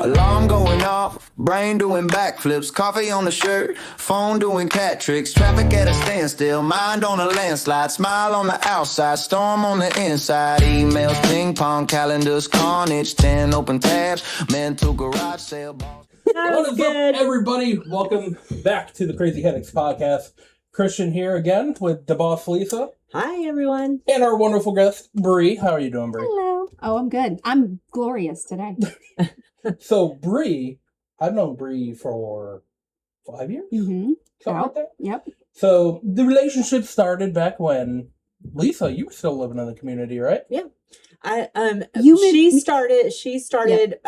Alarm going off, brain doing backflips, coffee on the shirt, phone doing cat tricks, traffic at a standstill, mind on a landslide, smile on the outside, storm on the inside, emails, ping pong, calendars, carnage, 10 open tabs, mental garage sale. What is up, everybody? Welcome back to the Crazy Headaches podcast. Christian here again with the boss Lisa. Hi, everyone. And our wonderful guest, Brie. How are you doing, Brie? Hello. Oh, I'm good. I'm glorious today. So, Brie, I've known Brie for 5 years? Mm-hmm. Something like that? Yep. So, the relationship started back when, Lisa, you were still living in the community, right? Yeah. She started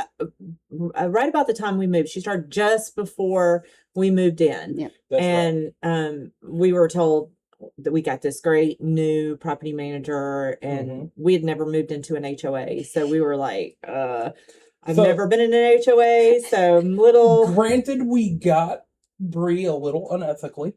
right about the time we moved. She started just before we moved in. Yep. And we were told that we got this great new property manager, and we had never moved into an HOA. So we were like, I've never been in an HOA, so I'm little. Granted, we got Brie a little unethically.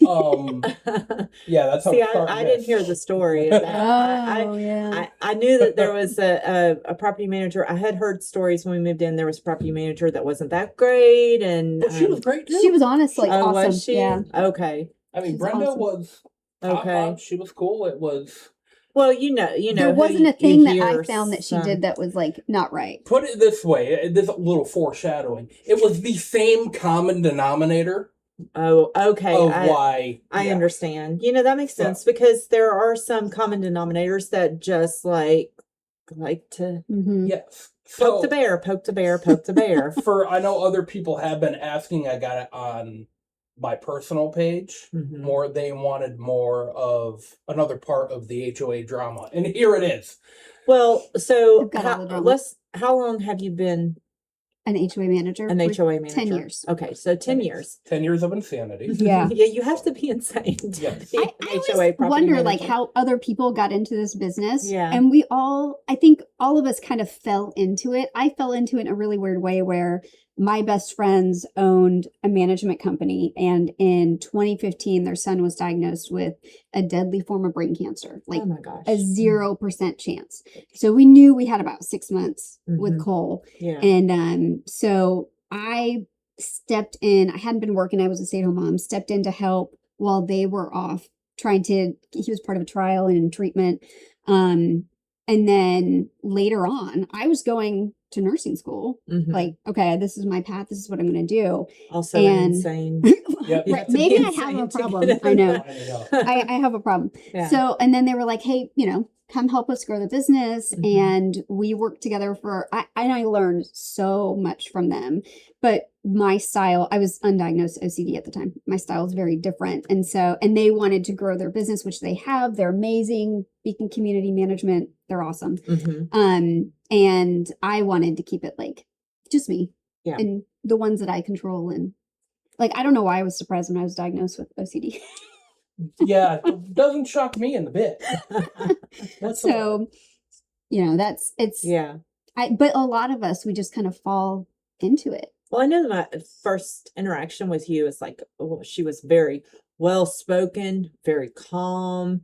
Yeah, that's how. See, I didn't hear the story of that. I knew that there was a property manager. I had heard stories when we moved in. There was a property manager that wasn't that great, and she was great too. She was honestly awesome. Was she? Yeah. Okay. I mean, Brenda awesome. was okay. She was cool. It was. Well, you know. There wasn't a thing that I found that she did that was like not right. Put it this way, this little foreshadowing. It was the same common denominator. Oh, okay. I understand. You know, that makes sense because there are some common denominators that just like to yes. Poke the bear, poke the bear, poke the bear. I know other people have been asking. I got it on my personal page. More, they wanted more of another part of the HOA drama, and here it is. Well, so how long have you been an HOA manager? An HOA manager. 10 years. Okay, so 10 years. 10 years of insanity. Yeah. Yeah, you have to be insane. Yes. I always wonder like how other people got into this business. Yeah. And I think all of us kind of fell into it. I fell into it in a really weird way where my best friends owned a management company, and in 2015, their son was diagnosed with a deadly form of brain cancer, like oh my gosh. a 0% chance. So we knew we had about 6 months with Cole. Yeah. And so I stepped in. I hadn't been working. I was a stay-at-home mom, stepped in to help while they were off he was part of a trial and in treatment. And then later on, I was going to nursing school. Like, okay, this is my path. This is what I'm going to do. Also insane. Right. Maybe I have a problem. I know. I have a problem. Yeah. So, and then they were like, hey, come help us grow the business. And we worked together I learned so much from them. But my style, I was undiagnosed OCD at the time. My style is very different. And they wanted to grow their business, which they have. They're amazing. Beacon Community Management. They're awesome. And I wanted to keep it like just me and the ones that I control. And like, I don't know why I was surprised when I was diagnosed with OCD. Yeah, it doesn't shock me in the bit. But a lot of us, we just kind of fall into it. Well, I know that my first interaction with you is like, she was very well-spoken, very calm.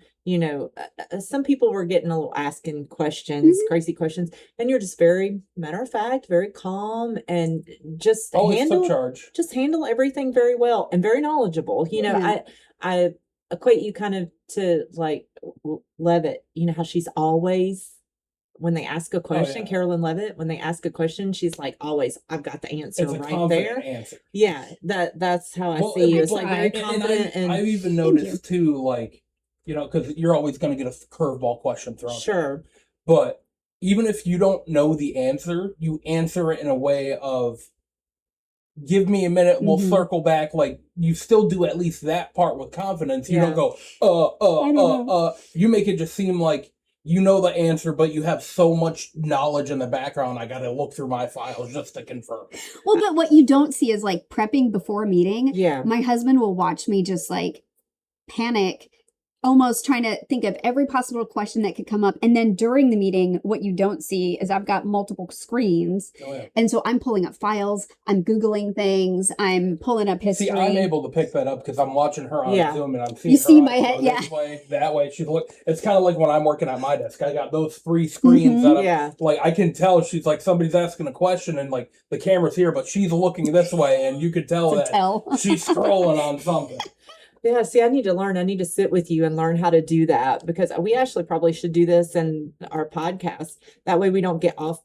Some people were getting a little asking questions, crazy questions, and you're just very matter of fact, very calm, and just handle everything very well and very knowledgeable. I equate you kind of to like Levitt. You know how she's always, when they ask a question, Carolyn Levitt, when they ask a question, she's like, always, I've got the answer right there. Answer. Yeah, that's how I see you. It's like very confident. And I've even noticed too, like, because you're always going to get a curveball question thrown. Sure. But even if you don't know the answer, you answer it in a way of, give me a minute, we'll circle back. Like, you still do at least that part with confidence. You don't go, You make it just seem like you know the answer, but you have so much knowledge in the background. I got to look through my files just to confirm. Well, but what you don't see is like prepping before a meeting. Yeah. My husband will watch me just like panic almost trying to think of every possible question that could come up. And then during the meeting, what you don't see is I've got multiple screens. Oh, yeah. And so I'm pulling up files, I'm Googling things, I'm pulling up history. See, I'm able to pick that up because I'm watching her on Zoom and I'm seeing you see her my head, this way, that way. She's it's kind of like when I'm working at my desk. I got those 3 screens that I'm, like, I can tell she's like, somebody's asking a question and like the camera's here, but she's looking this way and you could tell that she's scrolling on something. Yeah, see, I need to learn. I need to sit with you and learn how to do that, because we actually probably should do this in our podcast. That way we don't get off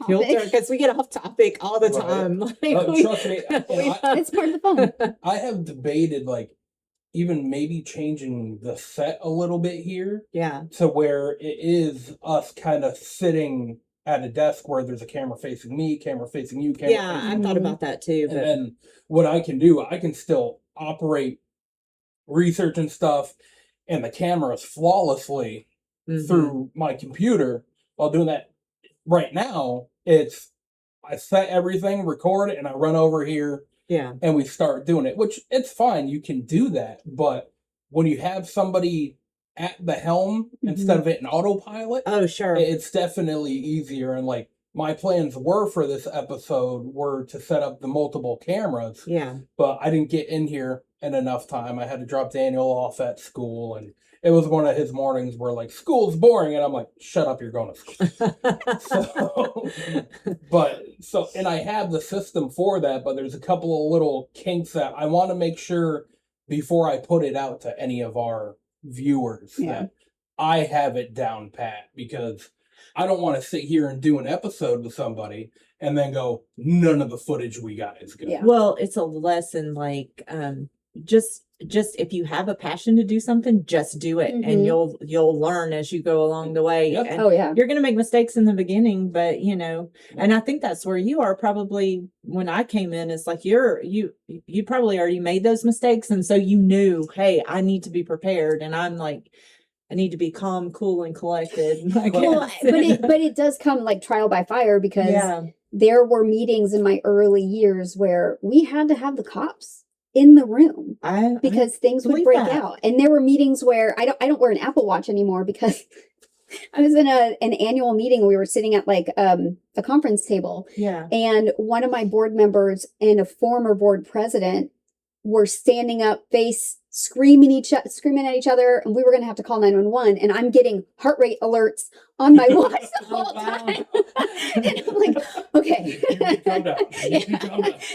kilter, because we get off topic all the time. Like, trust me, it's part of the fun. I have debated like even maybe changing the set a little bit here. Yeah. To where it is us kind of sitting at a desk where there's a camera facing me, camera facing you, camera facing I thought about that too. And then what I can do, I can still operate research and stuff and the cameras flawlessly through my computer while doing that. Right now, I set everything, record it, and I run over here and we start doing it, which it's fine. You can do that. But when you have somebody at the helm instead of it in autopilot, it's definitely easier. And like my plans were for this episode were to set up the multiple cameras. Yeah. But I didn't get in here in enough time. I had to drop Daniel off at school, and it was one of his mornings where like school's boring, and I'm like, shut up, you're going to school. And I have the system for that, but there's a couple of little kinks that I want to make sure before I put it out to any of our viewers that I have it down pat, because I don't want to sit here and do an episode with somebody and then go, none of the footage we got is good. Yeah. Well, it's a lesson, like, just if you have a passion to do something, just do it, and you'll learn as you go along the way. Yep. And you're going to make mistakes in the beginning, but and I think that's where you are probably. When I came in, it's like you probably already made those mistakes, and so you knew, hey, I need to be prepared, and I'm like, I need to be calm, cool, and collected. Well, but it does come like trial by fire, because there were meetings in my early years where we had to have the cops in the room because things would break out. And there were meetings where I don't wear an Apple Watch anymore, because I was in an annual meeting. We were sitting at like a conference table. Yeah. And one of my board members and a former board president were standing up, screaming at each other, and we were going to have to call 911. And I'm getting heart rate alerts on my watch the whole time. And I'm like, okay.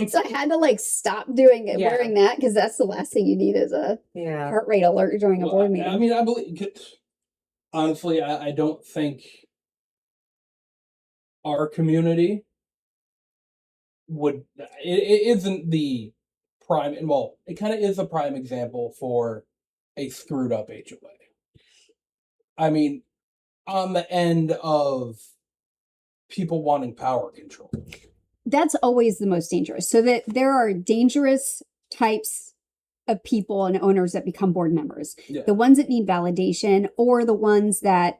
So I had to like stop doing it, wearing that, because that's the last thing you need is a heart rate alert during a board meeting. I mean, I believe, honestly, I don't think our community it isn't the prime, well, it kind of is a prime example for a screwed up HOA. I mean, on the end of people wanting power control. That's always the most dangerous. So that there are dangerous types of people and owners that become board members. Yeah. The ones that need validation, or the ones that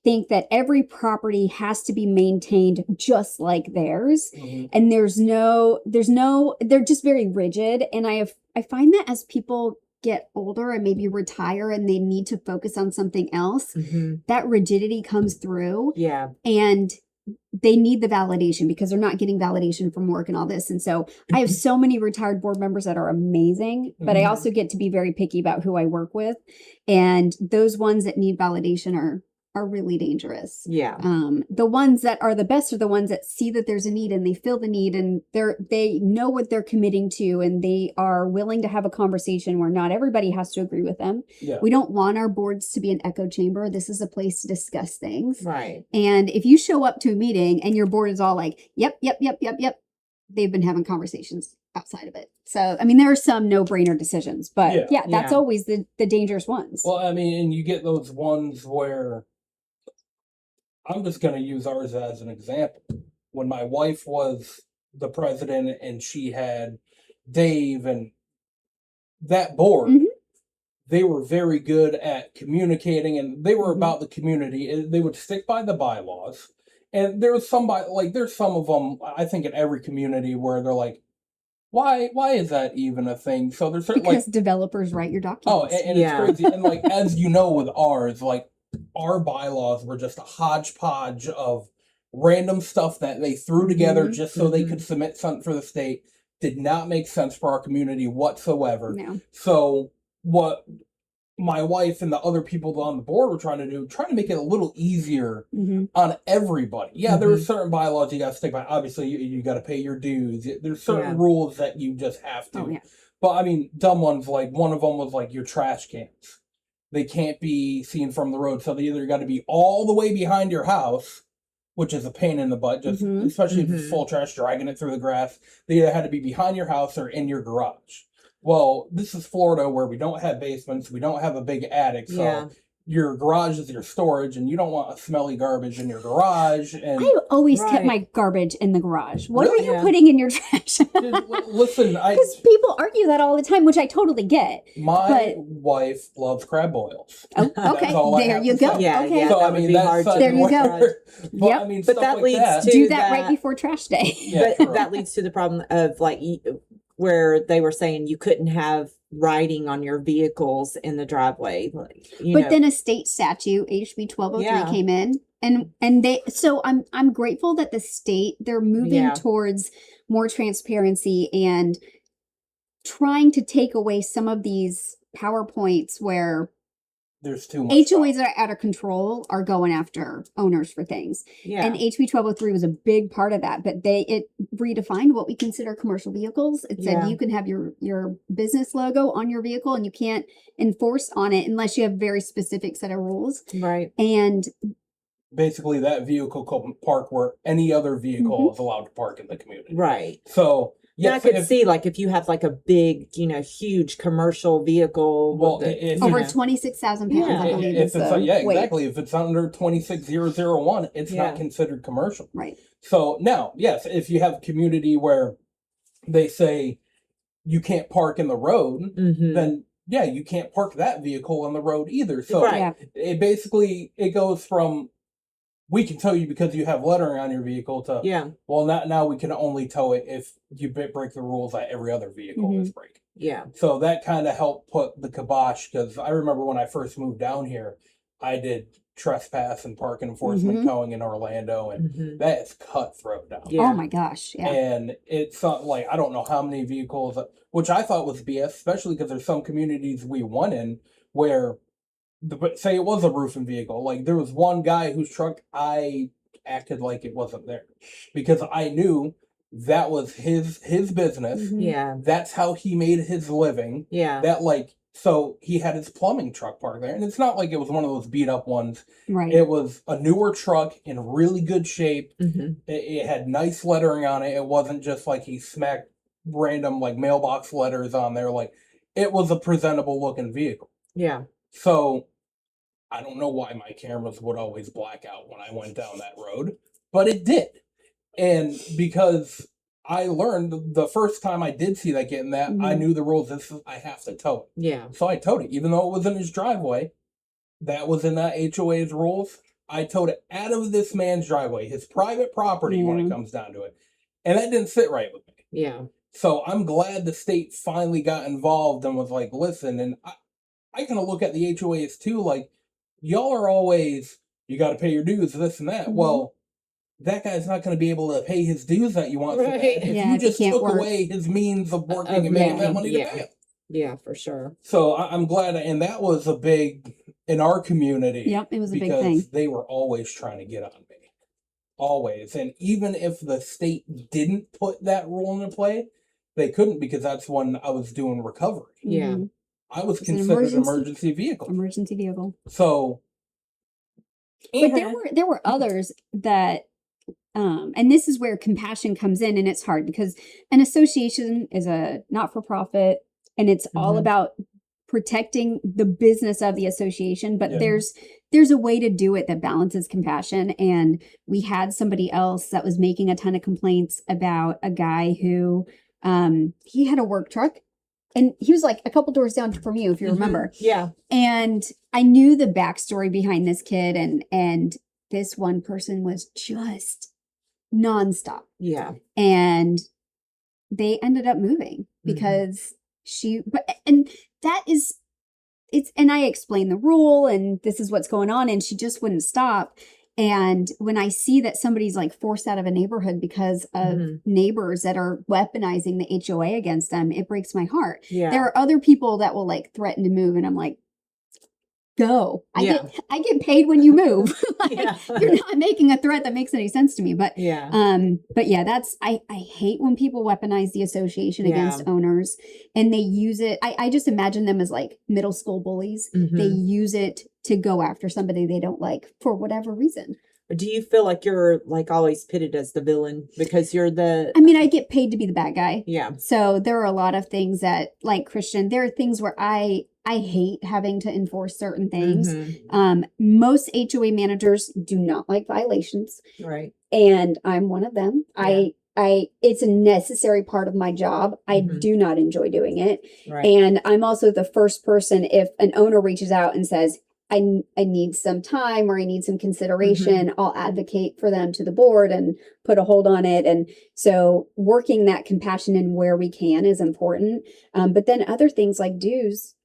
think that every property has to be maintained just like theirs. And they're just very rigid. And I find that as people get older and maybe retire and they need to focus on something else, that rigidity comes through. Yeah. And they need the validation because they're not getting validation from work and all this. And so I have so many retired board members that are amazing, but I also get to be very picky about who I work with. And those ones that need validation are really dangerous. Yeah. The ones that are the best are the ones that see that there's a need and they feel the need, and they know what they're committing to, and they are willing to have a conversation where not everybody has to agree with them. Yeah. We don't want our boards to be an echo chamber. This is a place to discuss things. Right. And if you show up to a meeting and your board is all like, yep, they've been having conversations outside of it. So, I mean, there are some no-brainer decisions, but that's always the dangerous ones. Well, I mean, and you get those ones where, I'm just going to use ours as an example. When my wife was the president and she had Dave and that board, they were very good at communicating, and they were about the community. They would stick by the bylaws. And there's some of them, I think, in every community where they're like, Why is that even a thing? So there's certain Because developers write your documents. and it's crazy. And like, as you know, with ours, like, our bylaws were just a hodgepodge of random stuff that they threw together just so they could submit something for the state. Did not make sense for our community whatsoever. No. So what my wife and the other people on the board were trying to make it a little easier on everybody. Yeah, there are certain bylaws you got to stick by. Obviously, you got to pay your dues. There's certain rules that you just have to. Oh, yeah. But I mean, dumb ones, like one of them was like your trash cans. They can't be seen from the road, so they either got to be all the way behind your house, which is a pain in the butt, just especially if it's full trash, dragging it through the grass. They either had to be behind your house or in your garage. Well, this is Florida, where we don't have basements, we don't have a big attic, so your garage is your storage, and you don't want a smelly garbage in your garage. And I always kept my garbage in the garage. What Really? are you putting in your trash? Listen, Because people argue that all the time, which I totally get. my wife loves crab boils. Oh, That's okay, all I there have you to go. say. Yeah, Okay, yeah. So that I would mean, be that's hard such to- There you go. But, Yep. I mean, But stuff that like leads that. to- do that that- right before trash day. Yeah, But true. that leads to the problem of like where they were saying you couldn't have writing on your vehicles in the driveway. Like, But then a state statute, HB 1203, came in, and they. So I'm grateful that the state, they're moving towards more transparency and trying to take away some of these PowerPoints where There's too much. HOAs that are out of control are going after owners for things. yeah, And HB 1203 was a big part of that, but it redefined what we consider commercial vehicles. It said Yeah. you can have your business logo on your vehicle and you can't enforce on it unless you have a very specific set of rules. right. And Basically, that vehicle can park where any other vehicle is allowed to park in the community. Right. So, Yeah, yes, I could see like if you have like a big, huge commercial vehicle. Well, that, if over it's- 26,000 pounds, Yeah. I believe if is it's the weight. exactly. If it's under 26001, it's Yeah. not considered commercial. Right. So now, yes, if you have a community where they say you can't park in the road, then yeah, you can't park that vehicle on the road either. So Right. Yeah. it goes from, we can tow you because you have lettering on your vehicle, to yeah, well, now we can only tow it if you break the rules that every other vehicle is breaking. yeah, So that kind of helped put the kibosh, because I remember when I first moved down here, I did trespass and park enforcement towing in Orlando, and that is cutthroat down. Yeah. Oh my gosh. Yeah. And it's not like, I don't know how many vehicles, which I thought was BS, especially because there's some communities we won in where, say it was a roofing vehicle. Like, there was one guy whose truck I acted like it wasn't there because I knew that was his business. yeah, That's how he made his living. yeah, That, like, so he had his plumbing truck parked there, and it's not like it was one of those beat up ones. Right. It was a newer truck in really good shape. Mhm. It had nice lettering on it. It wasn't just like he smacked random like mailbox letters on there. Like, it was a presentable looking vehicle. yeah, So I don't know why my cameras would always black out when I went down that road, but it did. And because I learned the first time I did see that getting that, I knew the rules. I have to tow it. yeah, So I towed it, even though it was in his driveway. That was in that HOA's rules. I towed it out of this man's driveway, his private property, when it comes down to it. And that didn't sit right with me. yeah, So I'm glad the state finally got involved and was like, listen, and I kind of look at the HOAs too, like, y'all are always, you got to pay your dues, this and that. Well, that guy's not going to be able to pay his dues that you want Right. if Yeah, you if he just can't took work. away his means of working and making that money to pay him. yeah, for sure. So I'm glad, and that was a big, in our community. Yep, it was a big because thing. they were always trying to get on me. Always. And even if the state didn't put that rule into play, they couldn't, because that's when I was doing recovery. Yeah, Mhm. I was It's an considered an emergency vehicle. Emergency vehicle. So, But there were others that and this is where compassion comes in, and it's hard because an association is a not-for-profit, and it's all about protecting the business of the association, but there's a way to do it that balances compassion. And we had somebody else that was making a ton of complaints about a guy who he had a work truck, and he was like a couple doors down from you, if you remember. yeah, And I knew the backstory behind this kid, and this one person was just nonstop. yeah, And they ended up moving because and that is, and I explained the rule and this is what's going on, and she just wouldn't stop. And when I see that somebody's like forced out of a neighborhood because of neighbors that are weaponizing the HOA against them, it breaks my heart. Yeah. There are other people that will like threaten to move, and I'm like, go. I get paid when you move. You're not making a threat that makes any sense to me. But that's I hate when people weaponize the association against owners, and they use it. I just imagine them as like middle school bullies. They use it to go after somebody they don't like for whatever reason. Do you feel like you're like always pitted as the villain because you're the... I mean, I get paid to be the bad guy. Yeah. So there are a lot of things that, like Christian, there are things where I hate having to enforce certain things. Most HOA managers do not like violations. Right. And I'm one of them. Yeah. It's a necessary part of my job. I do not enjoy doing it. Right. And I'm also the first person, if an owner reaches out and says, I need some time or I need some consideration, I'll advocate for them to the board and put a hold on it. And so working that compassion in where we can is important. But then other things like dues.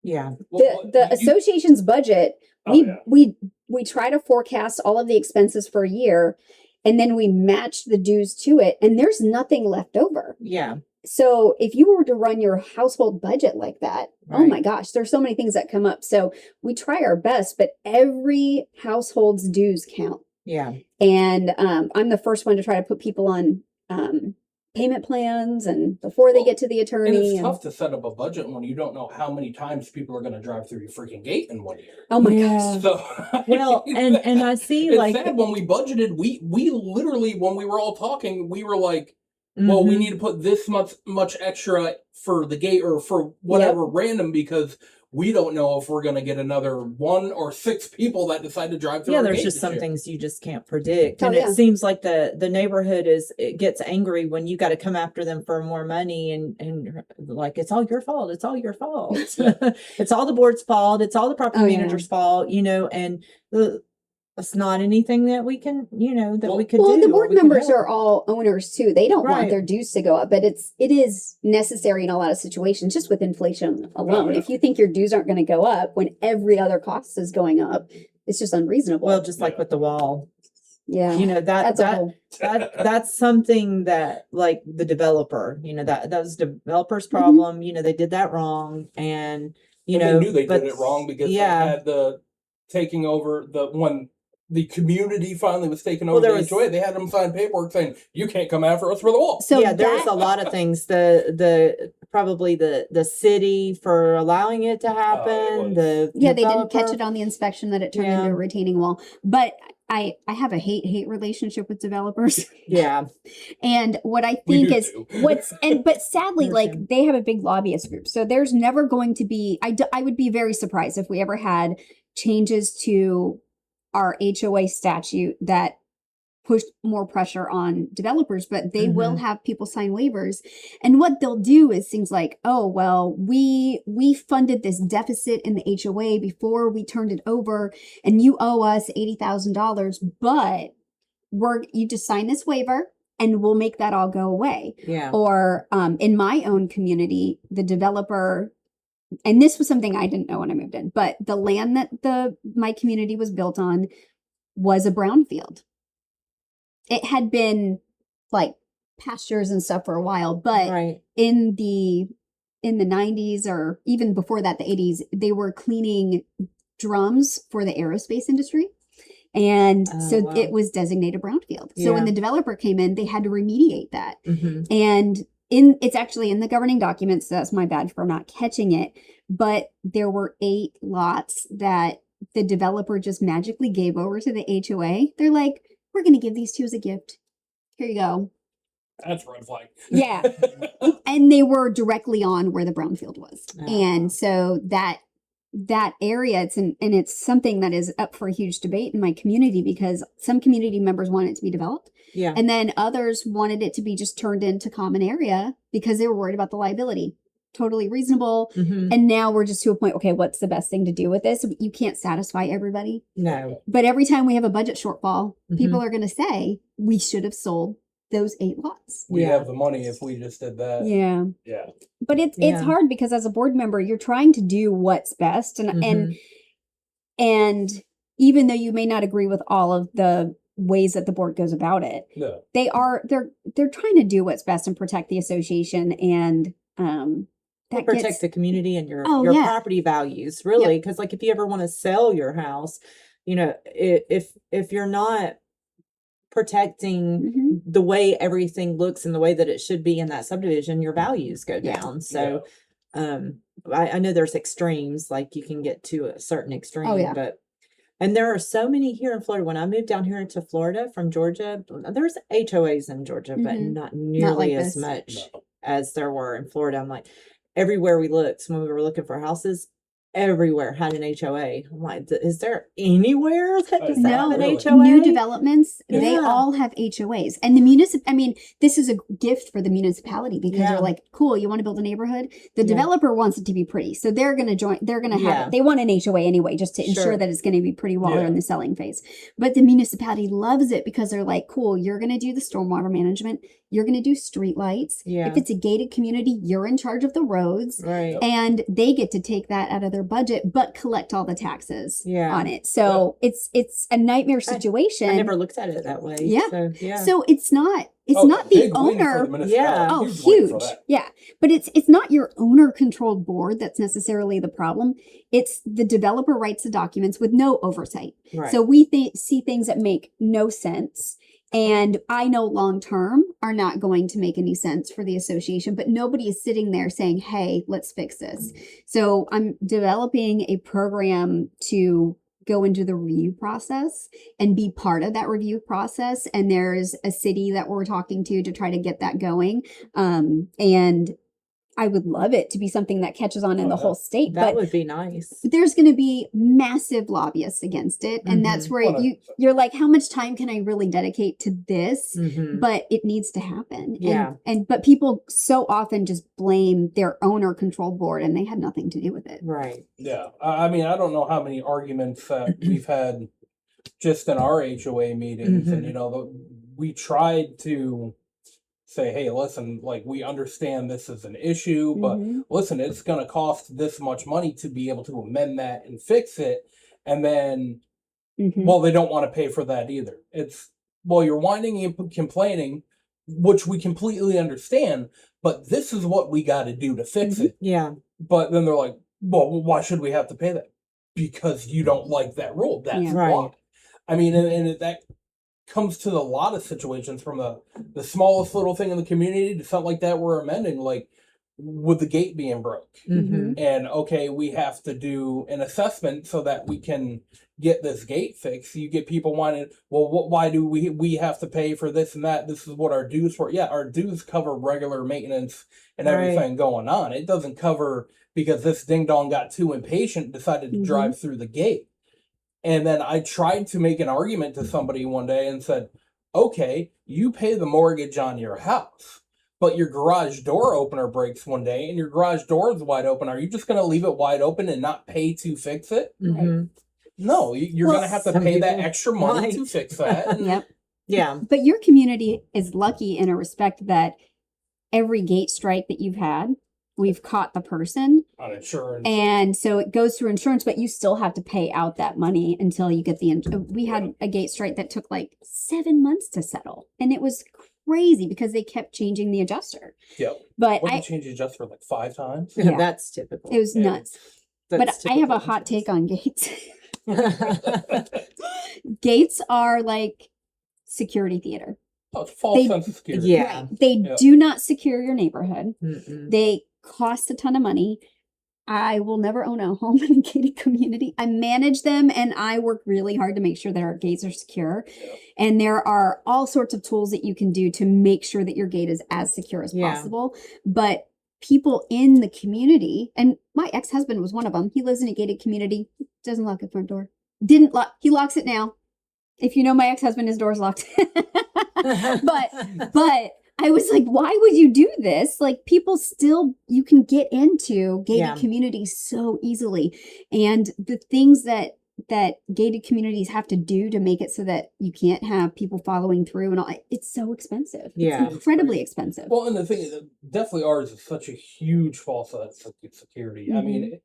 Yeah. The association's budget, we try to forecast all of the expenses for a year, and then we match the dues to it, and there's nothing left over. Yeah. So if you were to run your household budget like that, oh my gosh, there's so many things that come up. So we try our best, but every household's dues count. Yeah. And I'm the first one to try to put people on payment plans and before they get to the attorney. And it's tough to set up a budget when you don't know how many times people are going to drive through your freaking gate in 1 year. Oh my gosh. So, well, and I see it's like sad when we budgeted, we literally, when we were all talking, we were like, well, we need to put this much extra for the gate or for whatever random, because we don't know if we're going to get another 1 or 6 people that decide to drive through. Yeah, our there's gate just this some year. things you just can't predict. Oh, And yeah. it seems like the neighborhood it gets angry when you got to come after them for more money and like, it's all your fault. It's all your fault. It's all the board's fault. It's all the property manager's fault, and it's not anything that we can, that we could do. Well, the board members help. are all owners too. They don't want Right. their dues to go up, but it is necessary in a lot of situations, just with inflation alone. Oh, yeah. If you think your dues aren't going to go up when every other cost is going up, it's just unreasonable. Well, just like with the wall, yeah, that's a whole. that's something that like the developer, that was the developer's problem. They did that wrong, and And they knew they did it wrong because they had the taking over when the community finally was taking over the HOA. They had them sign paperwork saying, you can't come after us for the wall. So there was a lot of things. Probably the city for allowing it to happen. They didn't catch it on the inspection that it turned into a retaining wall. But I have a hate relationship with developers. Yeah. And what I think is but sadly, like they have a big lobbyist group. So there's never going to be, I would be very surprised if we ever had changes to our HOA statute that pushed more pressure on developers, but they will have people sign waivers. And what they'll do is things like, oh, well, we funded this deficit in the HOA before we turned it over, and you owe us $80,000, but you just sign this waiver and we'll make that all go away. Yeah. Or in my own community, the developer, and this was something I didn't know when I moved in, but the land that my community was built on was a brownfield. It had been like pastures and stuff for a while, but in the 90s or even before that, the 80s, they were cleaning drums for the aerospace industry. And it was designated brownfield. So when the developer came in, they had to remediate that. And it's actually in the governing documents. So that's my bad for not catching it. But there were 8 lots that the developer just magically gave over to the HOA. They're like, we're going to give these to you as a gift. Here you go. That's a red flag. Yeah. And they were directly on where the brownfield was. And so that area, it's something that is up for a huge debate in my community, because some community members want it to be developed. Yeah. And then others wanted it to be just turned into common area because they were worried about the liability. Totally reasonable. And now we're just to a point, okay, what's the best thing to do with this? You can't satisfy everybody. No. But every time we have a budget shortfall, people are going to say, we should have sold those 8 lots. We have the money if we just did that. Yeah. Yeah. But it's hard because as a board member, you're trying to do what's best. And even though you may not agree with all of the ways that the board goes about it, they're trying to do what's best and protect the association and that protect the community and your property values, really. Because like if you ever want to sell your house, you know, if you're not protecting the way everything looks and the way that it should be in that subdivision, your values go down. So I know there's extremes, like you can get to a certain extreme, but and there are so many here in Florida. When I moved down here to Florida from Georgia, there's HOAs in Georgia, but not nearly as much as there were in Florida. I'm like, everywhere we looked, when we were looking for houses, everywhere had an HOA. I'm like, is there anywhere that doesn't have an HOA? New developments, they all have HOAs. And the this is a gift for the municipality because they're like, cool, you want to build a neighborhood? The developer wants it to be pretty. So they're going to have it. They want an HOA anyway, just to ensure that it's going to be pretty while they're in the selling phase. But the municipality loves it because they're like, cool, you're going to do the stormwater management. You're going to do street lights. If it's a gated community, you're in charge of the roads. Right. And they get to take that out of their budget, but collect all the taxes on it. So it's a nightmare situation. I never looked at it that way. So it's not the owner. Huge. Yeah. But it's not your owner controlled board that's necessarily the problem. It's the developer writes the documents with no oversight. Right. So we see things that make no sense. And I know long term are not going to make any sense for the association, but nobody is sitting there saying, hey, let's fix this. So I'm developing a program to go into the review process and be part of that review process. And there's a city that we're talking to try to get that going. And I would love it to be something that catches on in the whole state. That would be nice. There's going to be massive lobbyists against it. And that's where you're like, how much time can I really dedicate to this? But it needs to happen. But people so often just blame their owner controlled board and they had nothing to do with it. Right. Yeah. I mean, I don't know how many arguments that we've had just in our HOA meetings. And, you know, we tried to say, hey, listen, like, we understand this is an issue, but listen, it's going to cost this much money to be able to amend that and fix it. And then, well, they don't want to pay for that either. It's, well, you're whining and complaining, which we completely understand, but this is what we got to do to fix it. Yeah. But then they're like, well, why should we have to pay that? Because you don't like that rule. That's why. I mean, and that comes to a lot of situations, from the smallest little thing in the community to something like that we're amending, like with the gate being broke. And okay, we have to do an assessment so that we can get this gate fixed. You get people wanting, well, why do we have to pay for this and that? This is what our dues for. Yeah, our dues cover regular maintenance and everything going on. It doesn't cover because this ding dong got too impatient and decided to drive through the gate. And then I tried to make an argument to somebody one day and said, okay, you pay the mortgage on your house, but your garage door opener breaks one day and your garage door is wide open. Are you just going to leave it wide open and not pay to fix it? No, you're going to have to pay that extra money to fix that. Yeah. But your community is lucky in a respect that every gate strike that you've had, we've caught the person on insurance. And so it goes through insurance, but you still have to pay out that money until you get we had a gate strike that took like 7 months to settle. And it was crazy because they kept changing the adjuster. But I changed the adjuster like 5 times. That's typical. It was nuts. But I have a hot take on gates. Gates are like security theater. Oh, it's false sense of security. Right. They do not secure your neighborhood. They cost a ton of money. I will never own a home in a gated community. I manage them and I work really hard to make sure that our gates are secure. And there are all sorts of tools that you can do to make sure that your gate is as secure as possible. But people in the community, and my ex-husband was one of them. He lives in a gated community, doesn't lock the front door. Didn't lock. He locks it now. If you know my ex-husband, his door's locked. but I was like, why would you do this? Like, people still, you can get into gated communities so easily. And the things that that gated communities have to do to make it so that you can't have people following through and all. It's so expensive. Yeah. It's incredibly expensive. Well, and the thing is, definitely ours is such a huge false sense of security. I mean,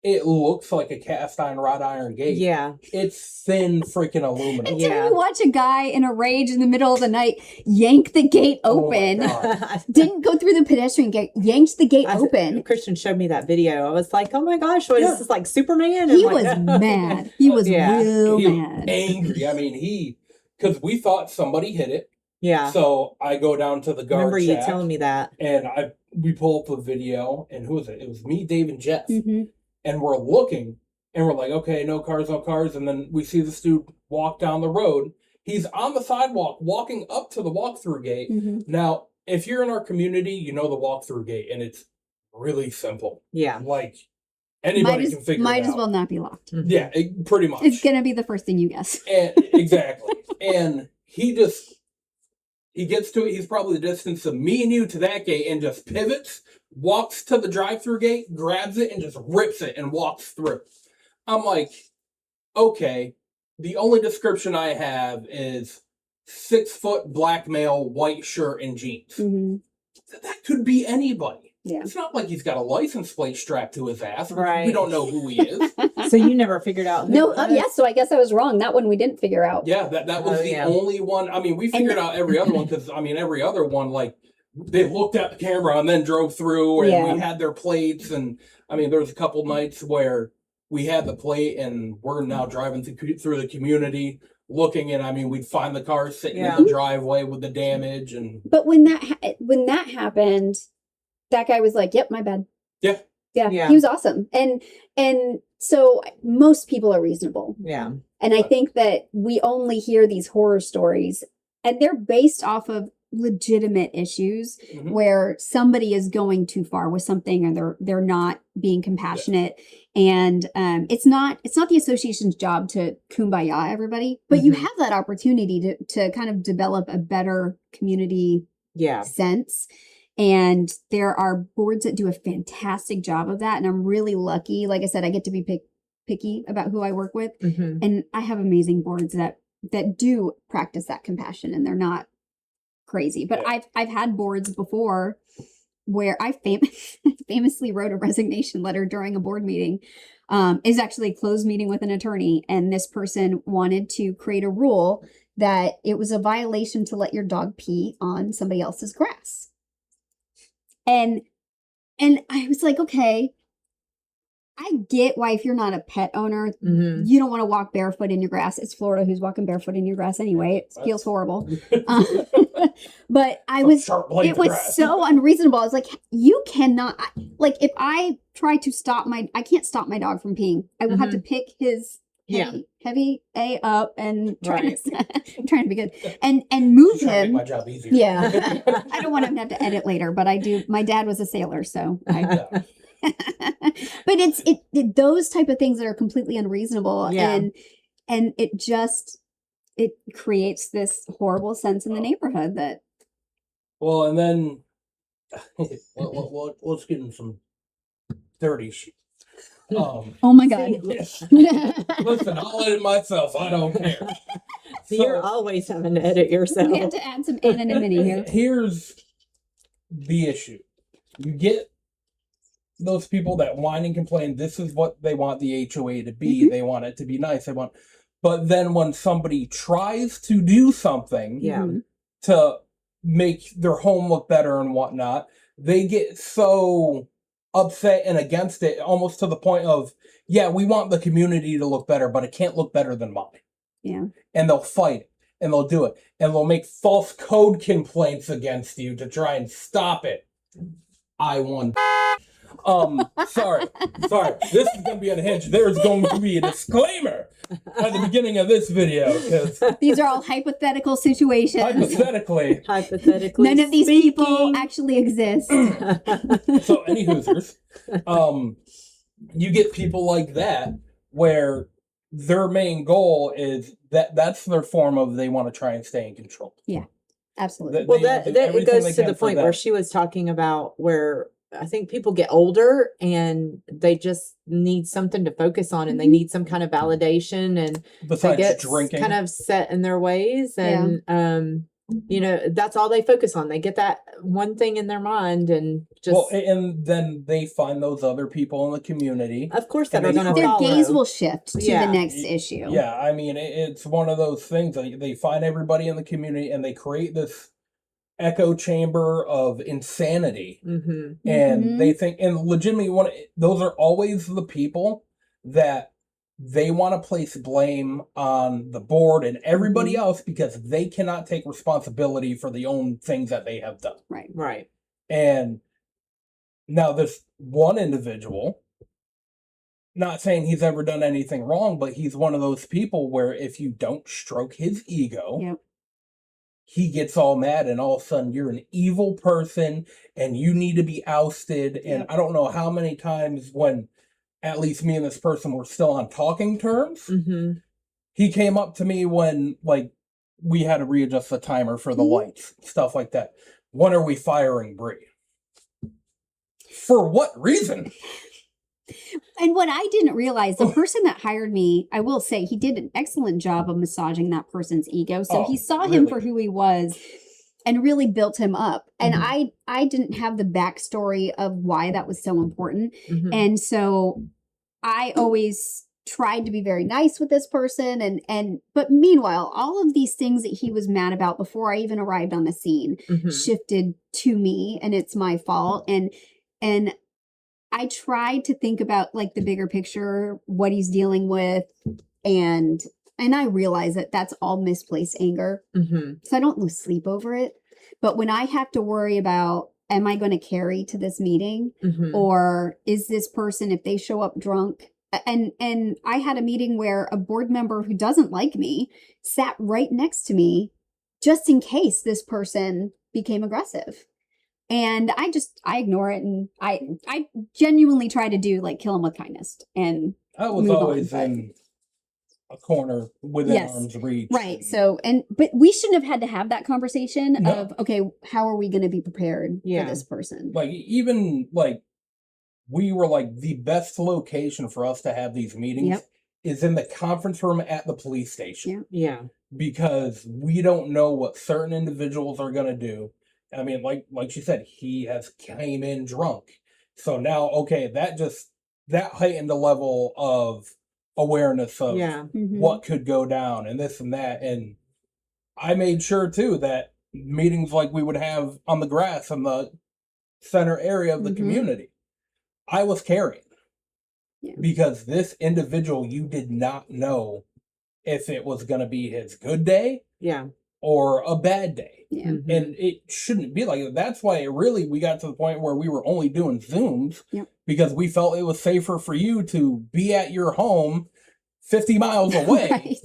it looks like a cast iron, wrought iron gate. Yeah. It's thin freaking aluminum. Until you watch a guy in a rage in the middle of the night yank the gate open. Didn't go through the pedestrian gate, yanked the gate open. Christian showed me that video. I was like, oh my gosh, what is this, like Superman? He was mad. He was real mad. Angry. I mean, because we thought somebody hit it. Yeah. So I go down to the guard Remember you shack, telling me that. and we pull up a video, and who was it? It was me, Dave, and Jeff. Mm-hmm. And we're looking, and we're like, okay, no cars. And then we see this dude walk down the road. He's on the sidewalk, walking up to the walk-through gate. Mm-hmm. Now, if you're in our community, you know the walk-through gate, and it's really simple. Yeah. Like, anybody can figure it out. Might as well not be locked. Mm-hmm. Yeah, pretty much. It's going to be the first thing you guess. And, exactly. And he gets to it. He's probably the distance of me and you to that gate, and just pivots, walks to the drive-through gate, grabs it, and just rips it and walks through. I'm like, okay, the only description I have is 6-foot black male, white shirt and jeans. Mm-hmm. That could be anybody. Yeah. It's not like he's got a license plate strapped to his ass. Right. We don't know who he is. So you never figured out who No, it was? yes, so I guess I was wrong. That one we didn't figure out. Yeah, that was the only one. I mean, we figured out every other one because, I mean, every other one, like, they looked at the camera and then drove through, and we had their plates. And, I mean, there was a couple nights where we had the plate, and we're now driving through the community looking, and, I mean, we'd find the car sitting in the driveway with the damage. But when that happened, that guy was like, yep, my bad. Yeah, he was awesome. And so most people are reasonable. Yeah. And I think that we only hear these horror stories, and they're based off of legitimate issues where somebody is going too far with something, or they're not being compassionate. And it's not the association's job to kumbaya everybody, but you have that opportunity to kind of develop a better community sense. And there are boards that do a fantastic job of that. And I'm really lucky. Like I said, I get to be picky about who I work with. And I have amazing boards that do practice that compassion, and they're not crazy. But I've had boards before where I famously wrote a resignation letter during a board meeting. Is actually a closed meeting with an attorney. And this person wanted to create a rule that it was a violation to let your dog pee on somebody else's grass. And I was like, okay, I get why if you're not a pet owner, you don't want to walk barefoot in your grass. It's Florida. Who's walking barefoot in your grass anyway? It feels horrible. But it was so unreasonable. I was like, you cannot, like, if I try to I can't stop my dog from peeing. I will have to pick his heavy A up and trying to be good and move him. Make my job easier. Yeah. I don't want him to have to edit later, but I do. My dad was a sailor, so but it's those type of things that are completely unreasonable, and it creates this horrible sense in the neighborhood that. Well, and then let's get in some dirty shit. Oh my God. Listen, I'll edit myself. I don't care. So you're always having to edit yourself. We have to add some anonymity here. Here's the issue. You get those people that whine and complain. This is what they want the HOA to be. They want it to be nice. But then when somebody tries to do something to make their home look better and whatnot, they get so upset and against it, almost to the point of, we want the community to look better, but it can't look better than mine. Yeah. And they'll fight it, and they'll do it, and they'll make false code complaints against you to try and stop it. I won. Sorry. This is going to be unhinged. There's going to be a disclaimer at the beginning of this video, because these are all hypothetical situations. Hypothetically, none of these people actually exist. So, any hoosers, you get people like that where their main goal is that's their form of they want to try and stay in control. Yeah, absolutely. Well, it goes to the point where she was talking about where I think people get older and they just need something to focus on, and they need some kind of validation, and they Besides get drinking. kind of set in their ways, and that's all they focus on. They get that one thing in their mind, and just and then they find those other people in the community, of course, that are And going to Their follow. gaze will shift to Yeah. the next issue. Yeah, I mean, it's one of those things. They find everybody in the community, and they create this echo chamber of insanity. Mm-hmm. And they think, and legitimately, those are always the people that they want to place blame on the board and everybody else because they cannot take responsibility for the own things that they have done. Right. And now this one individual, not saying he's ever done anything wrong, but he's one of those people where if you don't stroke his ego, he gets all mad, and all of a sudden you're an evil person and you need to be ousted. And I don't know how many times when at least me and this person were still on talking terms, he came up to me when, like, we had to readjust the timer for the lights, stuff like that. When are we firing Brie? For what reason? And what I didn't realize, the person that hired me, I will say, he did an excellent job of massaging that person's ego. So he saw him for who he was and really built him up. And I didn't have the backstory of why that was so important. And so I always tried to be very nice with this person. But meanwhile, all of these things that he was mad about before I even arrived on the scene shifted to me, and it's my fault. And I tried to think about like the bigger picture, what he's dealing with, and I realize that that's all misplaced anger. So I don't lose sleep over it. But when I have to worry about, am I going to carry to this meeting, or is this person, if they show up drunk? And I had a meeting where a board member who doesn't like me sat right next to me, just in case this person became aggressive. And I ignore it, and I genuinely try to do like kill them with kindness. And I was always in a corner within arm's reach. Right. So, but we shouldn't have had to have that conversation of, okay, how are we going to be prepared for this person? Like, even like, we were like, the best location for us to have these meetings is in the conference room at the police station. Because we don't know what certain individuals are going to do. I mean, like she said, he has came in drunk. So now, okay, that heightened the level of awareness of what could go down and this and that. And I made sure too that meetings like we would have on the grass in the center area of the community, I was carrying. Because this individual, you did not know if it was going to be his good day or a bad day. And it shouldn't be like that. That's why we got to the point where we were only doing Zooms because we felt it was safer for you to be at your home 50 miles away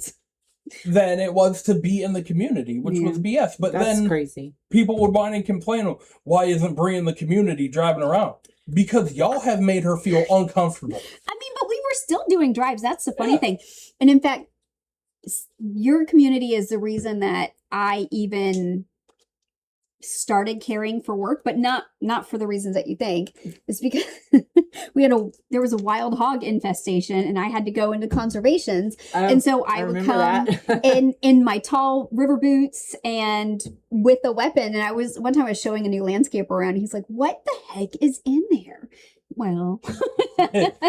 than it was to be in the community, which was BS. But that's then crazy. People would whine and complain, why isn't Brie in the community driving around? Because y'all have made her feel uncomfortable. I mean, but we were still doing drives. That's the funny thing. And in fact, your community is the reason that I even started caring for work, but not for the reasons that you think. It's because there was a wild hog infestation, and I had to go into conservations, and so I would come in my tall river boots and with a weapon. And one time I was showing a new landscape around. He's like, "What the heck is in there?" Well,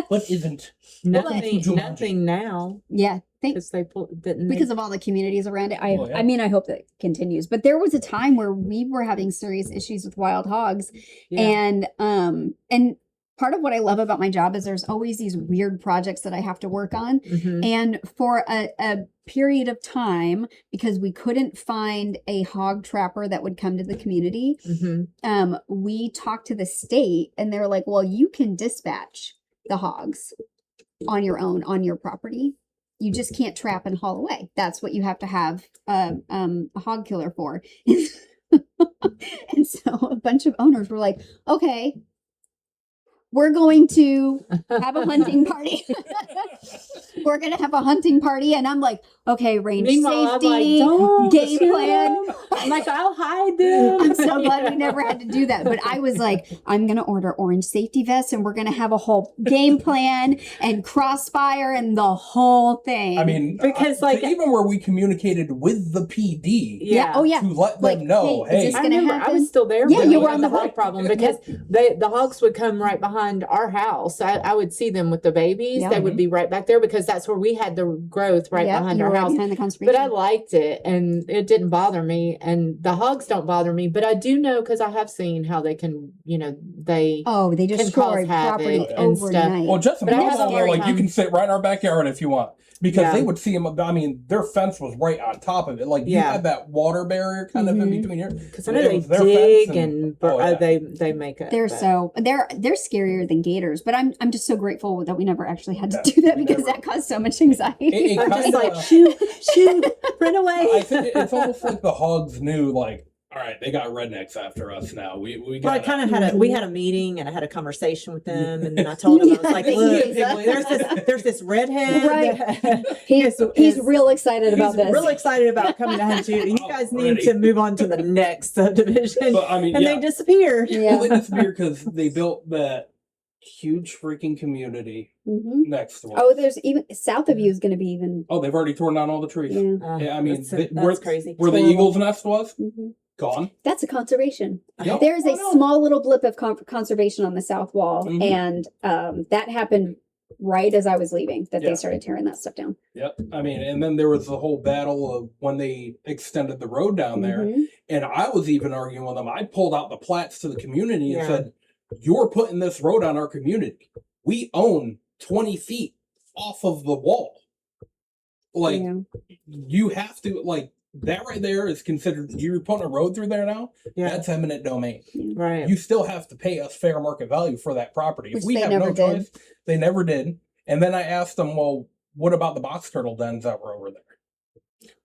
what isn't? Nothing now. Yeah. Because of all the communities around it. I mean, I hope that continues. But there was a time where we were having serious issues with wild hogs. And part of what I love about my job is there's always these weird projects that I have to work on. And for a period of time, because we couldn't find a hog trapper that would come to the community, we talked to the state, and they're like, well, you can dispatch the hogs on your own, on your property. You just can't trap and haul away. That's what you have to have a hog killer for. And so a bunch of owners were like, okay, we're going to have a hunting party. We're going to have a hunting party. And I'm like, okay, range Meanwhile, safety, I'm like, don't game shoot plan. them. I'm like, I'll hide them. I'm so glad we never had to do that. But I was like, I'm going to order orange safety vests and we're going to have a whole game plan and crossfire and the whole thing. I mean, Because, like, even where we communicated with the PD yeah. Oh, yeah. to let Like, them know, hey, is hey, this I gonna remember I happen? was still there Yeah, when you we were had on the the hog problem because the hogs would come right behind our house. I would see them with the babies. Yeah. They would be right back there because that's where we had the growth right Yep, behind you our were right house. behind the conservation. But I liked it and it didn't bother me. And the hogs don't bother me. But I do know because I have seen how they can, they they can destroy cause havoc property and stuff. overnight. well, just But I have a like hard you time- can sit right in our backyard if you want. Because Yeah. they would see them. I mean, their fence was right on top of it. Like you Yeah. had that water barrier kind of in Mhm. between your. Because I know they dig and they make it. They're scarier than gators, but I'm just so grateful that we never actually had to do that because that caused so much anxiety. It I'm just kinda- like, shoot, run away. I think it's almost like the hogs knew, like, all right, they got rednecks after us now. We Well, I got. kind of had we had a meeting and I had a conversation with them and then I told them I was like, look, there's this redhead. Right. that He's is- real excited about he's this. real excited about coming to hunt you. You guys need to move on to the next subdivision. But I mean, And yeah. they disappeared. Yeah. Well, they disappeared because they built that huge freaking community Mhm. next to us. Oh, there's even south of you is going to be even. Oh, they've already torn down all the trees. Yeah. Yeah, I mean, that's where, crazy. where the Terrible. eagle's nest was, Mhm. gone. That's a conservation. Yep. There's a I know. small little blip of conservation on the south wall, Mhm. and that happened right as I was leaving. That Yeah. they started tearing that stuff down. Yep. I mean, and then there was the whole battle of when they extended the road down there. Mhm. And I was even arguing with them. I pulled out the plats to the community and Yeah. said, you're putting this road on our community. We own 20 feet off of the wall. Like, Yeah. you have to, like, that right there is considered, you're putting a road through there now, Yeah. that's eminent domain. Right. You still have to pay us fair market value for that property. Which If we they have never no did. choice, they never did. And then I asked them, well, what about the box turtle dens that were over there?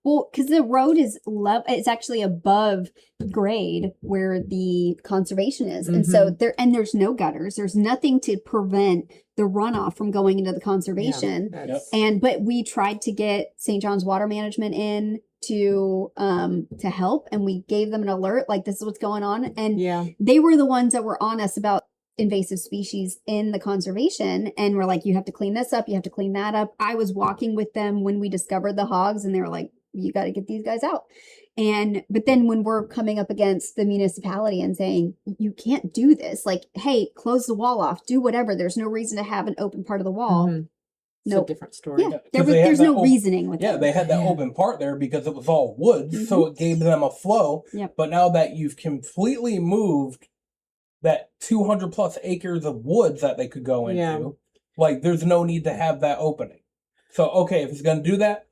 Well, because the road is it's actually above grade where the conservation is, and so there's no gutters. There's nothing to prevent the runoff from going into the conservation. But we tried to get St. John's Water Management in to help, and we gave them an alert like this is what's going on, and they were the ones that were on us about invasive species in the conservation, and we're like, you have to clean this up, you have to clean that up. I was walking with them when we discovered the hogs, and they were like, you got to get these guys out. But then when we're coming up against the municipality and saying, you can't do this, like, hey, close the wall off, do whatever, there's no reason to have an open part of the wall. It's Nope. a different story. Yeah, there's no reasoning with Yeah, it. they had that open part there because it was all woods, so it gave them a flow. Yep. But now that you've completely moved that 200 plus acres of woods that they could go into, like, there's no need to have that opening. So, okay, if it's going to do that,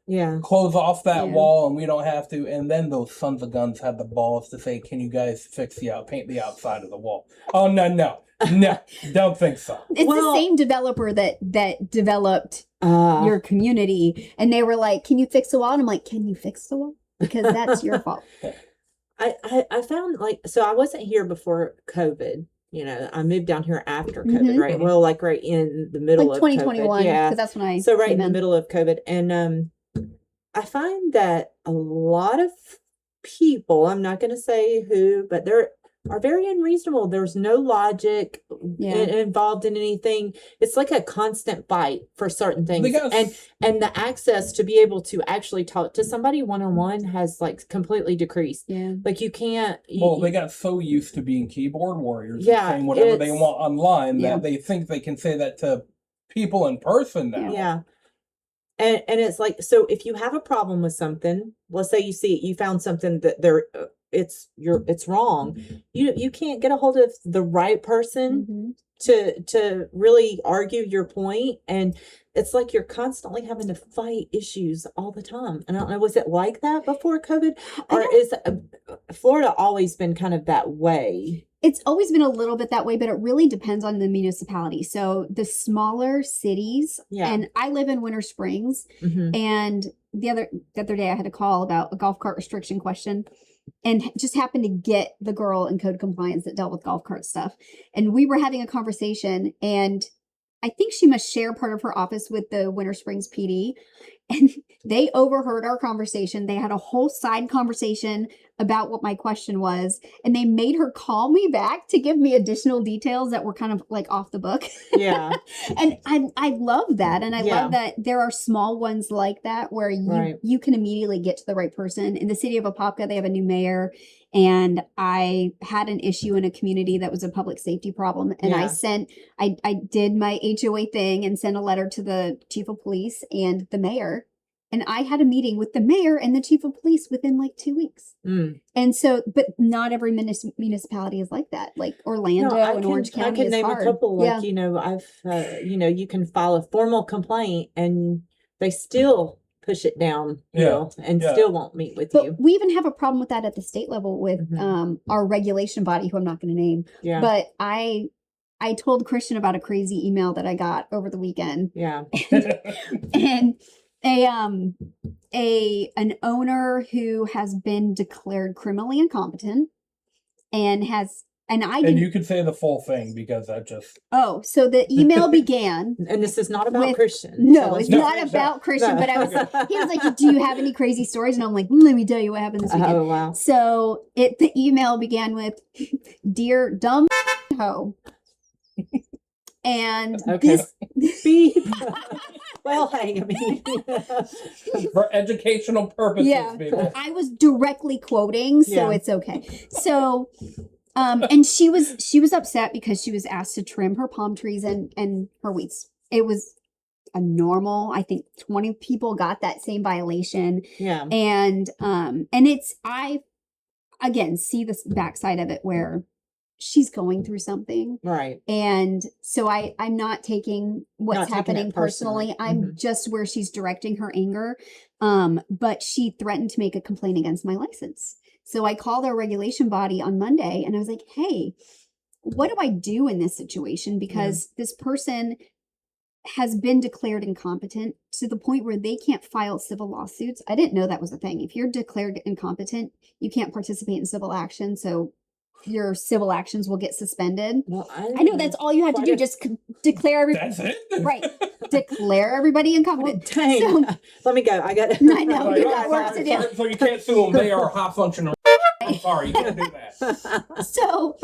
close off that wall and we don't have to. And then those sons of guns had the balls to say, can you guys paint the outside of the wall? Oh, no, don't think so. It's the same developer that developed your community, and they were like, can you fix the wall? And I'm like, can you fix the wall? Because that's your fault. I found so I wasn't here before COVID. I moved down here after COVID, right? Well, like right in the middle Like of 2021, COVID. Yeah. because that's when I So right in came the middle of COVID. And I find that a lot of people, I'm not going to say who, but they're are very unreasonable. There's no logic involved in anything. It's like a constant fight for certain things. And the access to be able to actually talk to somebody one-on-one has like completely decreased. Yeah. Like you can't. Well, they got so used to being keyboard warriors, Yeah, saying whatever they it's- want online Yeah. that they think they can say that to people in person now. Yeah. And it's like, so if you have a problem with something, let's say you found something that it's wrong. You can't get a hold of the right person to really argue your point. And it's like you're constantly having to fight issues all the time. And I don't know, was it like that before COVID? Or is Florida always been kind of that way? It's always been a little bit that way, but it really depends on the municipality. So the smaller cities, and I live in Winter Springs, and the other day I had a call about a golf cart restriction question. and just happened to get the girl in code compliance that dealt with golf cart stuff. And we were having a conversation, and I think she must share part of her office with the Winter Springs PD. And they overheard our conversation. They had a whole side conversation about what my question was. And they made her call me back to give me additional details that were kind of like off the book. Yeah. And I love that. And I love that there are small ones like that where you can immediately get to the right person. In the city of Apopka, they have a new mayor. And I had an issue in a community that was a public safety problem. And I did my HOA thing and sent a letter to the chief of police and the mayor. And I had a meeting with the mayor and the chief of police within like 2 weeks. And so, but not every municipality is like that. Like Orlando and Orange County. I can name hard. a couple. Like, I've, you can file a formal complaint and they still push it down, and still won't meet with you. We even have a problem with that at the state level with our regulation body, who I'm not going to name. Yeah. But I told Christian about a crazy email that I got over the weekend. Yeah. And an owner who has been declared criminally incompetent and you could say the full thing because I just so the email began and this is not about Christian. No, it's not about Christian, but he was like, do you have any crazy stories? And I'm like, let me tell you what happened this weekend. Oh wow. So the email began with, "Dear dumb hoe." And this beep. Well, hey, I mean, for educational purposes, people. I was directly quoting, so it's okay. So, and she was upset because she was asked to trim her palm trees and her weeds. It was a normal, I think 20 people got that same violation. Yeah. And I again see this backside of it where she's going through something. Right. And so I'm not taking what's happening personally. I'm just where she's directing her anger. But she threatened to make a complaint against my license. So I called our regulation body on Monday and I was like, hey, what do I do in this situation? Because this person has been declared incompetent to the point where they can't file civil lawsuits. I didn't know that was a thing. If you're declared incompetent, you can't participate in civil action. So your civil actions will get suspended. Well, I know that's all you have to do. Just declare everybody. That's it? Right. Declare everybody incompetent. Well, dang. So, let me go. I got it. I know. You got work to do. So you can't sue them. They are high functional. I'm sorry. You can't do that. So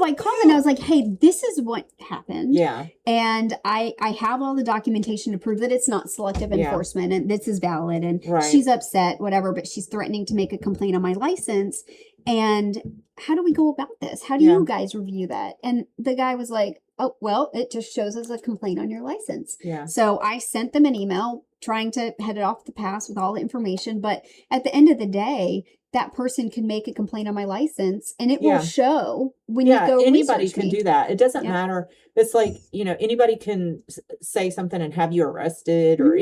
I called and I was like, hey, this is what happened. Yeah. And I have all the documentation to prove that it's not selective enforcement and this is valid. And she's upset, whatever, but she's threatening to make a complaint on my license. And how do we go about this? How do you guys review that? And the guy was like, oh, well, it just shows as a complaint on your license. Yeah. So I sent them an email trying to head it off the pass with all the information. But at the end of the day, that person can make a complaint on my license and it will show when you go anybody research can me. do that. It doesn't matter. It's like, anybody can say something and have you arrested or,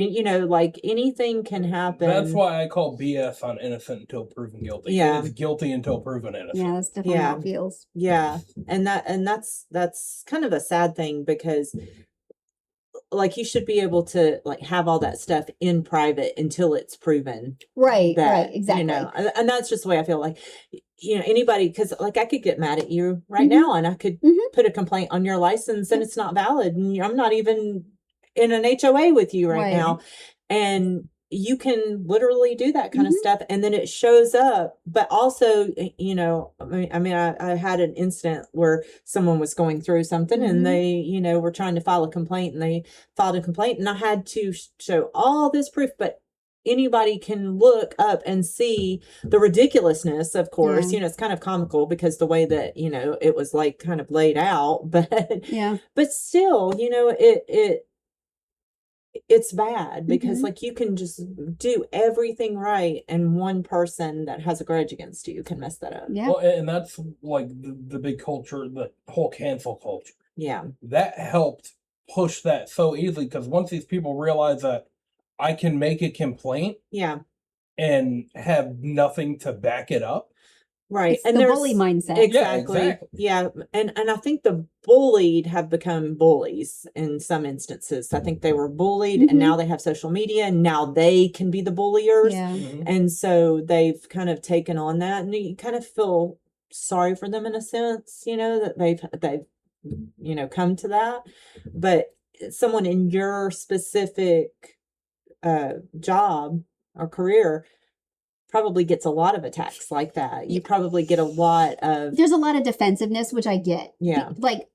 like anything can happen. That's why I call BS on innocent until proven guilty. Yeah. It is guilty until proven innocent. Yeah, that's definitely how it feels. Yeah. And that's kind of a sad thing because like you should be able to like have all that stuff in private until it's proven. Right, exactly. And that's just the way I feel like, anybody, because like I could get mad at you right now and I could put a complaint on your license and it's not valid. And I'm not even in an HOA with you right now. And you can literally do that kind of stuff. And then it shows up. But also, I had an incident where someone was going through something and they, were trying to file a complaint and they filed a complaint and I had to show all this proof. But anybody can look up and see the ridiculousness, of course. It's kind of comical because the way that, it was like kind of laid out. But but still, it's bad because like you can just do everything right and one person that has a grudge against you can mess that up. Well, and that's like the big culture, the whole cancel culture. That helped push that so easily because once these people realize that I can make a complaint and have nothing to back it up, Right. It's And the there's bully mindset. exactly. Yeah. And I think the bullied have become bullies in some instances. I think they were bullied and now they have social media and now they can be the bulliers. Yeah. And so they've kind of taken on that, and you kind of feel sorry for them in a sense, that they've come to that. But someone in your specific job or career probably gets a lot of attacks like that. You probably get a lot of... There's a lot of defensive,ness, which I get. Yeah. Like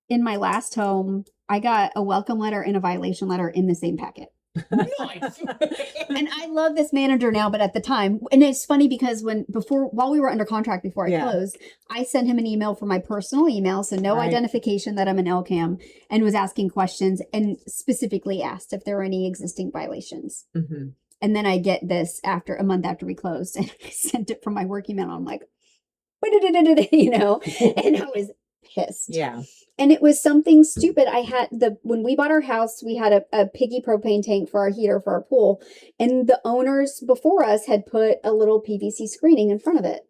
in my last home, I got a welcome letter and a violation letter in the same packet. Nice. And I love this manager now, but at the time, and it's funny because while we were under contract before I closed, I sent him an email from my personal email, so no identification that I'm an LCAM, and was asking questions and specifically asked if there were any existing violations. Mm-hmm. And then I get this a month after we closed, and I sent it from my work email. I'm like, and I was pissed. Yeah. And it was something stupid. When we bought our house, we had a piggy propane tank for our heater for our pool. And the owners before us had put a little PVC screening in front of it.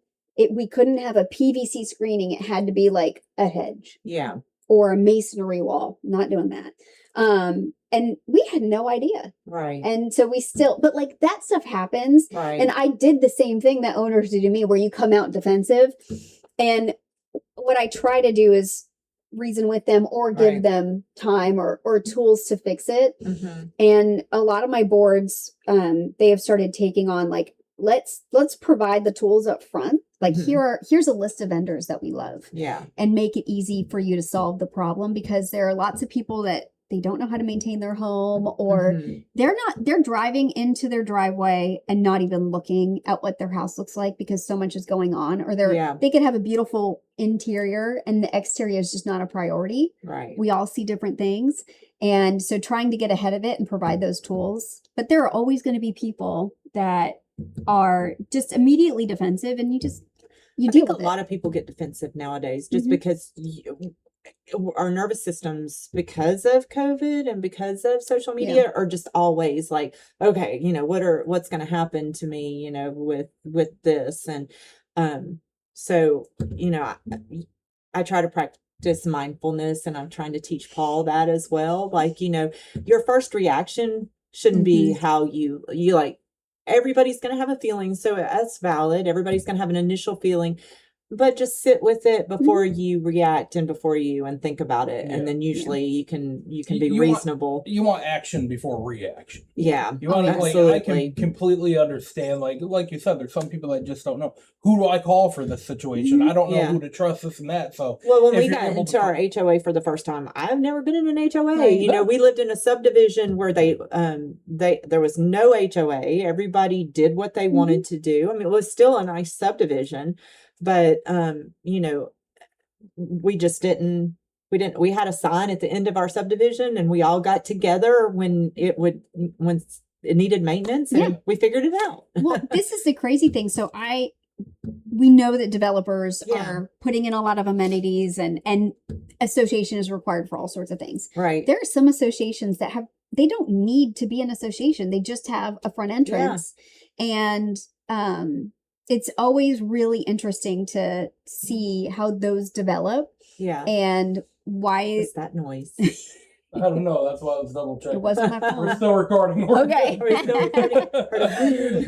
We couldn't have a PVC screening. It had to be like a hedge. Yeah. Or a masonry wall. Not doing that. And we had no idea. Right. And so but like that stuff happens. Right. And I did the same thing that owners do to me, where you come out defensive. And what I try to do is reason with them or give them time or tools to fix it. Mm-hmm. And a lot of my boards, they have started taking on like, let's provide the tools up front. Like here's a list of vendors that we love. Yeah. And make it easy for you to solve the problem, because there are lots of people that they don't know how to maintain their home, or they're driving into their driveway and not even looking at what their house looks like because so much is going on, or they could have a beautiful interior and the exterior is just not a priority. Right. We all see different things. And so trying to get ahead of it and provide those tools, but there are always going to be people that are just immediately defensive, and I think a lot of people get defensive nowadays just because our nervous systems, because of COVID and because of social media, are just always like, okay, what's going to happen to me, with this. And so I try to practice mindfulness, and I'm trying to teach Paul that as well. Like, your first reaction shouldn't be how you like. Everybody's going to have a feeling, so that's valid. Everybody's going to have an initial feeling, but just sit with it before you react and before you think about it. And then usually you can be reasonable. You want action before reaction. Yeah. You want absolutely. I can completely understand, like you said, there's some people that just don't know. Who do I call for this situation? I don't know who to trust, this and that. So when we got into our HOA for the first time, I've never been in an HOA. Right. We lived in a subdivision where there was no HOA. Everybody did what they wanted to do. I mean, it was still a nice subdivision. But, we just we had a sign at the end of our subdivision, and we all got together when it needed maintenance, and we figured it out. Well, this is the crazy thing. So we know that developers are putting in a lot of amenities, and association is required for all sorts of things. Right. There are some associations that they don't need to be an association. They just have a front entrance. And, it's always really interesting to see how those develop. Yeah. And why is that noise? I don't know. That's why I was double checking. It wasn't my phone. We're still recording. Okay.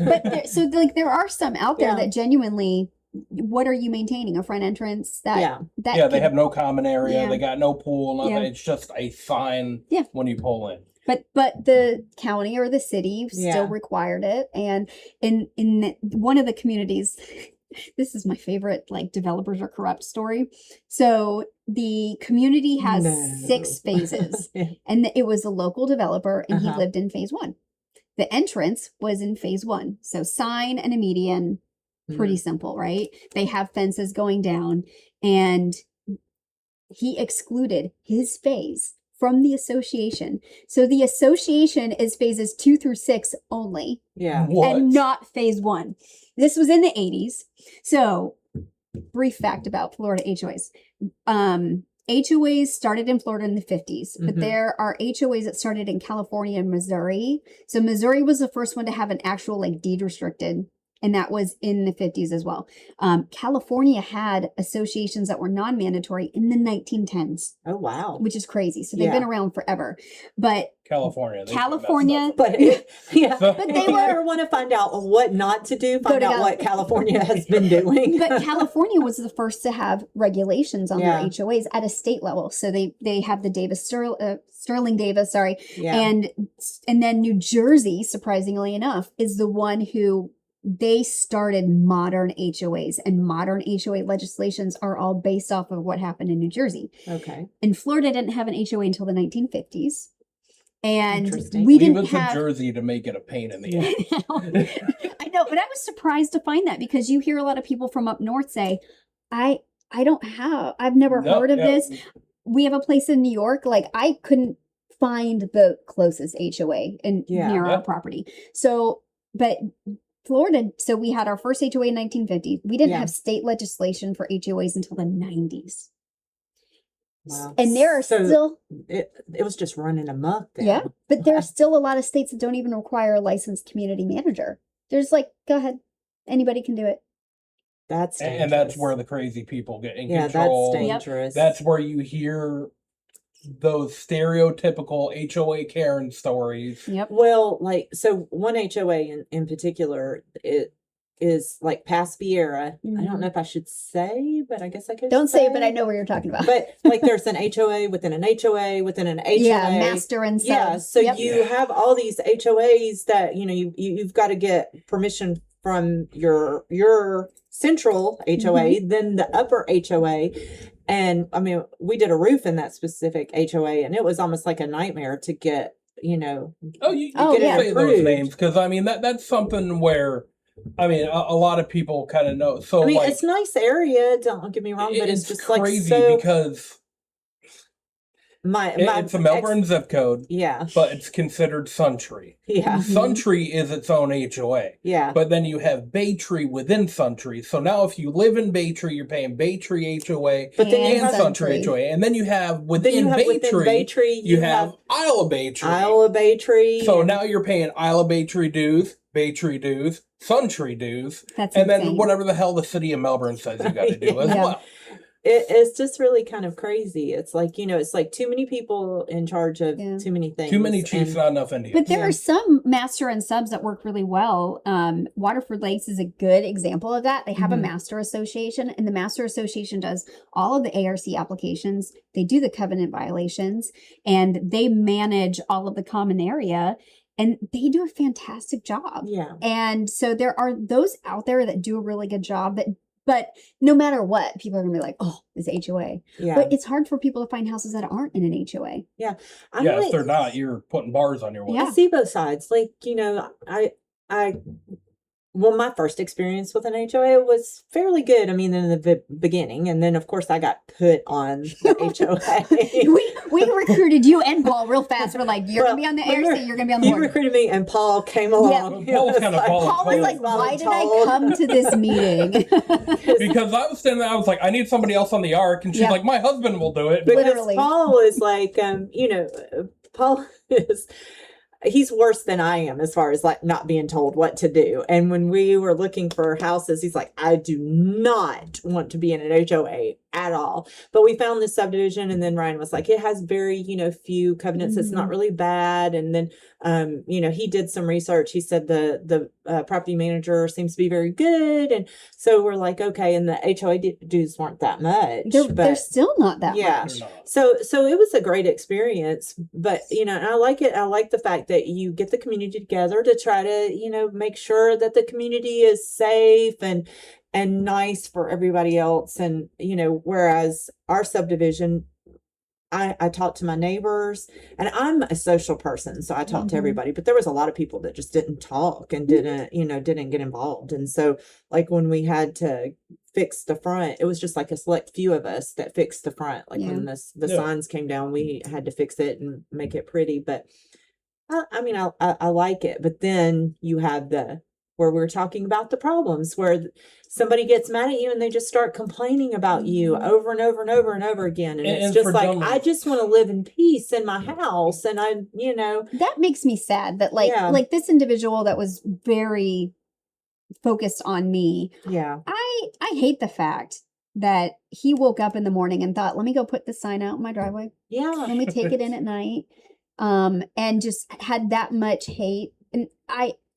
But there are some out there that genuinely, what are you maintaining? A front entrance? They have no common area. Yeah. They got no pool. Nothing. Yeah. It's just a sign when you pull in. But the county or the city still required it. And in one of the communities, this is my favorite, like, developers are corrupt story. So the community has 6 phases, and it was a local developer, and he lived in phase 1. The entrance was in phase 1. So sign and a median, pretty simple, right? They have fences going down, and he excluded his phase from the association. So the association is phases 2 through 6 only. Yeah. What? And not phase 1. This was in the 80s. So, brief fact about Florida HOAs. HOAs started in Florida in the 50s, but there are HOAs that started in California and Missouri. So Missouri was the first one to have an actual, like, deed restricted And that was in the 50s as well. California had associations that were non-mandatory in the 1910s. Oh, wow. Which is crazy. So they've been around forever. But California, but yeah, but if they you were ever want to find out what not to do, find out what California has been doing. But California was the first to have regulations on their HOAs at a state level. So they have the Sterling Davis, and then New Jersey, surprisingly enough, is the one who they started modern HOAs, and modern HOA legislations are all based off of what happened in New Jersey. Okay. And Florida didn't have an HOA until the 1950s. And we didn't have Jersey to make it a pain in the ass. I know, but I was surprised to find that, because you hear a lot of people from up north say, I've never heard of this. We have a place in New York, like I couldn't find the closest HOA near our property. So, but Florida, so we had our first HOA in 1950. We didn't have state legislation for HOAs until the 90s. Wow. And there are still... It was just running amok then. Yeah, but there are still a lot of states that don't even require a licensed community manager. There's like, go ahead. Anybody can do it. That's dangerous. And that's where the crazy people get in control. That's dangerous. That's where you hear those stereotypical HOA Karen stories. Yep. Well, like, so one HOA in particular, it is like past Vieira. I don't know if I should say, but I guess I could. Don't say it, but I know what you're talking about. But like, there's an HOA within an HOA within an HOA. Yeah, master and subs. Yeah, so you have all these HOAs that you've got to get permission from your central HOA, then the upper HOA. And I mean, we did a roof in that specific HOA, and it was almost like a nightmare to get, you get say those names, because I mean that's something where, I mean, a lot of people kind of know. So I mean, like, it's a nice area. Don't get me wrong, but it's just crazy, like because it's a Melbourne zip code. Yeah, but it's considered Suntree. Yeah, Suntree is its own HOA. Yeah, but then you have Baytree within Suntree. So now, if you live in Baytree, you're paying Baytree HOA, but then and Suntree HOA, and then you have within Baytree, you have Isle of Baytree. Isle of Baytree. So now you're paying Isle of Baytree dues, Baytree dues, Suntree dues, and then whatever the hell the city of Melbourne says you got to do as well. It's just really kind of crazy. It's like, it's like too many people in charge of too many things. Too many chiefs, not enough Indians. But there are some master and subs that work really well. Waterford Lakes is a good example of that. They have a master association, and the master association does all of the ARC applications. They do the covenant violations, and they manage all of the common area. And they do a fantastic job. Yeah. And so there are those out there that do a really good job, but no matter what, people are going to be like, oh, it's HOA. Yeah. But it's hard for people to find houses that aren't in an HOA. Yeah. If they're not, you're putting bars on your wall. I see both sides. Like, my first experience with an HOA was fairly good. I mean, in the beginning. And then, of course, I got put on the HOA. we recruited you and Paul real fast. We're like, you're going to be on the ARC, you're going to be on the board. You recruited me, and Paul came along. Paul was kind of Paul was like, why did I come to this meeting? Because I was standing there, I was like, I need somebody else on the ARC. And she's like, my husband will do it. Because literally. Paul is like, Paul is... He's worse than I am as far as like not being told what to do. And when we were looking for houses, he's like, I do not want to be in an HOA at all. But we found this subdivision, and then Ryan was like, it has very, few covenants. It's not really bad. And then, he did some research. He said the property manager seems to be very good. And so we're like, okay. And the HOA dues weren't that much. They're still not that much. So it was a great experience, but, and I like it. I like the fact that you get the community together to try to, make sure that the community is safe and nice for everybody else. And, whereas our subdivision, I talked to my neighbors, and I'm a social person, so I talked to everybody, but there was a lot of people that just didn't talk and didn't get involved. And so like when we had to fix the front, it was just like a select few of us that fixed the front. Like when the signs came down, we had to fix it and make it pretty. But I like it. But then you have where we're talking about the problems, where somebody gets mad at you and they just start complaining about you over and over and over and over again. And it's just like, I just want to live in peace in my house. And that makes me sad that like this individual that was very focused on me. Yeah. I hate the fact that he woke up in the morning and thought, let me go put this sign out in my driveway. Yeah. Let me take it in at night. And just had that much hate.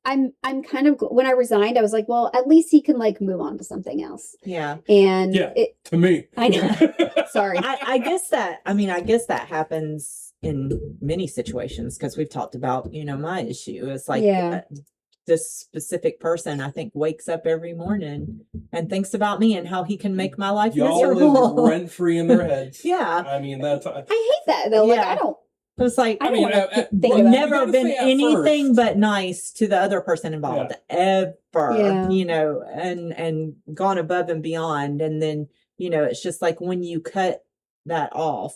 And I'm kind of, when I resigned, I was like, well, at least he can like move on to something else. Yeah. And to me, I know. Sorry. I guess that happens in many situations, because we've talked about, my issue. It's like, this specific person, I think, wakes up every morning and thinks about me and how he can make my life miserable. Live rent free in their heads. Yeah. I mean, that's. I hate that though. Like, I don't. It's like, I mean, never been anything but nice to the other person involved, ever, and gone above and beyond. And then, it's just like when you cut that off,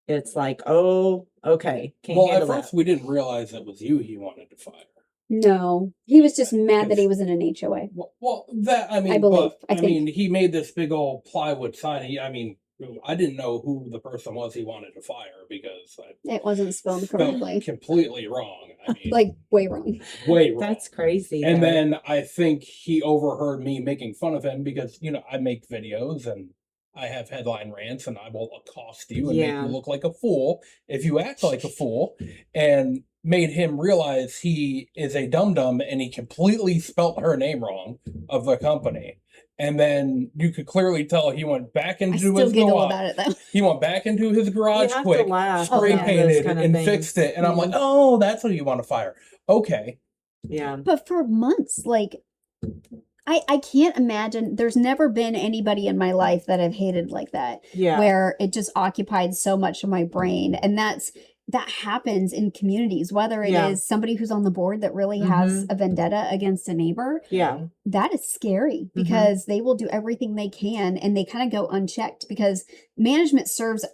it's like, oh, okay. At first we didn't realize it was you he wanted to fire. No, he was just mad that he was in an HOA. I believe. He made this big old plywood sign. I didn't know who the person was he wanted to fire because it wasn't spelled correctly. Completely wrong. Way wrong. Way wrong. That's crazy. And then I think he overheard me making fun of him because, I make videos and I have headline rants and I will accost you and make you look like a fool if you act like a fool, and made him realize he is a dum-dum and he completely spelt her name wrong of the company. And then you could clearly tell he went back into his garage. He went back into his garage quick, spray painted and fixed it. And I'm like, oh, that's what you want to fire. Okay. Yeah. But for months, like, I can't imagine. There's never been anybody in my life that I've hated like that. Yeah. Where it just occupied so much of my brain. And that happens in communities, whether it is somebody who's on the board that really has a vendetta against a neighbor. Yeah. That is scary because they will do everything they can and they kind of go unchecked because management serves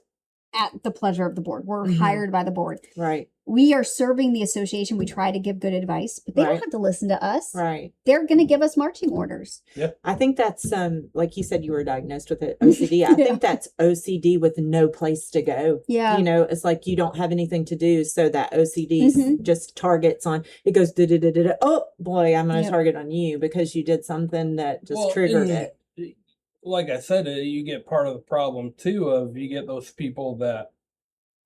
at the pleasure of the board. We're hired by the board. Right. We are serving the association. We try to give good advice, but they don't have to listen to us. Right. They're going to give us marching orders. Yeah. I think that's, like you said, you were diagnosed with OCD. I think that's OCD with no place to go. Yeah. It's like you don't have anything to do. So that OCD just targets on, it goes, da-da-da-da-da. Oh boy, I'm going to target on you because you did something that just triggered it. Like I said, you get part of the problem too of you get those people that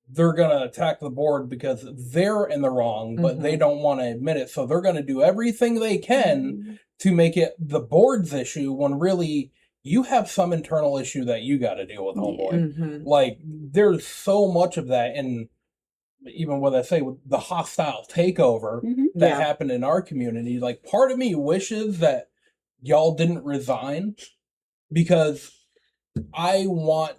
they're going to attack the board because they're in the wrong, but they don't want to admit it. So they're going to do everything they can to make it the board's issue when really you have some internal issue that you got to deal with, homeboy. Like, there's so much of that. And even what I say with the hostile takeover that happened in our community, like, part of me wishes that y'all didn't resign because I want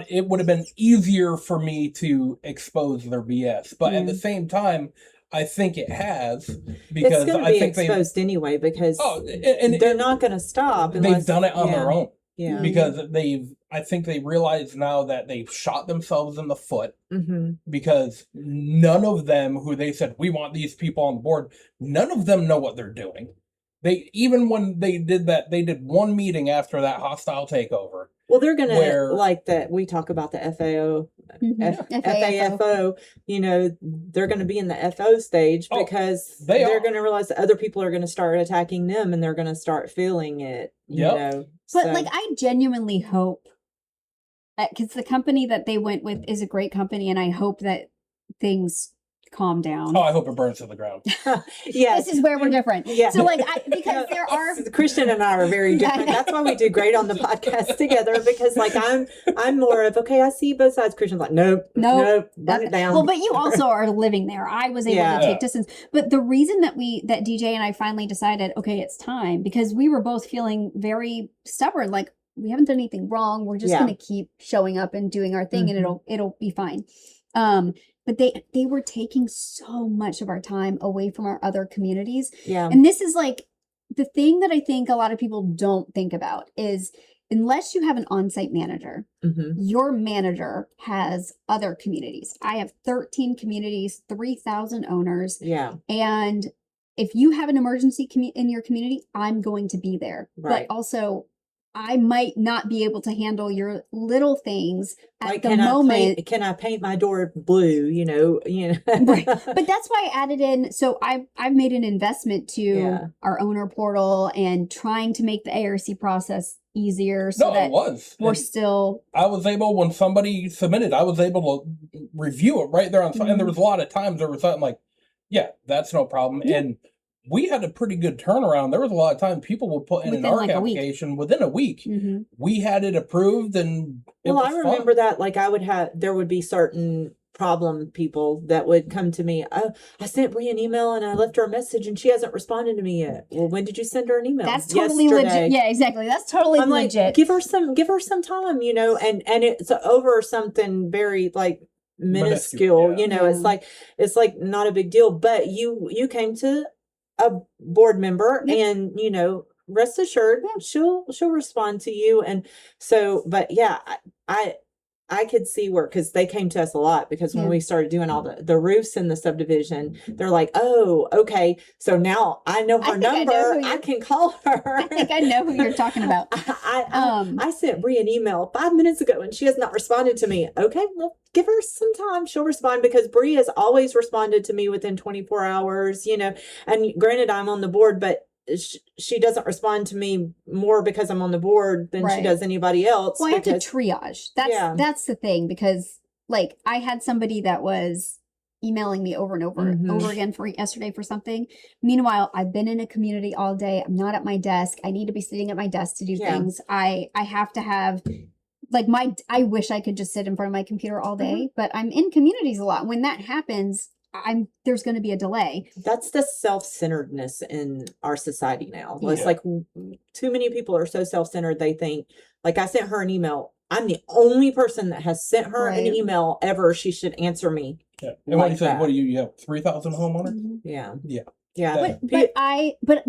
it would have been easier for me to expose their BS, but at the same time, I think it has because it's I think exposed anyway because they're not going to stop. They've done it on their own. Yeah, because I think they realize now that they've shot themselves in the foot because none of them who they said we want these people on board, none of them know what they're doing. Even when they did that, they did one meeting after that hostile takeover. Well, they're going to, like that, we talk about the FAO, FAFO, they're going to be in the FO stage because they're going to realize that other people are going to start attacking them and they're going to start feeling it, you know. But like, I genuinely hope, because the company that they went with is a great company and I hope that things calm down. Oh, I hope it burns to the ground. Yes. This is where we're different. Yeah. So like, because there are Christian and I are very different. That's why we do great on the podcast together because like I'm more of, okay, I see both sides. Christian's like, nope, burn it down. Well, but you also are living there. I was able to take distance. But the reason that DJ and I finally decided, okay, it's time, because we were both feeling very stubborn. Like, we haven't done anything wrong. We're just going to keep showing up and doing our thing and it'll be fine. But they were taking so much of our time away from our other communities. Yeah. And this is like the thing that I think a lot of people don't think about is unless you have an on-site manager, your manager has other communities. I have 13 communities, 3,000 owners. Yeah. And if you have an emergency in your community, I'm going to be there. Right. But also I might not be able to handle your little things at Like, the moment. can I paint my door blue? Right. But that's why I added in. So I've made an investment to Yeah. our owner portal and trying to make the ARC process easier so No, that it was. we're And still. I was able, when somebody submitted, I was able to review it right there on site. And there was a lot of times there was something like, yeah, that's no problem. Yeah. And we had a pretty good turnaround. There was a lot of times people would put in an Within, ARC like, a week. application within a week. Mhm. We had it approved, and it Well, was I remember fun. that, like, there would be certain problem people that would come to me. Oh, I sent Brie an email and I left her a message and she hasn't responded to me yet. Well, when did you send her an email? That's totally legit. Yesterday. Yeah, exactly. That's totally I'm like, legit. give her some time, and it's over something very like minuscule, Yeah. it's like not a big deal, but you came to a board member Yep. and rest assured she'll respond to you. And so, but yeah, I could see where, because they came to us a lot, because when Yeah. we started doing all the roofs in the subdivision, they're like, oh, okay, so now I know her I think I know number, who I you're- can call her. I think I know who you're talking about. I sent Brie an email 5 minutes ago and she has not responded to me. Okay, well, give her some time. She'll respond, because Brie has always responded to me within 24 hours, and granted I'm on the board, but she doesn't respond to me more because I'm on the board than she Right. does anybody else. Well, I have to because- triage. Yeah. That's the thing, because like I had somebody that was emailing me over and over Mhm. again for yesterday for something. Meanwhile, I've been in a community all day. I'm not at my desk. I need to be sitting at my desk to do Yeah. things. I have to have like I wish I could just sit in front of my computer all day, but I'm in communities a lot. When that happens, there's going to be a delay. That's the self-centeredness in our society now. It's Yeah. like too many people are so self-centered. They think, like, I sent her an email. I'm the only person that has sent her an Right. email ever. She should answer me. Yeah. And what do you Like say? that. What do you have? 3,000 homeowners? Mhm. Yeah. Yeah. Yeah. That- But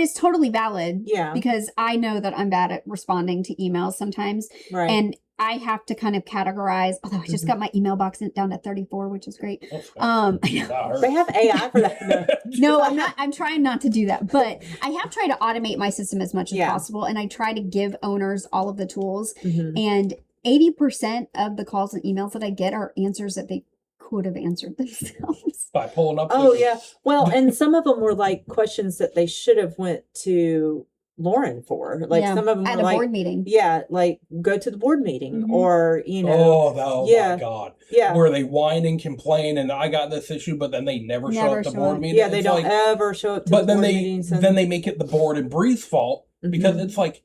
it's totally valid. Yeah. Because I know that I'm bad at responding to emails sometimes. Right. And I have to kind of categorize, although I just Mhm. got my email box down to 34, which is great. That's fine. I know. That hurt. They have AI for that. No, I'm not. I'm trying not to do that, but I have tried to automate my system as much as Yeah. possible, and I try to give owners all of the tools. Mhm. And 80% of the calls and emails that I get are answers that they could have answered themselves. By pulling up. Oh the- yeah. Well, and some of them were like questions that they should have went to Lauren for. Like Yeah, some of them at were a like, board meeting. yeah, like go to the board meeting Mhm. or Oh yeah. my God. yeah. Where they whine and complain and I got this issue, but then they never show Never up to show board up. meeting. Yeah, they It's don't like- ever show up to But the then board they meetings. And, then they make it the board and Bree's fault because Mhm. it's like,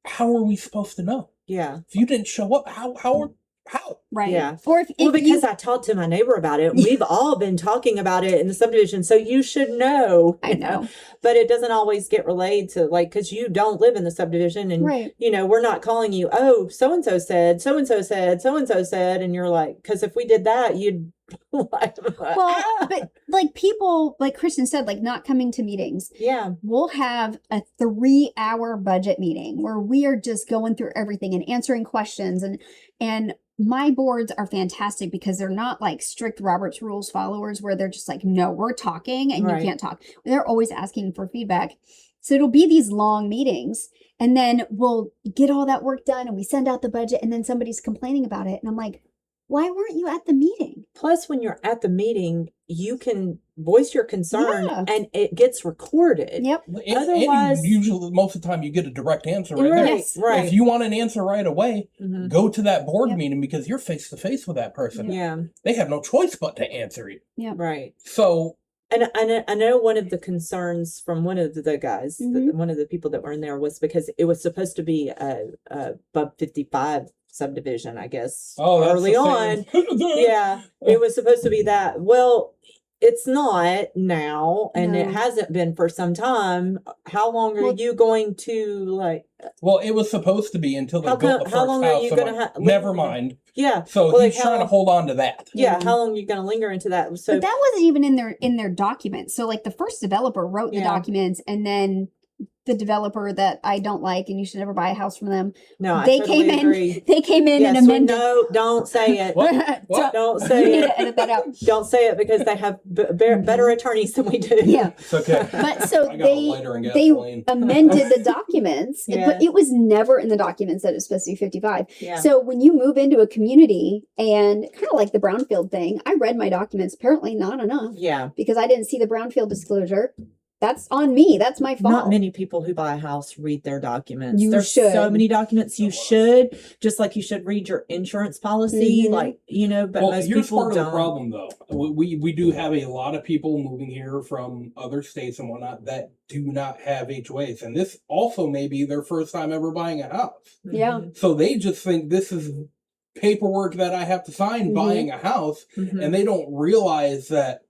how are we supposed to know yeah. if you didn't show up? How? Right. Yeah. Or if Well, you, because I talked to my neighbor about it. We've all been talking about it in the subdivision, so you should know. I know. But it doesn't always get relayed to, like, because you don't live in the subdivision, and Right. we're not calling you. Oh, so and so said, so and so said, so and so said, and you're like, because if we did that, you'd. like, Well, but like people, like Christian said, like not coming to meetings. yeah, We'll have a 3-hour budget meeting where we are just going through everything and answering questions, and my boards are fantastic because they're not like strict Robert's rules followers where they're just like, no, we're talking and Right. you can't talk. They're always asking for feedback. So it'll be these long meetings, and then we'll get all that work done and we send out the budget, and then somebody's complaining about it. And I'm like, why weren't you at the meeting? Plus, when you're at the meeting, you can voice your concern, Yeah. and it gets recorded. Yep. And Otherwise- usually, most of the time, you get a direct answer right, Right, there. Yes. right. If you want an answer right away, Mhm. go to that board Yep. meeting because you're face to face with that person. Yeah, They have no choice but to answer you. right. So And I know one of the concerns from one of the guys, Mhm. one of the people that were in there, was because it was supposed to be a Bub 55 subdivision, I guess, that's early the on. same. Yeah, it was supposed to be that. Well, it's not now, and it No. hasn't been for some time. How long are Well- you going to, like, Well, it was supposed to be until they How built co- the how first long are house. you I'm gonna like, ha- Never live- mind. yeah. So Well, like, he's trying to how- hold on to that. Yeah, Mhm. how long are you going to linger into that? So, But that wasn't even in their documents. So like the first developer wrote the Yeah. documents, and then the developer that I don't like, and you should never buy a house from them. No, I They totally came agree. in. They came in Yes, and amended. no, don't say it. What? Don't You say need it. to edit that out. Don't say it because they have better attorneys than we do. Yeah. It's okay. But so I got a lighter and they gasoline. amended the documents, Yeah. but it was never in the documents that it's supposed to be 55. Yeah. So when you move into a community, and kind of like the brownfield thing, I read my documents, apparently not enough Yeah. because I didn't see the brownfield disclosure. That's on me. That's my fault. Not many people who buy a house read their documents. You There's should. so many documents you should, just like you should read your insurance policy, Mhm. like, you know, but Well, most here's people part don't. of the problem, though. We do have a lot of people moving here from other states and whatnot that do not have HOAs, and this also may be their first time ever buying a house. Yeah. So they just think this is paperwork that I have to sign Mhm. buying a house, Mhm. and they don't realize that,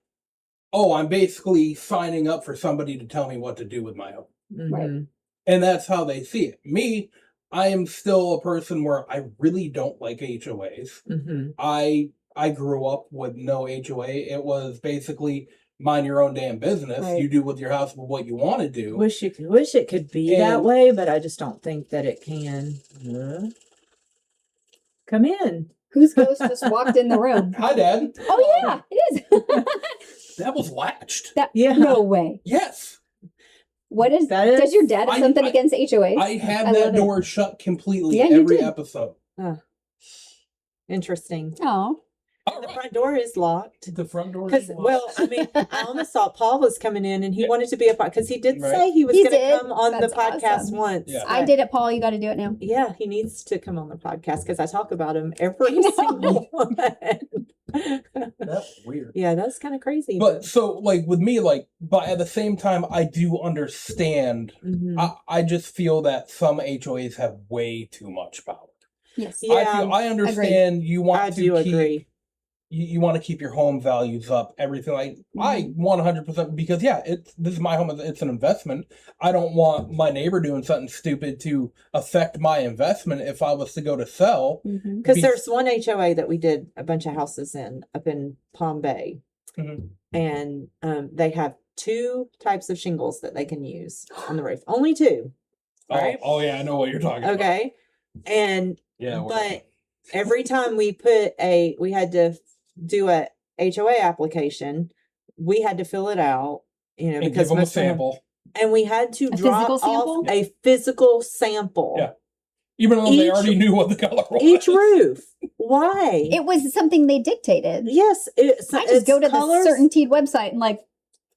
oh, I'm basically signing up for somebody to tell me what to do with my home. Right. Mhm. And that's how they see it. Me, I am still a person where I really don't like HOAs. Mhm. I grew up with no HOA. It was basically mind your own damn business. Right. You do with your house what you want to do. Wish it could be that And- way, but I just don't think that it can. Come in. Whose ghost just walked in the room? Hi, Dad. Oh yeah, it is. That was latched. That Yeah. no way. Yes. What is That is- does your dad have something I- against HOAs? I have I that love it. door shut completely Yeah, you every did. episode. Interesting. Oh, All The right. front door is locked. The front door. Because, is locked. well, I mean, I almost thought Paul was coming in and he Yeah. wanted to be a part, because he did Right. say he was He going to did. come on That's the podcast awesome. once. Yeah. I did it, Paul. You got to do it now. Yeah, he needs to come on the podcast because I talk about him every I know. single one. That's weird. Yeah, that's kind of crazy. But so, like with me, like, but at the same time, I do understand. Mhm. I just feel that some HOAs have way too much power. Yes. Yeah, I understand you want I to do keep agree. you want to keep your home values up, everything like I Mm-hmm. 100% because yeah, this is my home, it's an investment. I don't want my neighbor doing something stupid to affect my investment if I was to go to sell. Mhm. Because Be- there's one HOA that we did a bunch of houses in up in Palm Bay, Mhm. and they have 2 types of shingles that they can use on the roof. Only 2. Right. Oh yeah, I know what you're talking about. Okay. And Yeah, but every time we had to do a HOA application, we had to fill it out, you know, and give because them a most of them- sample, and we had to A drop physical off sample? a physical sample. Yeah. even though they each- already knew what the color was. Each roof. Why? It was something they dictated. Yes, it's I just go to colors. the certainteed website and like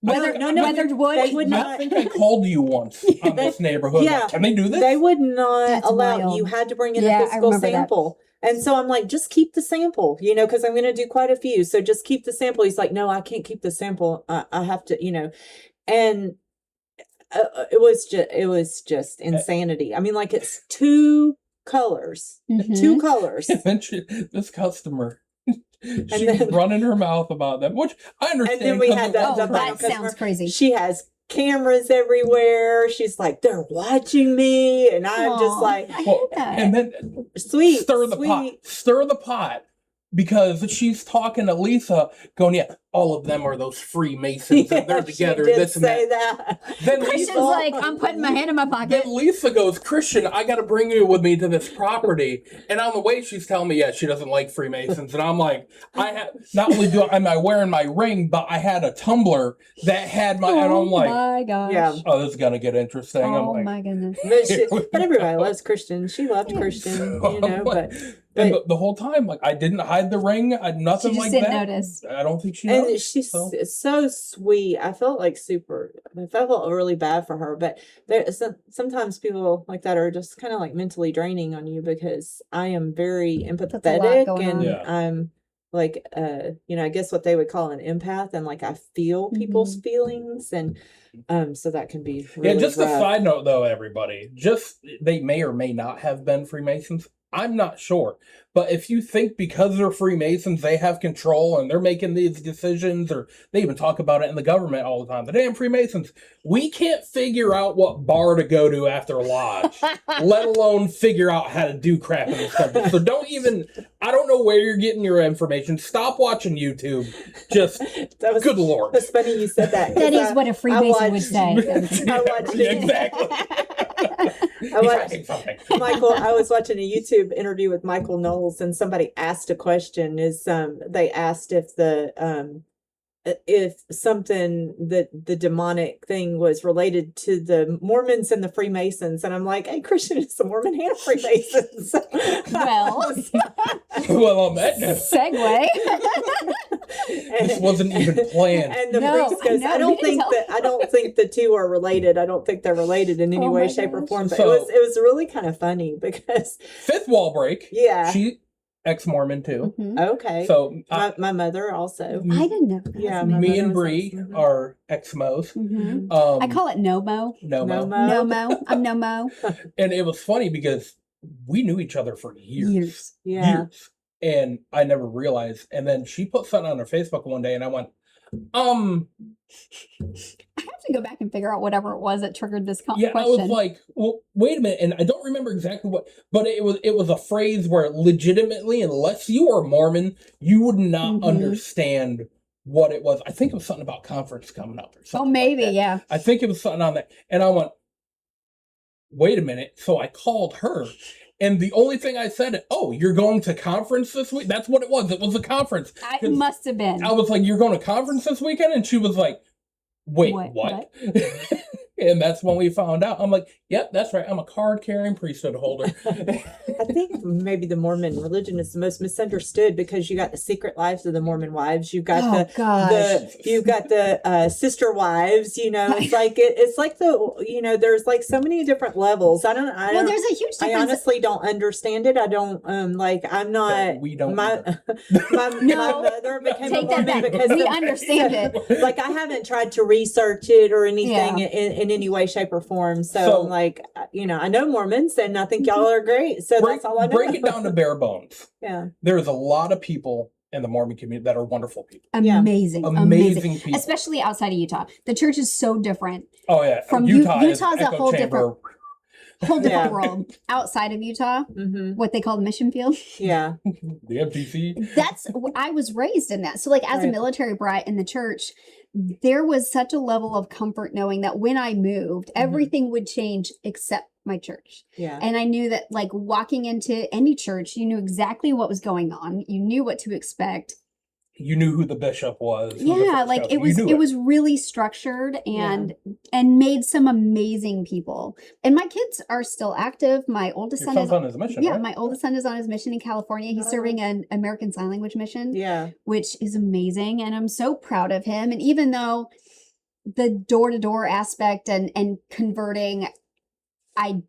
weathered, no, weathered wood. they would I not. think I called you once on this neighborhood. Yeah. Like, can they do this? They would not That's allow wild. you had to bring in Yeah, I a physical remember that. sample. And so I'm like, just keep the sample, you know, because I'm going to do quite a few. So just keep the sample. He's like, no, I can't keep the sample. I have to, you know, and it was just insanity. I mean, like it's 2 colors, Mhm. 2 colors. And then this customer, she then- was running her mouth about them, which I understand. then we 'cause had it the- was Oh, the her. that customer- sounds crazy. She has cameras everywhere. She's like, they're watching me. And I'm just Aw, like, I hate Well, that. and then sweet. stir the sweet. pot. Stir the pot. Because she's talking to Lisa, going, yeah, all of them are those Freemasons, and they're Yeah, together, she did this and say that. that. Then Christian's Lisa, like, I'm putting my hand in my pocket. then Lisa goes, Christian, I got to bring you with me to this property. And on the way, she's telling me, yeah, she doesn't like Freemasons. And I'm like, I have not only am I wearing my ring, but I had a tumbler that had my, and I'm Oh like, my gosh. Yeah. oh, this is gonna get interesting. I'm Oh like, my goodness. But everybody loves Christian. She loved Christian, you know, but and the whole time, like, I didn't hide the ring, nothing She just like didn't that. notice. I don't think she and knows. she's so. so sweet. I felt like I felt really bad for her, but sometimes people like that are just kind of like mentally draining on you because I am very a lot empathetic going and on. Yeah. I'm like, you know, I guess what they would call an empath, and like I feel people's feelings, and so that can be really Yeah, just a rough. side note though, everybody. Just they may or may not have been Freemasons. I'm not sure. But if you think because they're Freemasons, they have control and they're making these decisions, or they even talk about it in the government all the time, the damn Freemasons, we can't figure out what bar to go to after lodge, let alone figure out how to do crap in this country. So don't even, I don't know where you're getting your information. Stop watching YouTube. Just, good Lord. It's funny you said that. That is what a Freemason would say. I watched it. Exactly. I was watching a YouTube interview with Michael Knowles, and somebody asked a question. They asked if something that the demonic thing was related to the Mormons and the Freemasons, and I'm like, hey, Christian is a Mormon and Freemasons. Well, on that note, segue. This wasn't even planned. And the priest goes, I don't think the two are related. I don't think they're related in any way, shape, or form. But it was really kind of funny because fifth wall break. Yeah. She ex-Mormon too. Mm-hmm. Okay. So my mother also. I didn't know. Yeah. Me and Brie are ex-mos. Mm-hmm. I call it no-mo. No-mo. No-mo. I'm no-mo. And it was funny because we knew each other for years. Yeah. Years. And I never realized. And then she put something on her Facebook one day and I went, I have to go back and figure out whatever it was that triggered this question. I was like, well, wait a minute. And I don't remember exactly what, but it was a phrase where legitimately, unless you are Mormon, you would not understand what it was. I think it was something about conference coming up or something. Oh, maybe, like that. yeah. I think it was something on that. And I went, wait a minute. So I called her. And the only thing I said, oh, you're going to conference this week? That's what it was. It was a conference. It must have been. I was like, you're going to conference this weekend? And she was like, wait, what? And that's when we found out. I'm like, yep, that's right. I'm a card-carrying priesthood holder. I think maybe the Mormon religion is the most misunderstood because you got the secret lives of the Mormon wives. You've got you've got the sister wives. You know, it's like there's like so many different levels. There's a huge difference. I honestly don't understand it. I don't I'm not. We don't. My mother became a Mormon because we understand it. Like I haven't tried to research it or anything in any way, shape, or form. So I'm like, I know Mormons and I think y'all are great. So that's all I know. Break it down to bare bones. Yeah. There's a lot of people in the Mormon community that are wonderful people. Amazing People. Especially outside of Utah. The church is so different. Oh, yeah. From Utah's a whole different world. Outside of Utah, what they call the mission field. Yeah. The FTC. I was raised in that. So like as a military brat in the church, there was such a level of comfort knowing that when I moved, everything would change except my church. Yeah. And I knew that like walking into any church, you knew exactly what was going on. You knew what to expect. You knew who the bishop was. Yeah, like it was really structured and made some amazing people. And my kids are still active. My oldest son is on his mission. Yeah, right? my oldest son is on his mission in California. He's serving an American Sign Language mission. Yeah. Which is amazing. And I'm so proud of him. And even though the door-to-door aspect and converting, I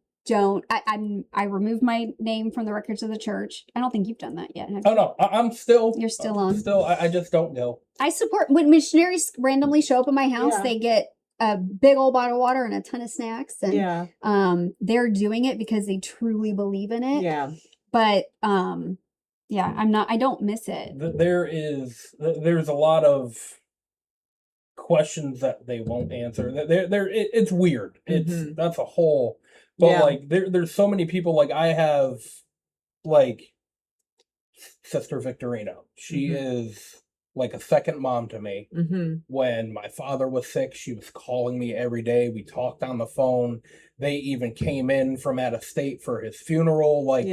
removed my name from the records of the church. I don't think you've done that yet. Oh no, I'm still. You're still on. I just don't go. I support when missionaries randomly show up at my house. They get a big old bottle of water and a ton of snacks, and they're doing it because they truly believe in it. Yeah. But I'm not. I don't miss it. There's a lot of questions that they won't answer. It's weird. That's a whole. But like there's so many people. Like I have like Sister Victorino. She is like a second mom to me. When my father was sick, she was calling me every day. We talked on the phone. They even came in from out of state for his funeral. Like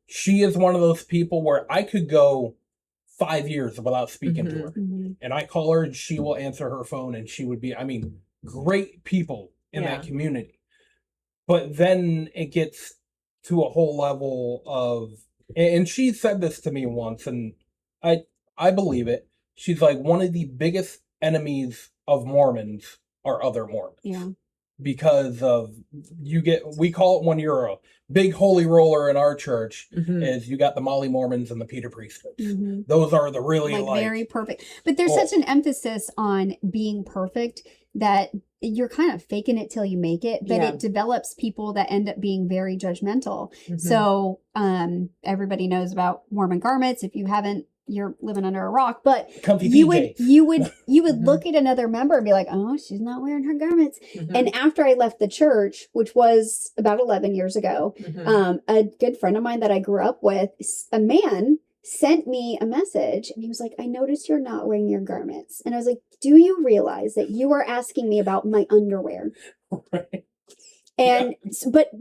she is one of those people where I could go 5 years without speaking to her. And I call her and she will answer her phone and she would be, great people in that community. But then it gets to a whole level of, and she said this to me once, and I believe it. She's like, one of the biggest enemies of Mormons are other Mormons. Yeah. because of we call it when you're a big holy roller in our church is you got the Molly Mormons and the Peter priesthoods. Those are the really like very perfect. But there's such an emphasis on being perfect that you're kind of faking it till you make it, but it develops people that end up being very judgmental. So everybody knows about Mormon garments. If you haven't, you're living under a rock. But you would look at another member and be like, oh, she's not wearing her garments. And after I left the church, which was about 11 years ago, a good friend of mine that I grew up with, a man sent me a message and he was like, I noticed you're not wearing your garments. And I was like, do you realize that you are asking me about my underwear? Right. And but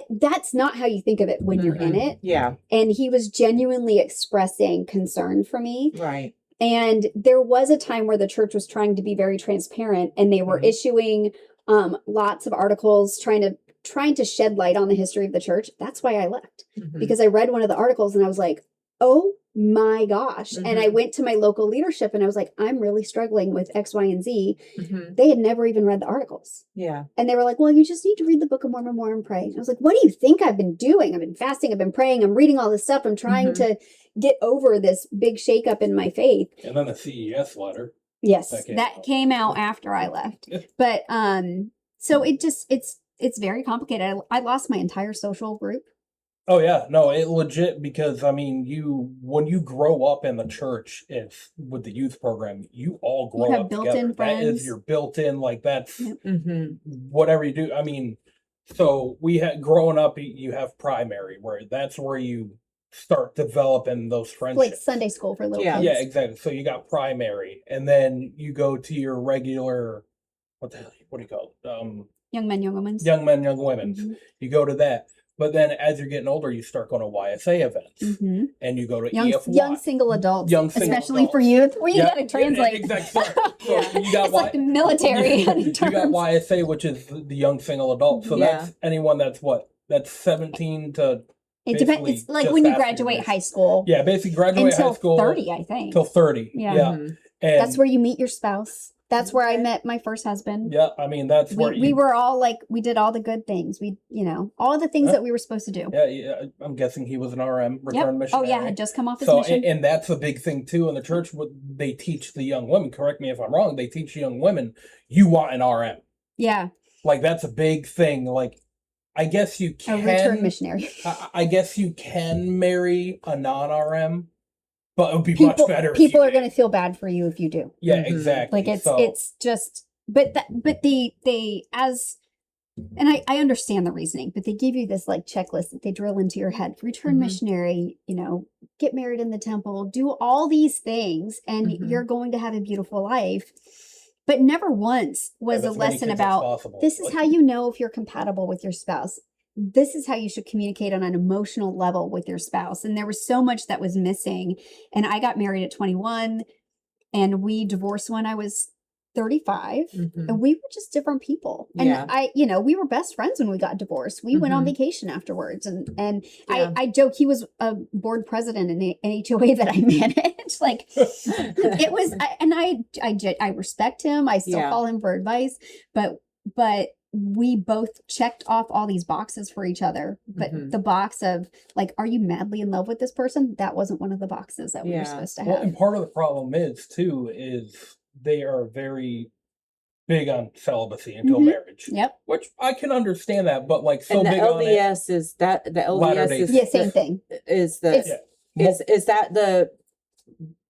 that's not how you think of it when you're in it. Yeah. And he was genuinely expressing concern for me. Right. And there was a time where the church was trying to be very transparent and they were issuing lots of articles trying to shed light on the history of the church. That's why I left. Because I read one of the articles and I was like, oh my gosh. And I went to my local leadership and I was like, I'm really struggling with X, Y, and Z. They had never even read the articles. Yeah. And they were like, well, you just need to read the Book of Mormon more and pray. And I was like, what do you think I've been doing? I've been fasting. I've been praying. I'm reading all this stuff. I'm trying to get over this big shakeup in my faith. And then the CES letter. Yes. That came out after I left. But, so it's very complicated. I lost my entire social group. Oh yeah, no, it legit, because I mean, when you grow up in the church, if with the youth program, you all grow up together. That is your built-in, like that's whatever you do. I mean, so we had growing up, you have primary, where that's where you start developing those friendships, like Sunday school for little kids. Yeah, exactly. So you got primary, and then you go to your regular, what do you call it? Young men, young women. Young men, young women. You go to that. But then as you're getting older, you start going to YSA events. And you go to EFY. Young single adults. Especially for youth. Where you got to translate. Exactly. So you got it's like the military. You got YSA, which is the young single adult. So that's anyone that's 17 to... It depends. It's like when you graduate high school. Yeah, basically graduate high school. Until 30, I think. Till 30. Yeah. And that's where you meet your spouse. That's where I met my first husband. Yeah, I mean, that's where we were all like, we did all the good things. We, all the things that we were supposed to do. Yeah, I'm guessing he was an RM, returned missionary. Oh, yeah, had just come off his mission. And that's a big thing, too, in the church. What they teach the young women, correct me if I'm wrong, they teach young women, you want an RM. Yeah. Like, that's a big thing. Like, I guess you can... A returned missionary. I guess you can marry a non-RM. But it would be much better. People are going to feel bad for you if you do. Yeah, exactly. Like it's just, but they and I understand the reasoning, but they give you this like checklist that they drill into your head. Return missionary, get married in the temple, do all these things, and you're going to have a beautiful life. But never once was a lesson about this is how you know if you're compatible with your spouse. This is how you should communicate on an emotional level with your spouse. And there was so much that was missing. And I got married at 21 and we divorced when I was 35 and we were just different people. And we were best friends when we got divorced. We went on vacation afterwards. And I joke, he was a board president in an HOA that I managed. Like it was, I respect him. I still call him for advice, but we both checked off all these boxes for each other. But the box of like, are you madly in love with this person? That wasn't one of the boxes that we were supposed to have. Well, and part of the problem is they are very big on celibacy until marriage. Yep. Which I can understand that, but like and the big LDS on it. Is that the LDS is same thing. Is that the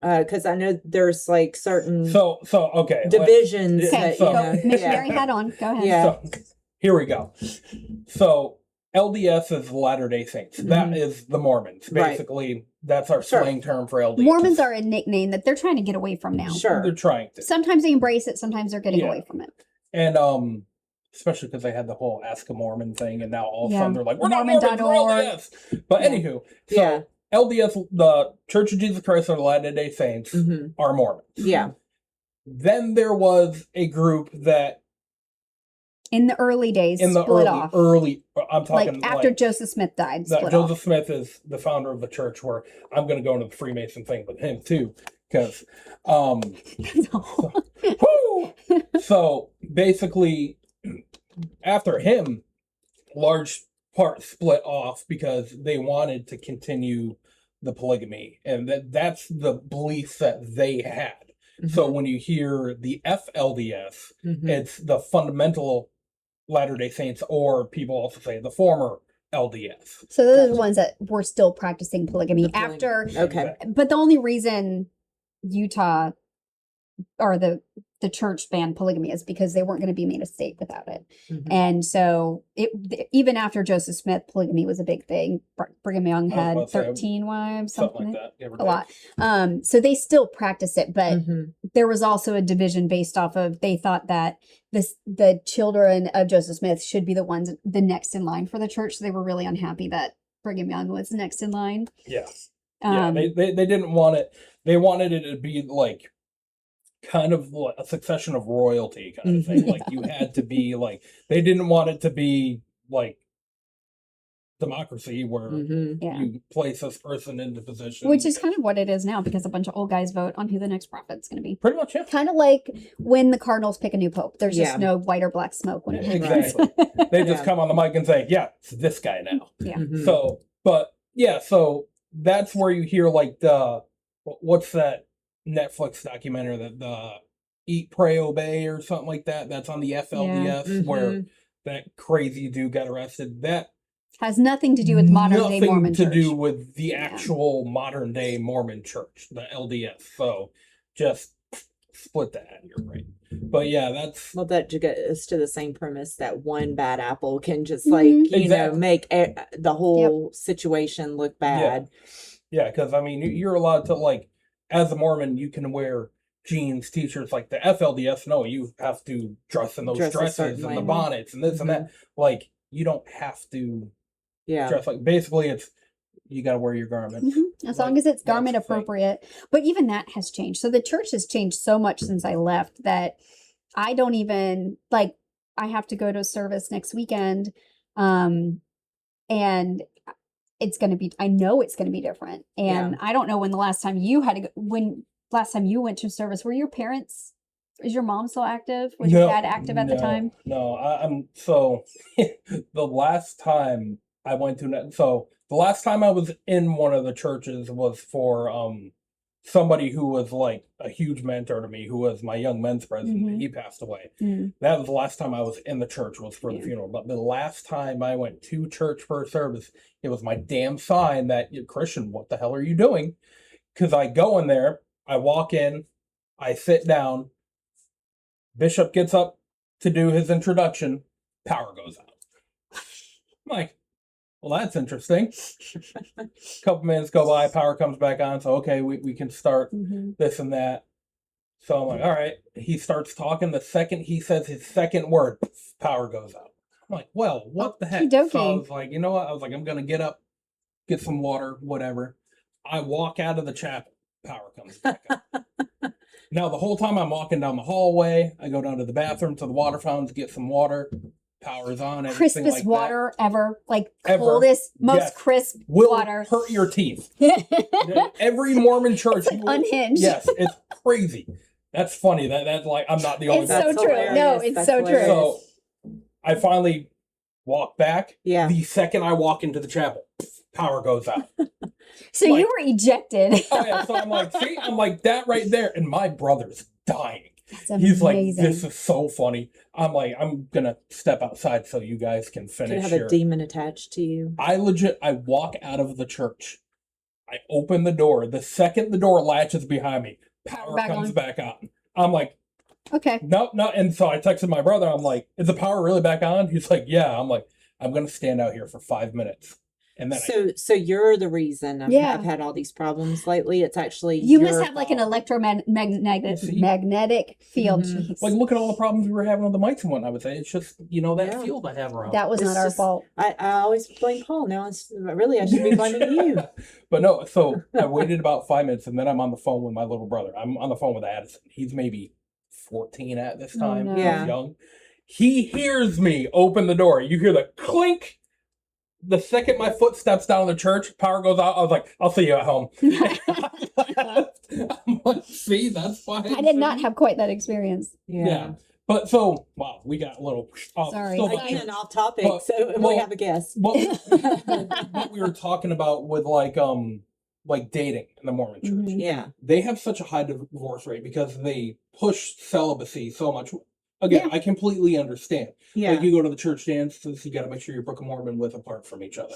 because I know there's like certain divisions. Okay, missionary hat on. Go ahead. Yeah. So, here we go. So LDS is Latter-day Saints. That is the Mormons. Basically, that's our slang term for LDS. Mormons are a nickname that they're trying to get away from now. Sure. They're trying to. Sometimes they embrace it. Sometimes they're getting away from it. And especially because they had the whole Ask a Mormon thing, and now all of a sudden they're like, we're not Mormon.org. Mormons, we're LDS. But anywho, so LDS, the Church of Jesus Christ of Latter-day Saints, are Mormons. Yeah. Then there was a group that in the early days, I'm talking like after Joseph Smith died. Joseph Smith is the founder of the church where I'm going to go into the Freemason thing with him too, because so basically after him, large part split off because they wanted to continue the polygamy, and that's the belief that they had. So when you hear the FLDS, it's the fundamental Latter-day Saints, or people also say the former LDS. So those are the ones that were still practicing polygamy after. Okay. But the only reason Utah or the church banned polygamy is because they weren't going to be made a state without it. And so even after Joseph Smith, polygamy was a big thing. Brigham Young had 13 wives, something like that. A lot. So they still practice it, but there was also a division based off of, they thought that the children of Joseph Smith should be the next in line for the church. So they were really unhappy that Brigham Young was next in line. Yeah. They didn't want it. They wanted it to be like kind of like a succession of royalty kind of thing. Like you had to be like, they didn't want it to be like democracy where you place this person into position. Which is kind of what it is now, because a bunch of old guys vote on who the next prophet's going to be. Pretty much, yeah. Kind of like when the Cardinals pick a new pope. There's just no white or black smoke when it happens. Exactly. They just come on the mic and say, yeah, it's this guy now. Yeah. So, but yeah, so that's where you hear like what's that Netflix documentary, that the Eat, Pray, Obey or something like that. That's on the FLDS where that crazy dude got arrested. That has nothing to do with modern day Mormon church. Nothing to do with the actual modern day Mormon church, the LDS. So just split that out of your brain. But yeah, that's... Well, that gets to the same premise that one bad apple can just like, you know, make the whole situation look bad. Yeah, because I mean, you're allowed to, like, as a Mormon, you can wear jeans, t-shirts. Like the FLDS, no, you have to dress in those dresses and the bonnets and this and that. Like, you don't have to dress like, basically it's, you got to wear your garments. As long as it's garment appropriate. But even that has changed. So the church has changed so much since I left that I don't even, like, I have to go to a service next weekend. And it's going to be, I know it's going to be different. And I don't know when the last time you had to go, last time you went to service, were your parents, is your mom still active? Was your dad active at the time? No, I'm so the last time I went to, so the last time I was in one of the churches was for somebody who was like a huge mentor to me, who was my young men's president. He passed away. That was the last time I was in the church, was for the funeral. But the last time I went to church for a service, it was my damn sign that, Christian, what the hell are you doing? Because I go in there, I walk in, I sit down, Bishop gets up to do his introduction, power goes out. I'm like, well, that's interesting. A couple minutes go by, power comes back on. So, okay, we can start this and that. So I'm like, all right. He starts talking. The second he says his second word, power goes out. I'm like, well, what the heck? So I was like, you know what? I was like, I'm going to get up, get some water, whatever. I walk out of the chapel, power comes back up. Now, the whole time I'm walking down the hallway, I go down to the bathroom, to the water fountain to get some water. Power's on. Crispest like water ever, like coldest, most crisp water. Hurt your teeth. Every Mormon church, it's like unhinged. Yes, it's crazy. That's funny. That's like, I'm not the only. It's so true. Hilarious. No, it's so true. So I finally walk back. Yeah. The second I walk into the chapel, power goes out. So like, you were ejected. Oh yeah. So I'm like, see, I'm like that right there, and my brother's dying. He's like, this is so funny. I'm like, I'm gonna step outside so you guys can finish. Could have a demon attached to you. I walk out of the church. I open the door. The second the door latches behind me, power comes back on. I'm like, okay. No. And so I texted my brother. I'm like, is the power really back on? He's like, yeah. I'm like, I'm gonna stand out here for 5 minutes. And then so you're the reason I've had all these problems lately. It's actually you must have like an electromagnetic field. Like, look at all the problems we were having with the mics and whatnot. I would say it's just that field I have around. That was not our fault. I always blame Paul. Now it's really I should be blaming you. But no, so I waited about 5 minutes, and then I'm on the phone with my little brother. I'm on the phone with Addison. He's maybe 14 at this time. Oh, no. He's young. He hears me open the door. You hear the clink. The second my foot steps down the church, power goes out. I was like, I'll see you at home. I'm like, see, that's fine. I did not have quite that experience. Yeah. But so, wow, we got a little Sorry. Again, off topic. But- So we well, have a guest. what we were talking about with like dating in the Mormon church. Mhm. Yeah. They have such a high divorce rate because they push celibacy so much. Again, I completely understand. Yeah. Like you go to the church dances, you got to make sure your Book of Mormon live apart from each other.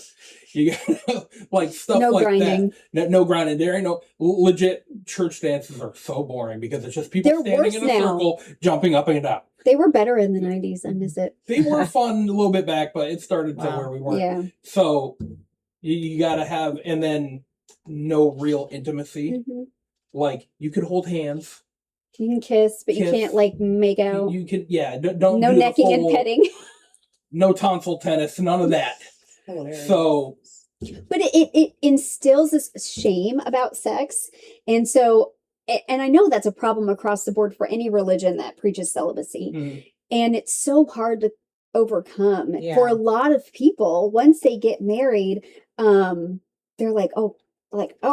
You got like stuff No like grinding. that. No grinding. There ain't no legit church dances are so boring because it's just people They're standing worse in a now. circle, jumping up and down. They were better in the 90s. I miss it. They were fun a little bit back, but it started to Wow. where we weren't. Yeah. So you got to have, and then no real intimacy. Mhm. Like you could hold hands. You can kiss, but you Kiss. can't like make out. You can, don't No do the necking and full- petting. No tonsil tennis, none of that. So But it instills this shame about sex. And so, and I know that's a problem across the board for any religion that preaches celibacy. mm, And it's so hard to overcome Yeah. for a lot of people. Once they get married, they're like, oh,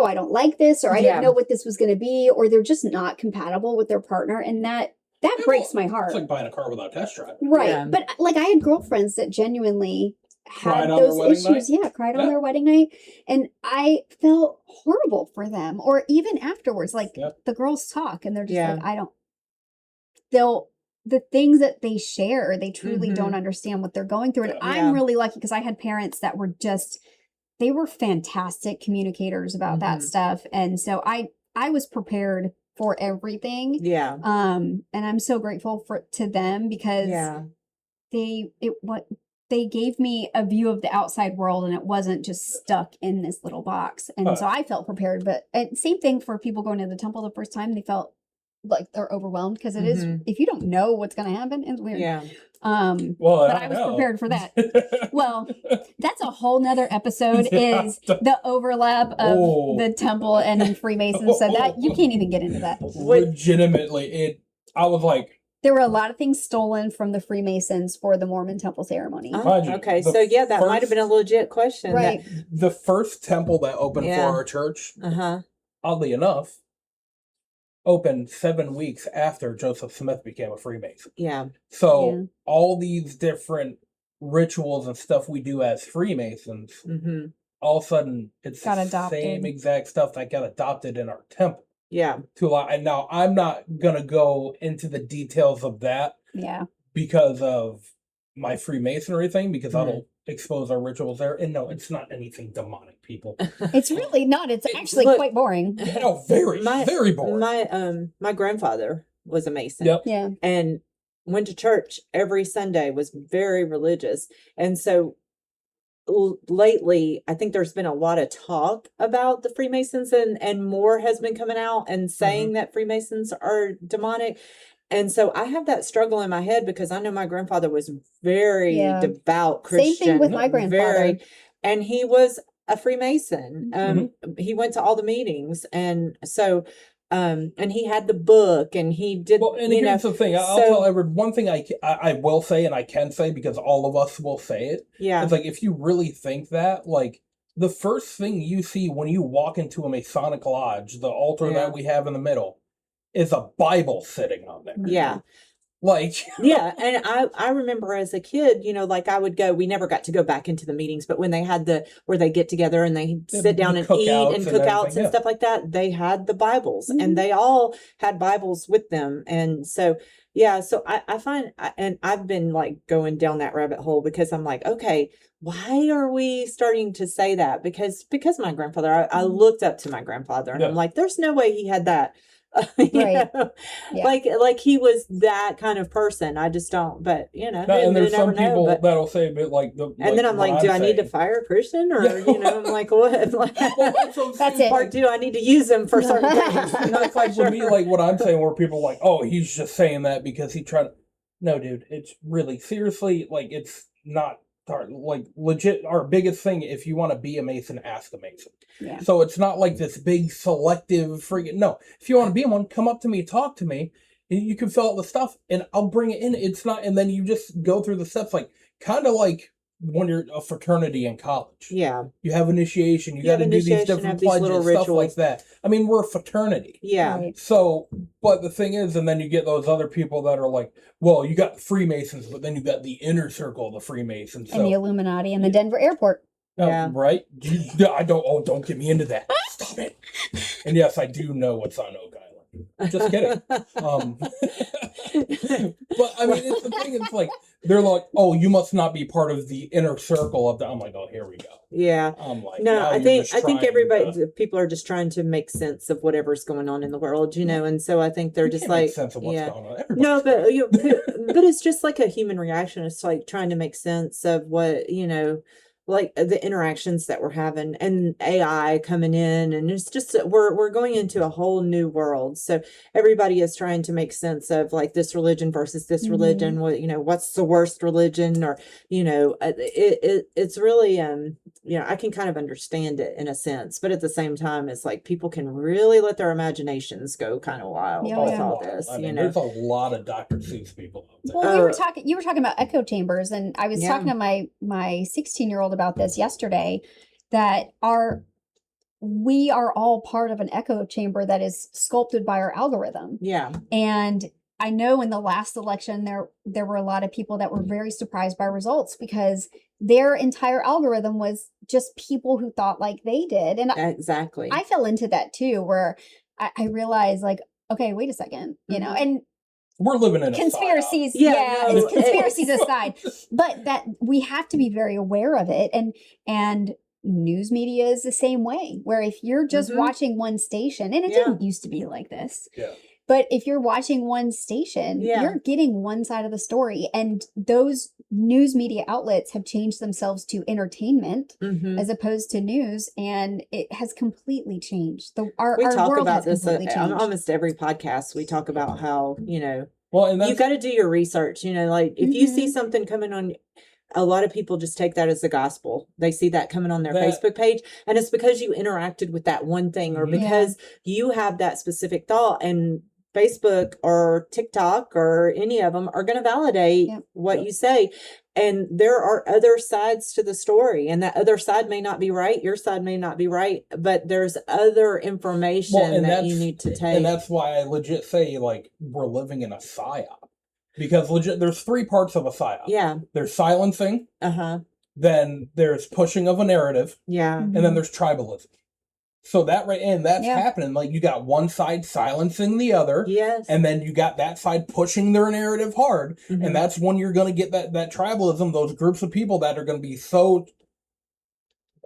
I don't like this, or I Yeah. didn't know what this was going to be, or they're just not compatible with their partner. And that breaks my heart. it's like buying a car without test drive. Right. Yeah. But like I had girlfriends that genuinely Cried had on their those wedding issues. night? Yeah, cried on Yeah. their wedding night. And I felt horrible for them. Or even afterwards, like Yep. the girls talk and they're just Yeah. like, the things that they share, they truly don't understand what they're going through. And Yeah. I'm really lucky because I had parents that were they were fantastic communicators about that stuff. And so I was prepared for everything. Yeah. And I'm so grateful to them because Yeah. they gave me a view of the outside world and it wasn't just stuck in this little box. And so I felt prepared. But same thing for people going to the temple the first time, they felt like they're overwhelmed because it is, if you don't know what's going to happen, it's weird. Yeah. Well, But I was prepared for that. Well, that's a whole nother episode is the overlap of the temple and Freemasons. So that you can't even get into that. Legitimately, I was like, There were a lot of things stolen from the Freemasons for the Mormon temple ceremony. Oh, Mind you, okay. the So yeah, that might have been a legit question. Right. the first temple that opened Yeah. for our church, Uh-huh. oddly enough, opened 7 weeks after Joseph Smith became a Freemason. Yeah. So Yeah. all these different rituals and stuff we do as Freemasons, Mm-hmm. all of a sudden it's Got the adopted. same exact stuff that got adopted in our temple. Yeah. To a lot. And now I'm not gonna go into the details of that Yeah. because of my Freemasonry thing, because Mhm. that'll expose our rituals there. And no, it's not anything demonic, people. It's really not. It's actually Look- quite boring. No, very boring. My grandfather was a Mason. Yep. Yeah. And went to church every Sunday, was very religious. And so lately, I think there's been a lot of talk about the Freemasons and more has been coming out and saying that Freemasons are demonic. And so I have that struggle in my head because I know my grandfather was very Yeah. devout Christian. Same thing with my grandfather. And he was a Freemason. He went to all the meetings. And so, and he had the book and he did, Well, and here's the thing. I'll tell everyone one thing I will say and I can say because all of us will say it. yeah. It's like if you really think that, like the first thing you see when you walk into a Masonic lodge, the altar Yeah. that we have in the middle, is a Bible sitting on there. Yeah. Like Yeah. And I remember as a kid, like I would go, we never got to go back into the meetings, but when they had where they get together and they sit down and eat cookouts and and cookouts everything, and yeah. stuff like that, they had the Bibles Mhm. and they all had Bibles with them. And so, yeah, so I find, and I've been like going down that rabbit hole because I'm like, okay, why are we starting to say that? Because my grandfather, I looked up to my grandfather and Yeah. I'm like, there's no way he had that. You Right. know? Yeah. Like he was that kind of person. I just don't, but and there's you some never know, people but- that'll say but like and then I'm like, do I need to fire a Christian or, Yeah. I'm like, what? Like, That's it. or do I need to use them for certain things? And that's like with me, like what I'm saying, where people are like, oh, he's just saying that because he tried. No, dude, it's really seriously like it's not like legit. Our biggest thing, if you want to be a Mason, ask a Mason. Yeah. So it's not like this big selective freaking. No, if you want to be one, come up to me, talk to me. And you can fill out the stuff, and I'll bring it in. It's not, and then you just go through the steps, like kind of like when you're a fraternity in college. Yeah. You have initiation. You got to do these different pledges, stuff like that. I mean, we're a fraternity. Yeah. Right. So, but the thing is, and then you get those other people that are like, well, you got the Freemasons, but then you got the inner circle of the Freemasons. So, And the Illuminati and the Denver airport. Yeah. Right? Don't get me into that. Stop it. And yes, I do know what's on Oak Island. Just kidding. But I mean, it's the thing. It's like they're like, "Oh, you must not be part of the inner circle of the." I'm like, "Oh, here we go." Yeah. I'm like, no, I think everybody, to, people are just trying to make sense of whatever's going on in the world, and so I think they're just like, make sense of what's going on. No, but but it's just like a human reaction. It's like trying to make sense of what like the interactions that we're having, and AI coming in, and it's just we're going into a whole new world. So everybody is trying to make sense of like this religion versus this religion. What what's the worst religion, or it's really I can kind of understand it in a sense, but at the same time, it's like people can really let their imaginations go kind of wild with all this. I mean, there's a lot of Dr. Seuss people out there. Well, you were talking about echo chambers, and I was talking to my 16-year-old about this yesterday, that we are all part of an echo chamber that is sculpted by our algorithm. Yeah. And I know in the last election there were a lot of people that were very surprised by results because their entire algorithm was just people who thought like they did. And exactly. I fell into that too, where I realized like, okay, wait a second, and we're living in conspiracies. It's conspiracies aside, but that we have to be very aware of it. And news media is the same way, where if you're just watching one station, and it didn't used to be like this. Yeah. But if you're watching one station, you're getting one side of the story. And those news media outlets have changed themselves to entertainment as opposed to news. And it has completely changed. Our talk world about has this completely changed. almost every podcast. We talk about how, well, and you got to do your research, like if you see something coming on, a lot of people just take that as the gospel. They see that coming on their Facebook page, and it's because you interacted with that one thing, or because you have that specific thought, and Facebook or TikTok or any of them are going to validate what you say. And there are other sides to the story, and that other side may not be right. Your side may not be right, but there's other information that you need to take. And that's why I legit say, like, we're living in a psyop. Because legit, there's three parts of a psyop. Yeah. There's silencing. Then there's pushing of a narrative. Yeah. And then there's tribalism. So that's happening. Like, you got one side silencing the other. Yes. And then you got that side pushing their narrative hard. And that's when you're going to get that tribalism, those groups of people that are going to be so,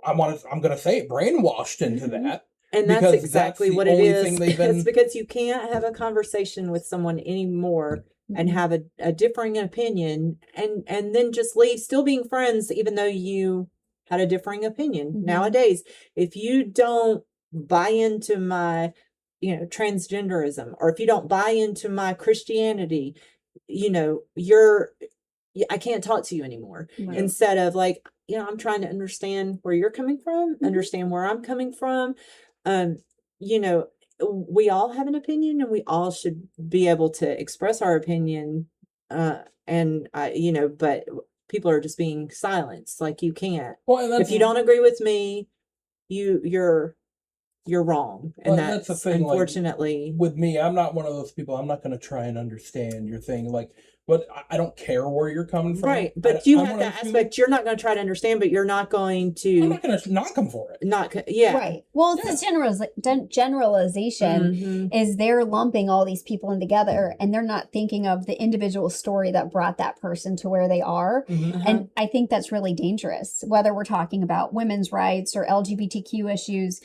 I'm going to say it, brainwashed into that. And that's exactly what it is. It's because you can't have a conversation with someone anymore and have a differing opinion and then just leave still being friends, even though you had a differing opinion. Nowadays, if you don't buy into my, transgenderism, or if you don't buy into my Christianity, I can't talk to you anymore. Right. Instead of like, I'm trying to understand where you're coming from, understand where I'm coming from. We all have an opinion, and we all should be able to express our opinion. But people are just being silenced. Like, you can't. Well, if you don't agree with me, you're wrong. And that's the thing. Unfortunately, like, with me, I'm not one of those people. I'm not going to try and understand your thing. Like, but I don't care where you're coming from. Right. But you have that aspect. You're not going to try to understand, but you're not going to. I'm not going to knock them for it. Right. Well, it's a generalization is they're lumping all these people in together, and they're not thinking of the individual story that brought that person to where they are. And I think that's really dangerous, whether we're talking about women's rights or LGBTQ issues.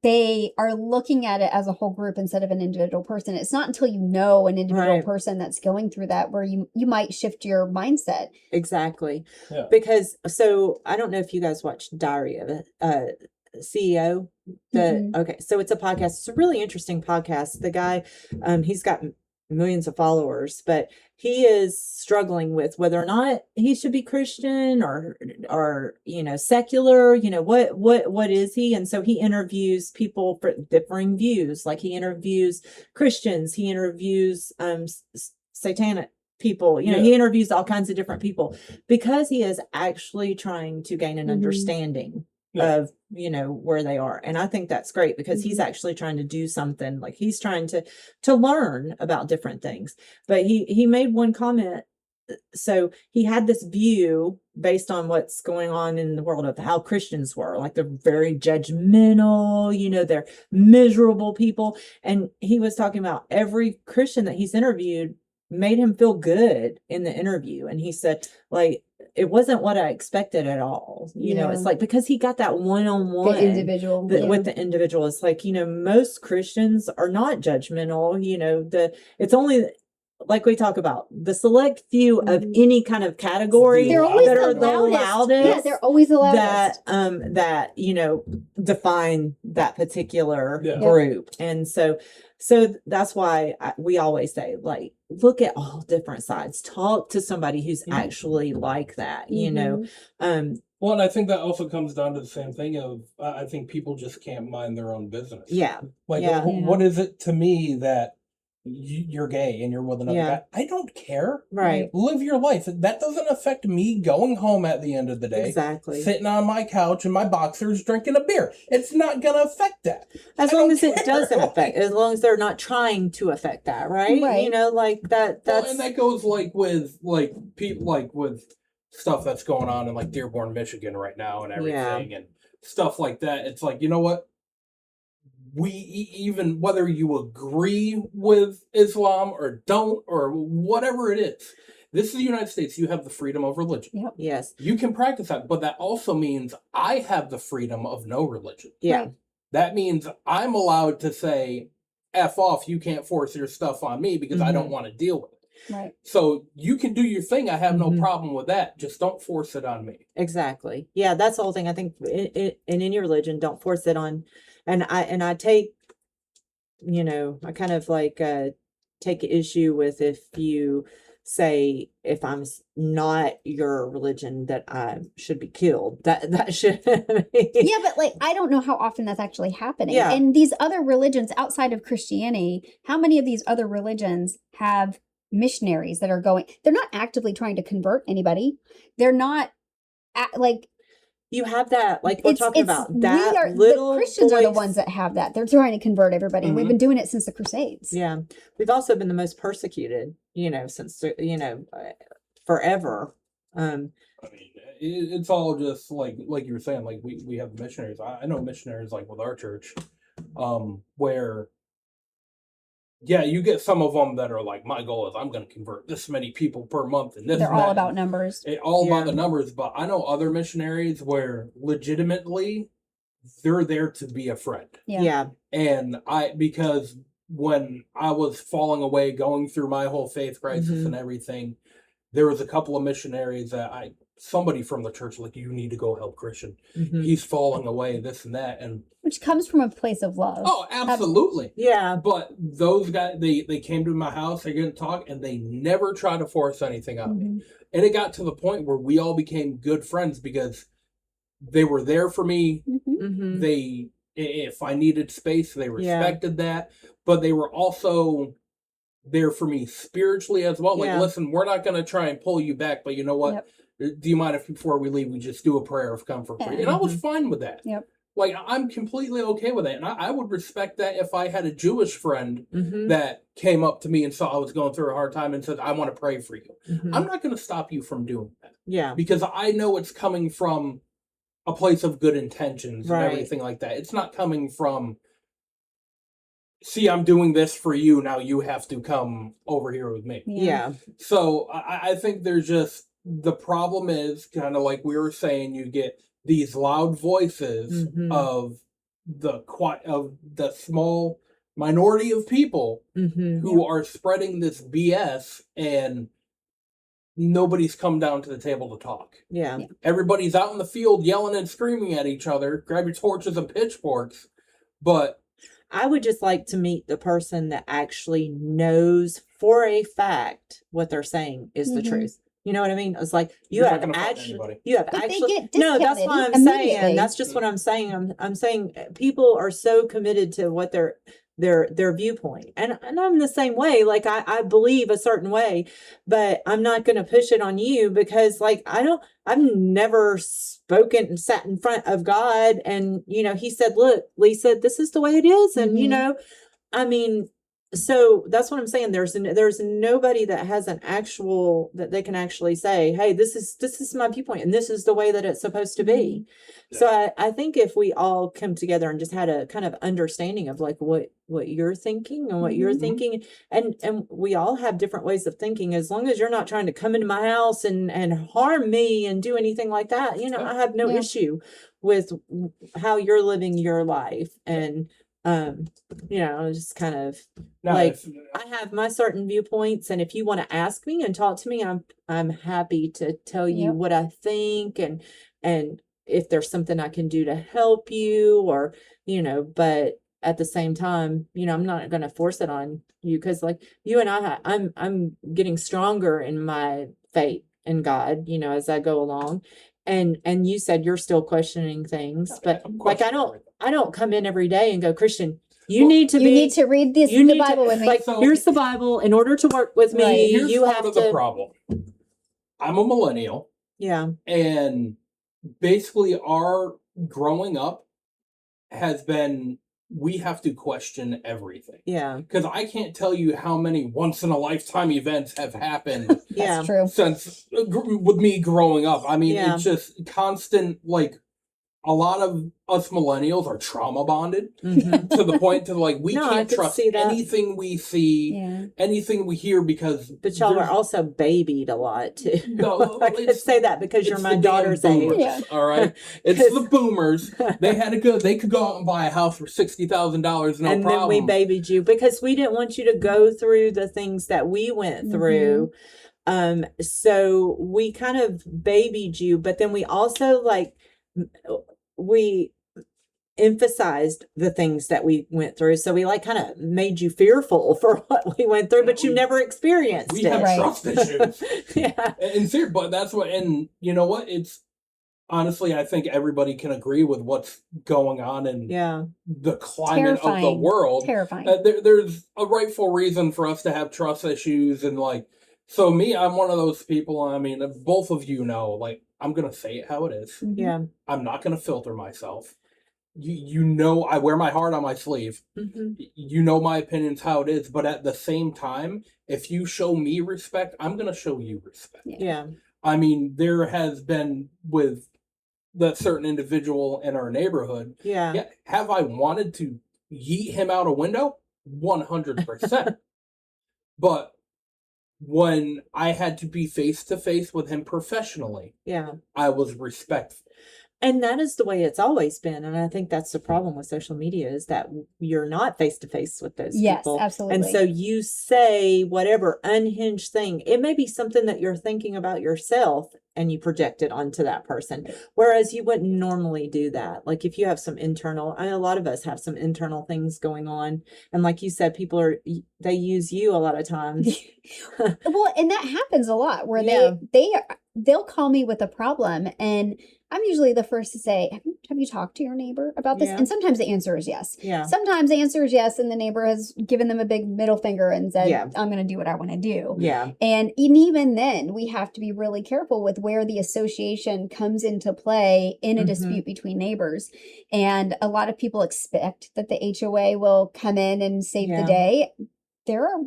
They are looking at it as a whole group instead of an individual person. It's not until you know an individual person that's going through that where you might shift your mindset. Exactly. Yeah. Because, so I don't know if you guys watched Diary of a CEO. Okay. So it's a podcast. It's a really interesting podcast. The guy, he's got millions of followers, but he is struggling with whether or not he should be Christian or secular, what is he? And so he interviews people for differing views. Like, he interviews Christians, he interviews satanic people, Yeah. he interviews all kinds of different people because he is actually trying to gain an understanding Yeah. of, where they are. And I think that's great because he's actually trying to do something, like he's trying to learn about different things. But he made one comment. So he had this view based on what's going on in the world of how Christians were, like they're very judgmental, they're miserable people. And he was talking about every Christian that he's interviewed made him feel good in the interview. And he said, like, it wasn't what I expected at all. It's like, because he got that one-on-one individual with the individual. It's like, most Christians are not judgmental. It's only, like we talk about, the select few of any kind of category they're always that the are the loudest. Yeah, they're always the loudest. That define that particular Yeah. group. And so that's why we always say, like, look at all different sides. Talk to somebody who's actually like that, Well, and I think that also comes down to the same thing of, I think people just can't mind their own business. Yeah. Like, what is it to me that you're gay and you're with another guy? I don't care. Right. Live your life. That doesn't affect me going home at the end of the day. Exactly. Sitting on my couch in my boxers drinking a beer. It's not going to affect that. As long as it doesn't affect, as long as they're not trying to affect that, right? Right. Like that. That's and that goes with people, with stuff that's going on in like Dearborn, Michigan right now and everything and stuff like that. It's like, you know what? We, even whether you agree with Islam or don't, or whatever it is, this is the United States. You have the freedom of religion. Yep. Yes. You can practice that, but that also means I have the freedom of no religion. Yeah. Right. That means I'm allowed to say, F off, you can't force your stuff on me because I don't want to deal with it. Right. So you can do your thing. I have no problem with that. Just don't force it on me. Exactly. Yeah, that's the whole thing. I think in any religion, don't force it on. And I take, I kind of like take issue with if you say, if I'm not your religion, that I should be killed. That should be. Yeah, but like, I don't know how often that's actually happening. Yeah. And these other religions outside of Christianity, how many of these other religions have missionaries that are going? They're not actively trying to convert anybody. They're not like. You have that, like we're talking about, that the Christians are the ones that have that. They're trying to convert everybody. And we've been doing it since the Crusades. Yeah. We've also been the most persecuted, since, forever. I mean, it's all just like you were saying, like we have missionaries. I know missionaries like with our church, where you get some of them that are like, my goal is I'm going to convert this many people per month, and this. They're all about numbers. All about the numbers. But I know other missionaries where legitimately they're there to be a friend. Yeah. And because when I was falling away, going through my whole faith crisis and everything, there was a couple of missionaries that somebody from the church, like, you need to go help Christian. He's falling away, this and that. And which comes from a place of love. Oh, absolutely. Yeah. But those guys, they came to my house, they didn't talk, and they never tried to force anything on me. And it got to the point where we all became good friends because they were there for me. They, if I needed space, they respected that. But they were also there for me spiritually as well. Like, listen, we're not going to try and pull you back, but you know what? Do you mind if before we leave, we just do a prayer of comfort for you? And I was fine with that. Like, I'm completely okay with that. And I would respect that if I had a Jewish friend that came up to me and saw I was going through a hard time and said, I want to pray for you. I'm not going to stop you from doing that. Yeah. Because I know it's coming from a place of good intentions and everything like that. It's not coming from, see, I'm doing this for you, now you have to come over here with me. Yeah. So I think there's just, the problem is kind of like we were saying, you get these loud voices of the small minority of people who are spreading this BS, and nobody's come down to the table to talk. Yeah. Everybody's out in the field yelling and screaming at each other, grab your torches and pitchforks, but I would just like to meet the person that actually knows for a fact what they're saying is the truth. You know what I mean? It's like You're not gonna find anybody. But they get no, that's what I'm immediately. saying. That's just what I'm saying. I'm saying people are so committed to what they're their viewpoint. And I'm the same way. Like I believe a certain way, but I'm not going to push it on you because like I've never spoken and sat in front of God and, you know, he said, look, Lisa, this is the way it is. And, you know, I mean, so that's what I'm saying. There's nobody that has an actual, that they can actually say, hey, this is my viewpoint and this is the way that it's supposed to be. So I think if we all come together and just had a kind of understanding of like what you're thinking and what you're thinking, and we all have different ways of thinking, as long as you're not trying to come into my house and harm me and do anything like that, you know, I have no issue with how you're living your life. And you know, just kind of I have my certain viewpoints, and if you want to ask me and talk to me, I'm happy to tell you what I think and if there's something I can do to help you, or, you know, but at the same time, you know, I'm not going to force it on you because like you and I'm getting stronger in my faith in God, you know, as I go along. And you said you're still questioning things, but like I don't come in every day and go, Christian, you need to read the Bible with me. Like, so, here's the Bible. In order to work with me, you have to. The problem. I'm a millennial. Yeah. And basically our growing up has been, we have to question everything. Yeah. Because I can't tell you how many once in a lifetime events have happened. That's true. Since with me growing up. I mean, it's just constant, like, a lot of us millennials are trauma bonded to the point to like, we can't trust anything we see, anything we hear because. But y'all are also babied a lot too. No, I could say that because you're my daughter's age. Yeah. All right. It's the boomers. They could go out and buy a house for $60,000, no problem. And then we babied you because we didn't want you to go through the things that we went through. So we kind of babied you, but then we also like, we emphasized the things that we went through. So we like kind of made you fearful for what we went through, but you never experienced it. We have trust issues. And but that's what, and you know what? It's honestly, I think everybody can agree with what's going on in the climate of the world. Terrifying. There's a rightful reason for us to have trust issues. And like, so me, I'm one of those people, I mean, both of you know, like, I'm going to say it how it is. Yeah. I'm not going to filter myself. You know, I wear my heart on my sleeve. You know my opinion's how it is. But at the same time, if you show me respect, I'm going to show you respect. Yeah. I mean, there has been with that certain individual in our neighborhood. Yeah. Have I wanted to yeet him out a window? 100%. But when I had to be face to face with him professionally, I was respectful. And that is the way it's always been. And I think that's the problem with social media is that you're not face to face with those people. Yes, absolutely. And so you say whatever unhinged thing, it may be something that you're thinking about yourself and you project it onto that person. Whereas you wouldn't normally do that. Like if you have some internal, a lot of us have some internal things going on. And like you said, they use you a lot of times. Well, and that happens a lot where they'll call me with a problem and I'm usually the first to say, have you talked to your neighbor about this? And sometimes the answer is yes. Sometimes the answer is yes, and the neighbor has given them a big middle finger and said, I'm going to do what I want to do. And even then, we have to be really careful with where the association comes into play in a dispute between neighbors. And a lot of people expect that the HOA will come in and save the day. There are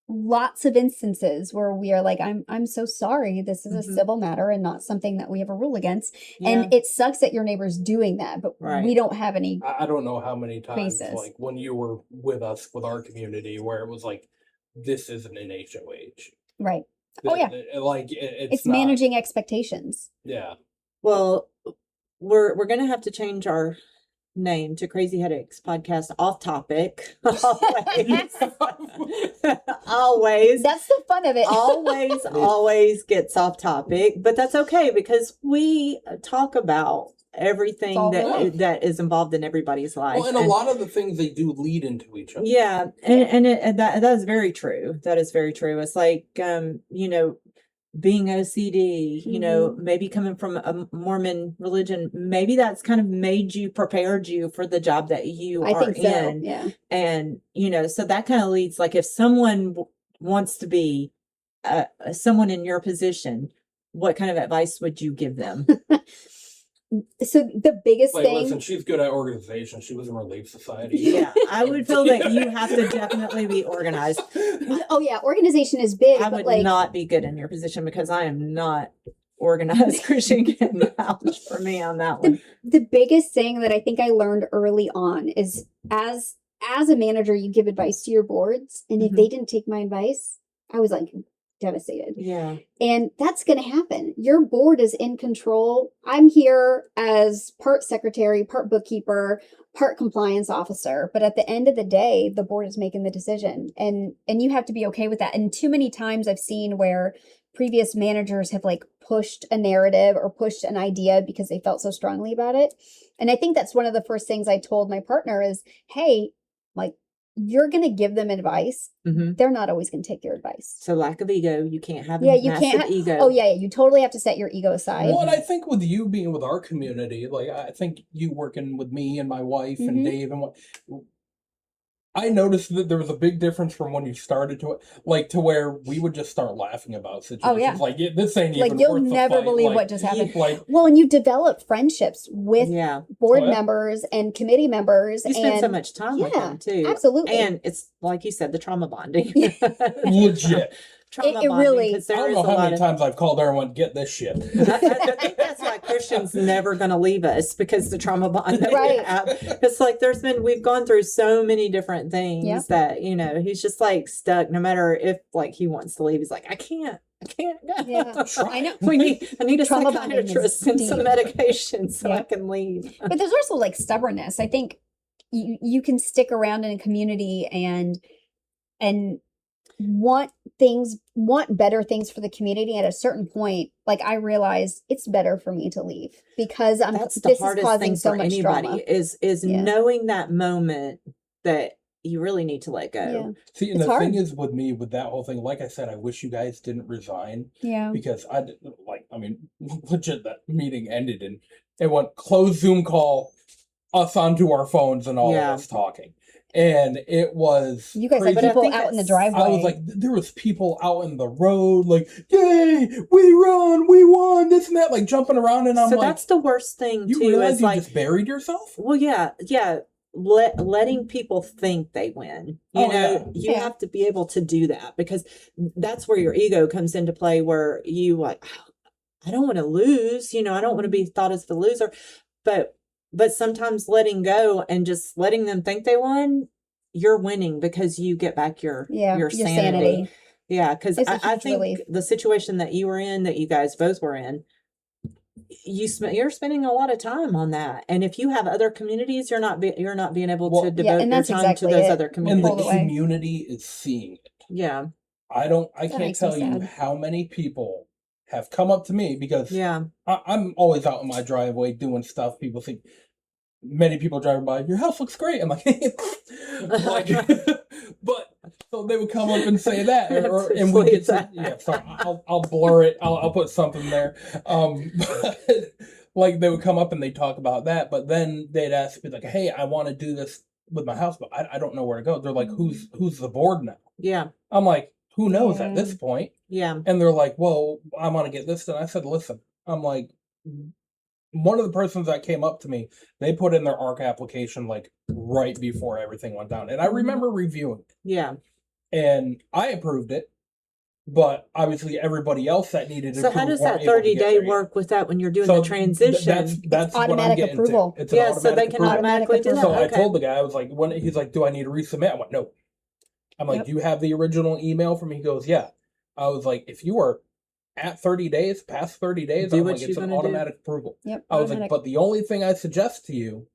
lots of instances where we are like, I'm so sorry. This is a civil matter and not something that we have a rule against. And it sucks that your neighbor's doing that, but we don't have any. I don't know how many times, like when you were with us, with our community, where it was like, this isn't an HOH. Right. Like it's not, managing expectations. Yeah. Well, we're going to have to change our name to Crazy Headaches Podcast. Off topic. Always. That's the fun of it. always gets off topic, but that's okay because we talk about everything that is involved in everybody's life. Well, and a lot of the things they do lead into each other. Yeah. And that is very true. That is very true. It's like, you know, being OCD, you know, maybe coming from a Mormon religion, maybe that's kind of prepared you for the job that you I are think so. in. Yeah. And, you know, so that kind of leads, like if someone wants to be someone in your position, what kind of advice would you give them? So the biggest Like, thing. listen, she's good at organization. She was in Relief Society. Yeah, I would feel that you have to definitely be organized. Oh yeah, organization is big. I but would not be good in your position because I am not organized. Christian can vouch for me on that one. The biggest thing that I think I learned early on is as a manager, you give advice to your boards, and if they didn't take my advice, I was like devastated. Yeah. And that's going to happen. Your board is in control. I'm here as part secretary, part bookkeeper, part compliance officer, but at the end of the day, the board is making the decision, and you have to be okay with that. And too many times I've seen where previous managers have like pushed a narrative or pushed an idea because they felt so strongly about it. And I think that's one of the first things I told my partner is, hey, like, you're going to give them advice. They're not always going to take your advice. So lack of ego, you can't have you massive can't ego. Oh yeah, you totally have to set your ego aside. Well, and I think with you being with our community, like I think you working with me and my wife and Dave and what, I noticed that there was a big difference from when you started to where we would just start laughing about situations. Oh, yeah. Like, this ain't Like, even you'll worth the never fight. believe Like, what just happened. Like, well, and you develop friendships with board Oh, yeah. members and committee members. You spend so much time with them too. Absolutely. And it's like you said, the trauma bonding. legit. Trauma It bonding, really- 'cause I there don't is know a how lot many of- times I've called her and went, get this shit. I think that's why Christian's never going to leave us, because the trauma bond that we Right. have. It's like we've gone through so many different things that, you know, he's just like stuck. No matter if like he wants to leave, he's like, I can't go. Yeah, I know. I need a Trauma bonding is psychiatrist and some deep. medication so Yeah. I can leave. But there's also like stubbornness. I think you can stick around in a community and want better things for the community. At a certain point, like, I realized it's better for me to leave because That's the this is hardest causing thing so for much anybody drama. is Yeah. knowing that moment that you really need to let go. Yeah. See, and It's the hard. thing is with me, with that whole thing, like I said, I wish you guys didn't resign Yeah. because legit, that meeting ended and it went close Zoom call, us onto our phones and all Yeah. of us talking. And it was You guys crazy. had I people think out in the that's- driveway. I was like, there was people out in the road, like, yay, we won, this and that, like jumping around, and I'm So like, that's the worst thing you too. realize Is you like, just buried yourself? well, yeah. Letting people think they win. You know, you Yeah. have to be able to do that, because that's where your ego comes into play, where you like, "Oh, I don't want to lose, you know, I don't want to be thought as the loser. But sometimes letting go and just letting them think they won, you're winning, because you get back your sanity. Yeah, because It's a I huge think relief. the situation that you were in, that you guys both were in, you're spending a lot of time on that. And if you have other communities, you're not being able Well, to yeah, devote and your that's time exactly to those it. other And communities. the Pulled away. community is seeing it. Yeah, I That can't makes me tell you sad. how many people have come up to me because yeah. I'm always out in my driveway doing stuff. People think, many people driving by, your house looks great. I'm like, like but so they would come up and say that, and we get to, yeah. So I'll blur it. I'll put something there. But, like, they would come up and they talk about that, but then they'd ask me like, hey, I want to do this with my house, but I don't know where to go. They're like, who's the board now? Yeah, I'm like, who knows at Yeah. this point? yeah. And they're like, well, I want to get this done. I said, listen, I'm like, one of the persons that came up to me, they put in their ARC application like right before everything went down. And I remember reviewing it. Yeah. And I approved it. But obviously everybody else that needed to So how does that 30-day work with that when you're doing the transition? That's what I'm automatic getting approval. to. It's an Yeah, so they automatic can approval. automatically do that. So I Okay. told the guy, I was like, he's like, do I need to resubmit? I went, no. I'm like, Yep. do you have the original email from me? He goes, yeah. I was like, if you are at 30 days, past 30 days, Do I'm what like, you're it's an gonna do. automatic approval. Yep. I was like, automatic. but the only thing I suggest to you,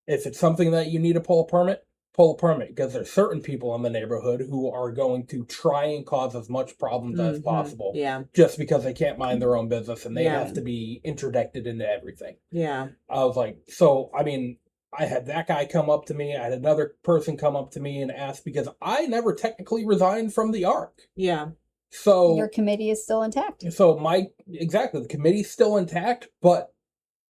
if it's something that you need to pull a permit, because there's certain people in the neighborhood who are going to try and cause as much problems as Mhm. possible Yeah, just because they can't mind their own business and they Yeah. have to be interdicted into everything. yeah. I was like, so, I mean, I had that guy come up to me. I had another person come up to me and ask, because I never technically resigned from the ARC. Yeah. So your committee is still intact. So the committee's still intact, but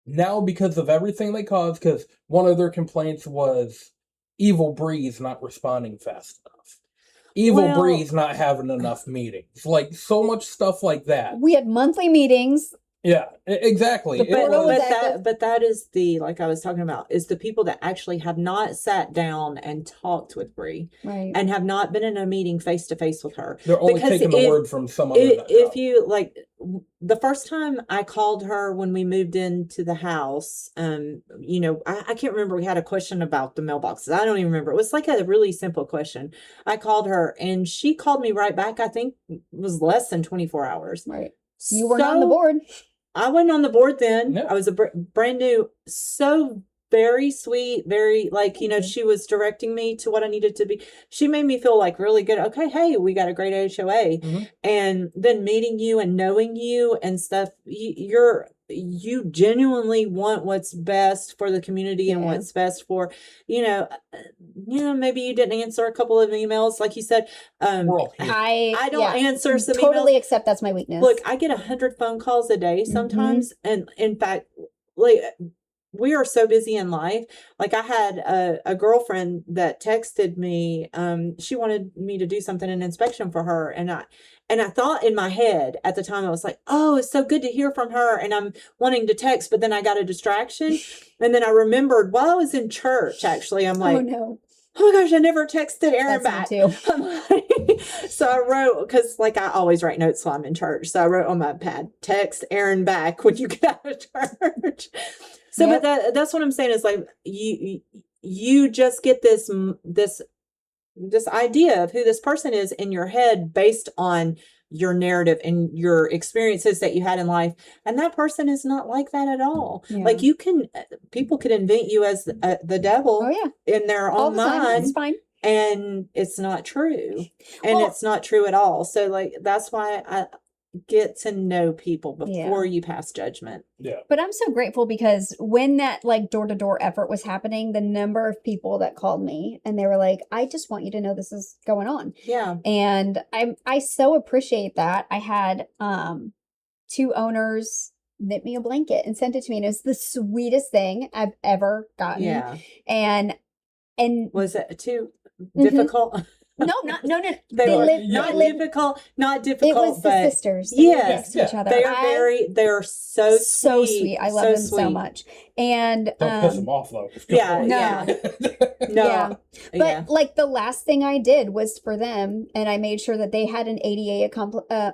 now because of everything they caused, because one of their complaints was Evil Bree's not responding fast enough. Evil Bree's not having enough meetings. Like, so much stuff like that. We had monthly meetings. Yeah, exactly. But that is like I was talking about, is the people that actually have not sat down and talked with Brie, right, and have not been in a meeting face to face with her. They're only taking the word from some other. If you like, the first time I called her when we moved into the house, I can't remember. We had a question about the mailboxes. I don't even remember. It was like a really simple question. I called her and she called me right back. I think it was less than 24 hours. Right. You weren't on the board. I wasn't on the board then. No. I was a brand new, so very sweet, very she was directing me to what I needed to be. She made me feel like really good. Okay, hey, we got a great HOA. Mm-hmm. And then meeting you and knowing you and stuff, you genuinely want what's best for the community and what's best for, maybe you didn't answer a couple of emails, like you said. I don't answer some totally emails. Accept that's my weakness. Look, I get 100 phone calls a day sometimes. And in fact, we are so busy in life. Like, I had a girlfriend that texted me. She wanted me to do something, an inspection for her. And I thought in my head at the time, I was like, oh, it's so good to hear from her. And I'm wanting to text, but then I got a distraction. And then I remembered while I was in church, actually, I'm like, oh no. Oh my gosh, I never texted Aaron back. Me too. So I wrote, because I always write notes while I'm in church. So I wrote on my pad, text Aaron back when you get out of church. So, but that's what I'm saying is, like, you just get this idea of who this person is in your head based on your narrative and your experiences that you had in life. And that person is not like that at all. Yeah. Like, people could invent you as the devil in their own mind. It's fine. And it's not true. And it's not true at all. So, like, that's why I get to know people before you pass judgment. Yeah. But I'm so grateful, because when that door-to-door effort was happening, the number of people that called me and they were like, I just want you to know this is going on. Yeah. And I so appreciate that. I had 2 owners knit me a blanket and sent it to me, and it was the sweetest thing I've ever gotten. Yeah. And was it too difficult? No. They live not difficult. It was the sisters. Yes, to each other. They are so sweet. I love them so much. And don't piss them off though. No. But like, the last thing I did was for them, and I made sure that they had an ADA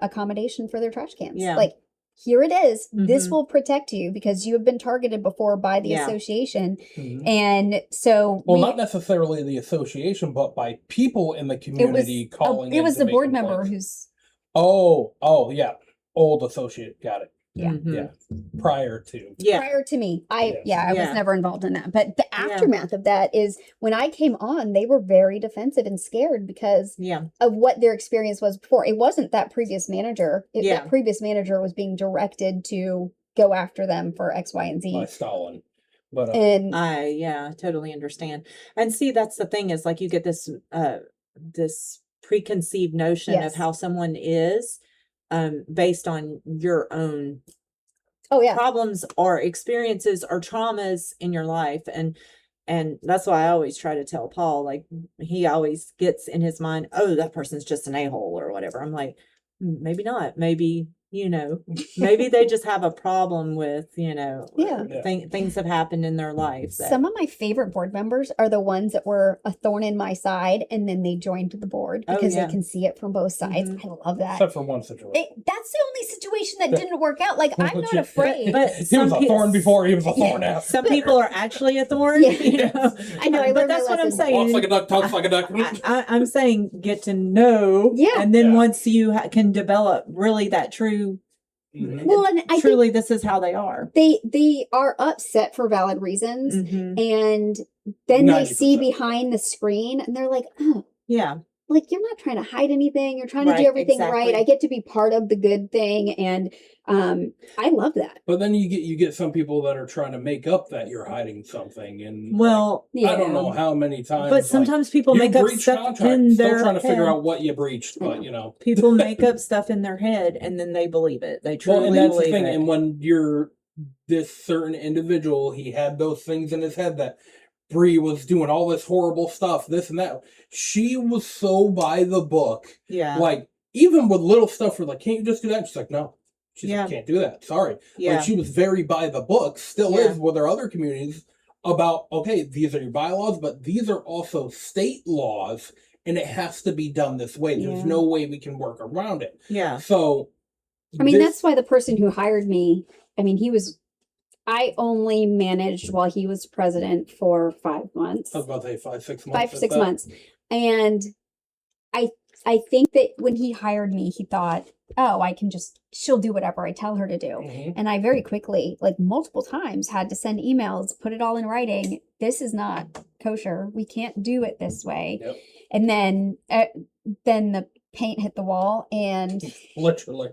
accommodation for their trash cans. Yeah. Like, here it is. Mm-hmm. This will protect you because you have been targeted before by the association. Mm-hmm. And so not necessarily the association, but by people in the community calling. It was the board member who's old associate. Got it. Yeah. Mm-hmm. Yeah. Prior to me. I was never involved in that. But the aftermath of that is, when I came on, they were very defensive and scared because of what their experience was before. It wasn't that previous manager. That previous manager was being directed to go after them for X, Y, and Z. By Stalin. But I totally understand. And see, that's the thing, is like, you get this this preconceived notion of how someone is, based on your own problems or experiences or traumas in your life. And that's why I always try to tell Paul, like, he always gets in his mind, oh, that person's just an a-hole or whatever. I'm like, maybe not. Maybe, maybe they just have a problem with, things have happened in their life. Some of my favorite board members are the ones that were a thorn in my side, and then they joined the board because they can see it from both sides. Mm-hmm. I love that. Except for one situation. That's the only situation that didn't work out. Like, I'm not afraid. But he was a thorn before, he was a thorn after. Some people are actually a thorn. I know. But that's what I'm saying. Walks like a duck, talks like a duck. I'm saying, get to know. Yeah. And then once you can develop really that true. Mm-hmm. Well, and I truly, this is how they are. They are upset for valid reasons, and then 90%. They see behind the screen, and they're like, "Oh, yeah." like, you're not trying to hide anything. You're trying to Right, do everything exactly. right. I get to be part of the good thing. And I love that. But then you get some people that are trying to make up that you're hiding something, and Well, I don't know how many times. but sometimes people you make up breach stuff contract, in still their trying to figure head. out what you breached, but People make up stuff in their head and then they believe it. They truly and that's believe the thing. it. And when you're this certain individual, he had those things in his head that Brie was doing all this horrible stuff, this and that. She was so by the book. Yeah. Like, even with little stuff, we're like, can't you just do that? She's like, no. She's Yeah. like, can't do that. Sorry. Yeah. Like, she was very by the book, still Yeah. is with her other communities, about, okay, these are your bylaws, but these are also state laws, and it has to be done this way. There's Yeah. no way we can work around it. Yeah. So, I mean, that's why the person who hired me, I mean, I only managed while he was president for 5 months. I was about to say 5-6 months. 5-6 months. And I think that when he hired me, he thought, oh, she'll do whatever I tell her to do. Mm-hmm. And I very quickly, like multiple times, had to send emails, put it all in writing. This is not kosher. We can't do it this way. Yep. And then the paint hit the wall, and Literally.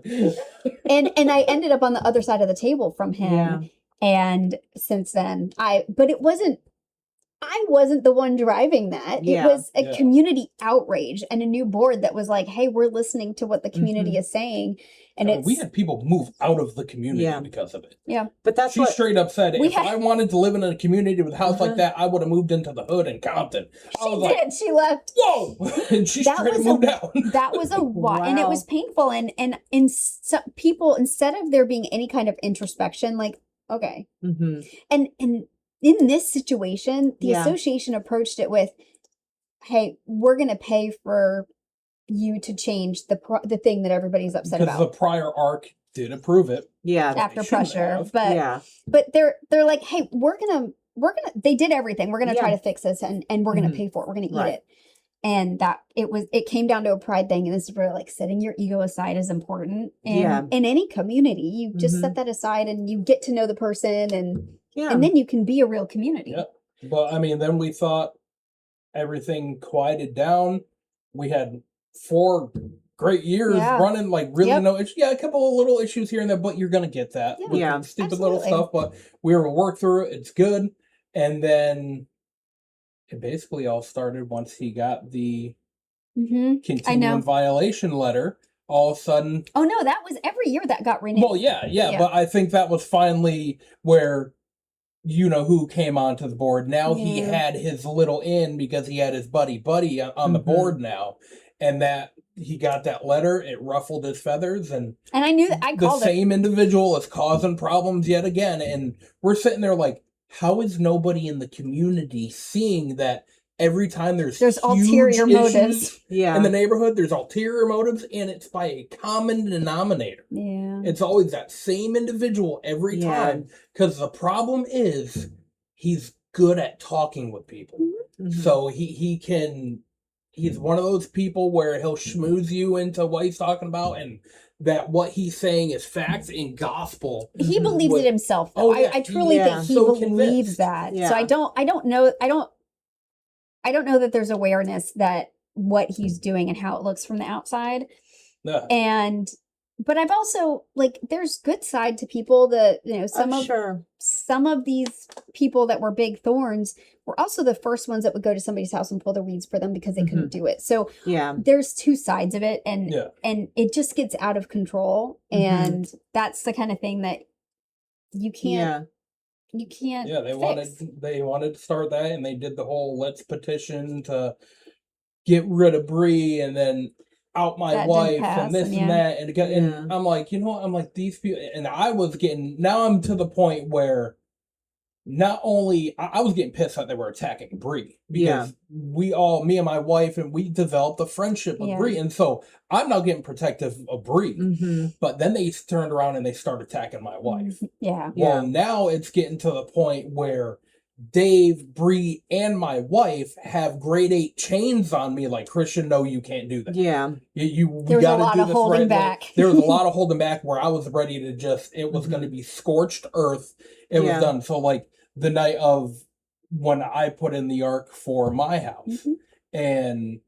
and I ended up on the other side of the table from him. Yeah. And since then, but I wasn't the one driving that. Yeah. It was a Yeah. community outrage and a new board that was like, hey, we're listening to what the community is saying. And we had people move out of the community because of it. Yeah. But that's She what straight up said, if I wanted to live in a community with a house like that, I would have moved into the hood in Compton. I was like, she left. whoa! And she straight up moved out. That was a lot. And it Wow. was painful. And people, instead of there being any kind of introspection, like, okay. Mm-hmm. And in this situation, the Yeah. association approached it with, hey, we're going to pay for you to change the thing that everybody's upset Because about. the prior arc did approve it. Yeah. After shouldn't pressure. have. But they're like, hey, we're gonna they did everything. We're gonna try to fix this and we're gonna pay for it. We're gonna eat it. And that it came down to a pride thing. And this is where like setting your ego aside is important. And in any community, you just set that aside and you get to know the person and then you can be a real community. Yeah. But I mean, then we thought everything quieted down. We had 4 great years running, like really no issue. Yeah, a couple of little issues here and there, but you're gonna get that. Yeah, Stupid little stuff, but we were able to work through it. It's good. And then it basically all started once he got the continuing violation letter. All of a sudden, oh no, that was every year that got renewed. well, yeah, but I think that was finally where who came onto the board. Now he had his little in because he had his buddy on the board now, and that he got that letter. It ruffled his feathers, and I knew that I called the same individual is causing problems yet again. And we're sitting there like, how is nobody in the community seeing that? Every time there's ulterior motives in the neighborhood, there's ulterior motives, and it's by a common denominator. Yeah. It's always that same individual every time, because the problem is he's good at talking with people. Mm-hmm. So he's one of those people where he'll schmooze you into what he's talking about, and that what he's saying is facts and gospel. He believes it himself, though. I truly think he believes convinced. that. Yeah. So I don't know that there's awareness that what he's doing and how it looks from the outside. Yeah. But I've also there's good side to people that some of these people that were big thorns were also the first ones that would go to somebody's house and pull the weeds for them because they couldn't do it. So there's two sides of it, and it just gets out of control, and that's the kind of thing that you can't. You can't. Yeah, they wanted to start that, and they did the whole let's petition to get rid of Brie and then out my That wife didn't pass, and this and that, and I'm like, I'm like these people, and now I'm to the point where not only I was getting pissed that they were attacking Brie because me and my wife, and we developed a friendship with Brie, and so I'm now getting protective of Brie, but then they turned around and they started attacking my wife. Well, now it's getting to the point where Dave, Brie, and my wife have grade 8 chains on me, like, Christian, no, you can't do that. There was a lot of holding back. There was a lot of holding back where I was ready to it was going to be scorched earth. It was done. So, like, the night of when I put in the arc for my house, and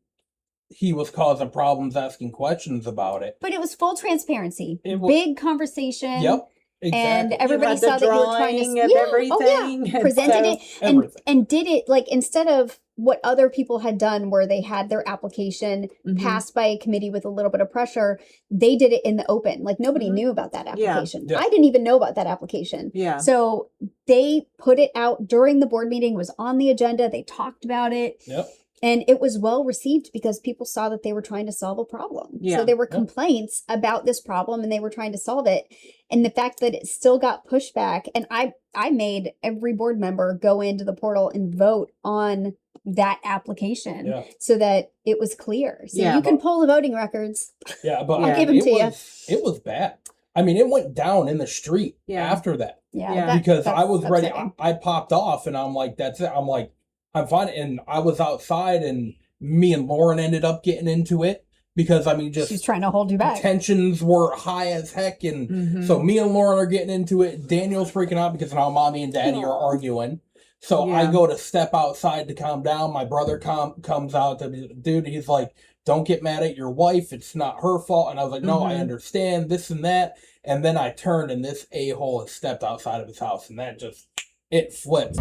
he was causing problems asking questions about it. But it was full transparency. It was, Big conversation. Yep. Exactly. And everybody saw that you were trying to everything. Presented so, it and did it like instead of what other people had done where they had their application passed by a committee with a little bit of pressure, they did it in the open. Like nobody knew about that application. Yeah. I didn't even know about that application. Yeah. So they put it out during the board meeting, was on the agenda. They talked about it. Yep. And it was well received because people saw that they were trying to solve a problem. Yeah. So there were complaints about this problem and they were trying to solve it. And the fact that it still got pushed back, and I made every board member go into the portal and vote on that application so that it was clear. So you can pull the voting records. Yeah, but I'll give them to you. It was bad. I mean, it went down in the street after that. Yeah. Because I was ready. I popped off and I'm like, that's it. I'm like, I'm fine. And I was outside and me and Lauren ended up getting into it because, I mean, just... She's trying to hold you back. Tensions were high as heck. And so me and Lauren are getting into it. Daniel's freaking out because now mommy and daddy are arguing. So I go to step outside to calm down. My brother comes out to be, dude, he's like, don't get mad at your wife. It's not her fault. And I was like, no, I understand this and that. And then I turned and this a-hole has stepped outside of his house. And that just, it flipped.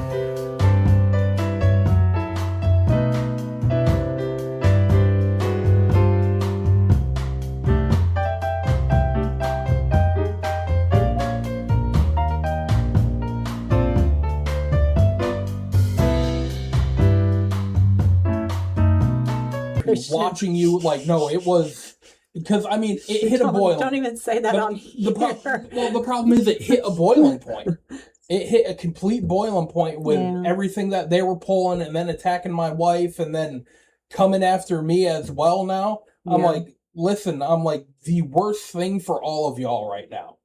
Watching you, like, no, it was because I mean it hit a boiling. Don't even say that on here. The problem is it hit a boiling point. It hit a complete boiling point with everything that they were pulling, and then attacking my wife, and then coming after me as well. Now I'm like, listen, I'm like, the worst thing for all of y'all right now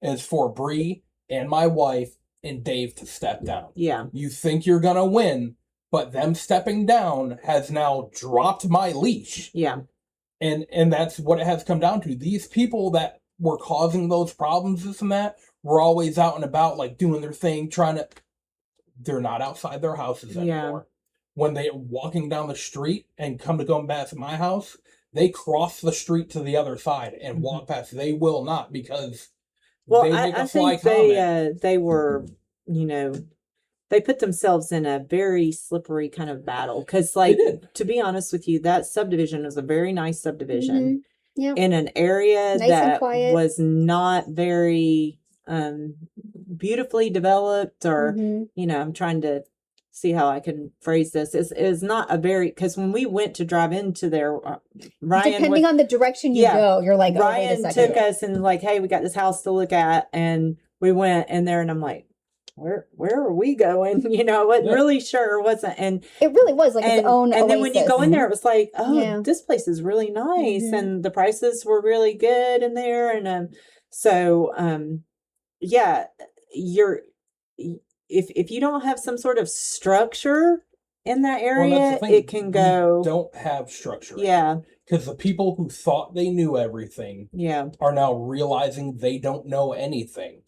is for Brie and my wife and Dave to step down. Yeah, you think you're gonna win. But them stepping down has now dropped my leash. Yeah. And that's what it has come down to. These people that were causing those problems, this and that, were always out and about, like, doing their thing, they're not outside their houses anymore. When they're walking down the street and going past my house, they cross the street to the other side and walk past. They will not because they make a fly comment. They were, they put themselves in a very slippery kind of battle. Because, like, to be honest with you, that subdivision was a very nice subdivision in an area that was not very beautifully developed or, I'm trying to see how I can phrase this. Is not a very, because when we went to drive into there, Ryan, depending on the direction you go, you're like, Ryan took us and like, hey, we got this house to look at. And we went in there and I'm like, where are we going? I wasn't really sure, wasn't, and it really was like its own. And oasis. then when you go in there, it was like, oh, this place is really nice, and the prices were really good in there, and you're if you don't have some sort of structure in that area, it can go. Don't have structure. Yeah. Because the people who thought they knew everything, are now realizing they don't know anything.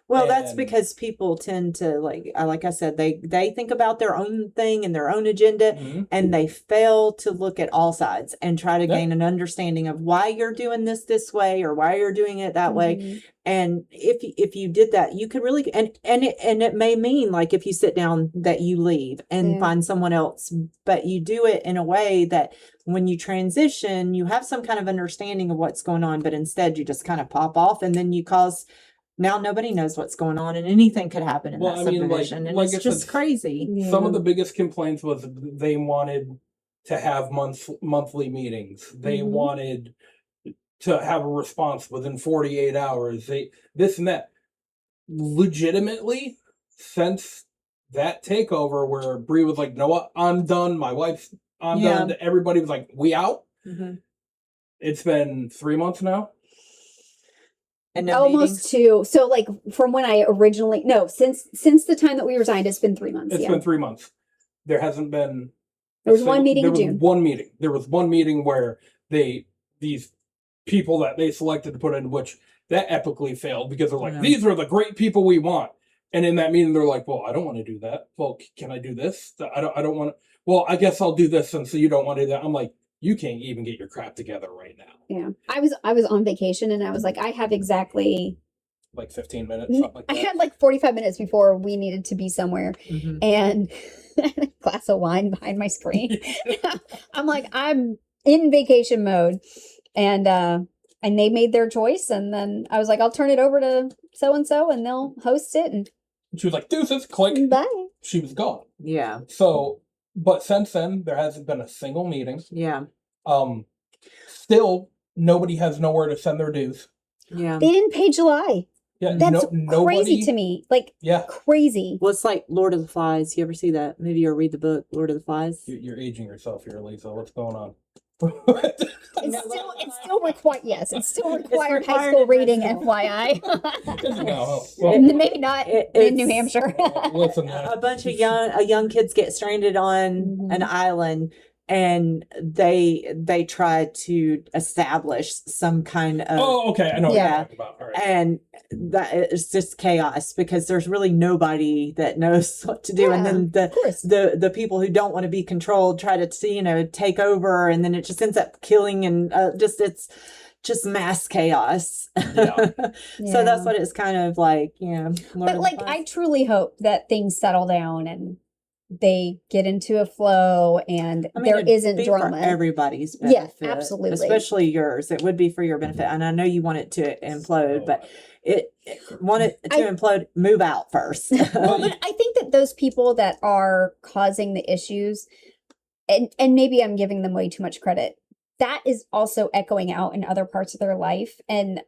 Well, that's because people tend to, like I said, they think about their own thing and their own agenda, and they fail to look at all sides and try to gain an understanding of why you're doing this way or why you're doing it that way. And if you did that, you could really, and it may mean, like, if you sit down, that you leave and find someone else, but you do it in a way that when you transition, you have some kind of understanding of what's going on, but instead you just kind of pop off, and then you cause. Now nobody knows what's going on, and anything could happen in that subdivision, and it's just crazy. Some of the biggest complaints was they wanted to have monthly meetings. They wanted to have a response within 48 hours. This and that. Legitimately, since that takeover where Brie was like, "No, what? I'm done. My wife's, I'm done." Everybody was like, "We out." It's been 3 months now. And no almost 2. So, like, from when I originally since the time that we resigned, it's been 3 months. It's been 3 months. There hasn't been. There was one meeting in June. There was one meeting where these people that they selected to put in, which that epically failed because they're like, these are the great people we want. And in that meeting, they're like, well, I don't want to do that. Well, can I do this? I don't want to. Well, I guess I'll do this since you don't want to do that. I'm like, you can't even get your crap together right now. Yeah. I was on vacation and I was like, I have exactly Like 15 minutes, something like I that. had like 45 minutes before we needed to be somewhere, and I had a glass of wine behind my screen. I'm like, I'm in vacation mode, and they made their choice, and then I was like, I'll turn it over to so and so, and they'll host it, and She was like, deuces, click. bye. She was gone. Yeah. So, but since then, there hasn't been a single meeting. Yeah. Still, nobody has nowhere to send their dues. Yeah. They didn't pay July. Yeah, That's nobody, crazy to me. Like, yeah, crazy. Well, it's like Lord of the Flies. You ever see that movie or read the book Lord of the Flies? you're aging yourself here, Lisa. What's going on? It's still required. Yes, it's still required high required school in reading. high FYI. No, well, Maybe not in New It's- Hampshire. listen, A bunch of young kids get stranded on an island, and they try to establish some kind of Oh, okay. I know what Yeah. you're talking about. All right. and that it's just chaos because there's really nobody that knows what to do, and Yeah, then of course. the people who don't want to be controlled try to take over, and then it just ends up killing, and it's just mass chaos. Yeah. So that's what it's kind of like, Lord But of the like, Flies. I truly hope that things settle down and they get into a flow, and I mean, there it'd isn't be drama. for everybody's Yeah, benefit. absolutely. Especially yours. It would be for your benefit. And I know you want it to implode, but want it to implode, move out first. Well, but I think that those people that are causing the issues, and maybe I'm giving them way too much credit, that is also echoing out in other parts of their life, and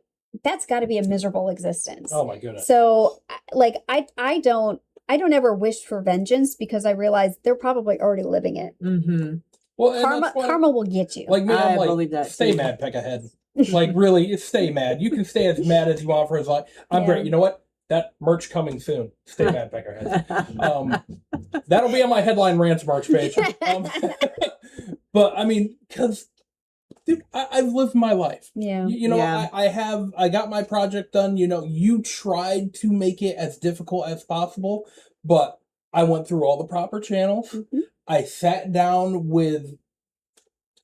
that's got to be a miserable existence. Oh my goodness. So, like, I don't ever wish for vengeance, because I realize they're probably already living it. Mm-hmm. Well, and that's why, Karma will get you. like me, I I'm like, believe that stay too. mad, peck ahead. Like, really, stay mad. You can stay as mad as you want for as long. I'm Yeah. great. You know what? That merch coming soon. Stay mad, peck ahead. That'll be on my headline rants merch page. But I mean, because, dude, I've lived my life. Yeah. You know, Yeah. I got my project done. You know, you tried to make it as difficult as possible, but I went through all the proper channels. Mhm. I sat down with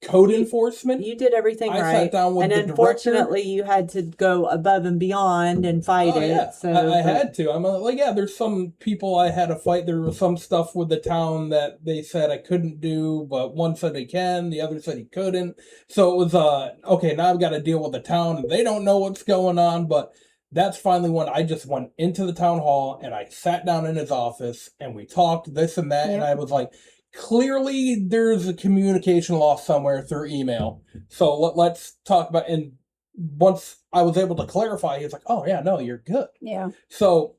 code enforcement. You did everything I right. sat down with And the director. unfortunately, you had to go above and beyond and fight Oh, it. yeah. So I had to. I'm like, yeah, there's some people I had to fight. There was some stuff with the town that they said I couldn't do, but one said he can, the other said he couldn't. So it was, okay, now I've got to deal with the town, and they don't know what's going on, but that's finally when I just went into the town hall, and I sat down in his office, and we talked this and that, and Yep. I was like, clearly there's a communication loss somewhere through email. So let's talk about, and once I was able to clarify, he was like, oh yeah, no, you're good. Yeah. So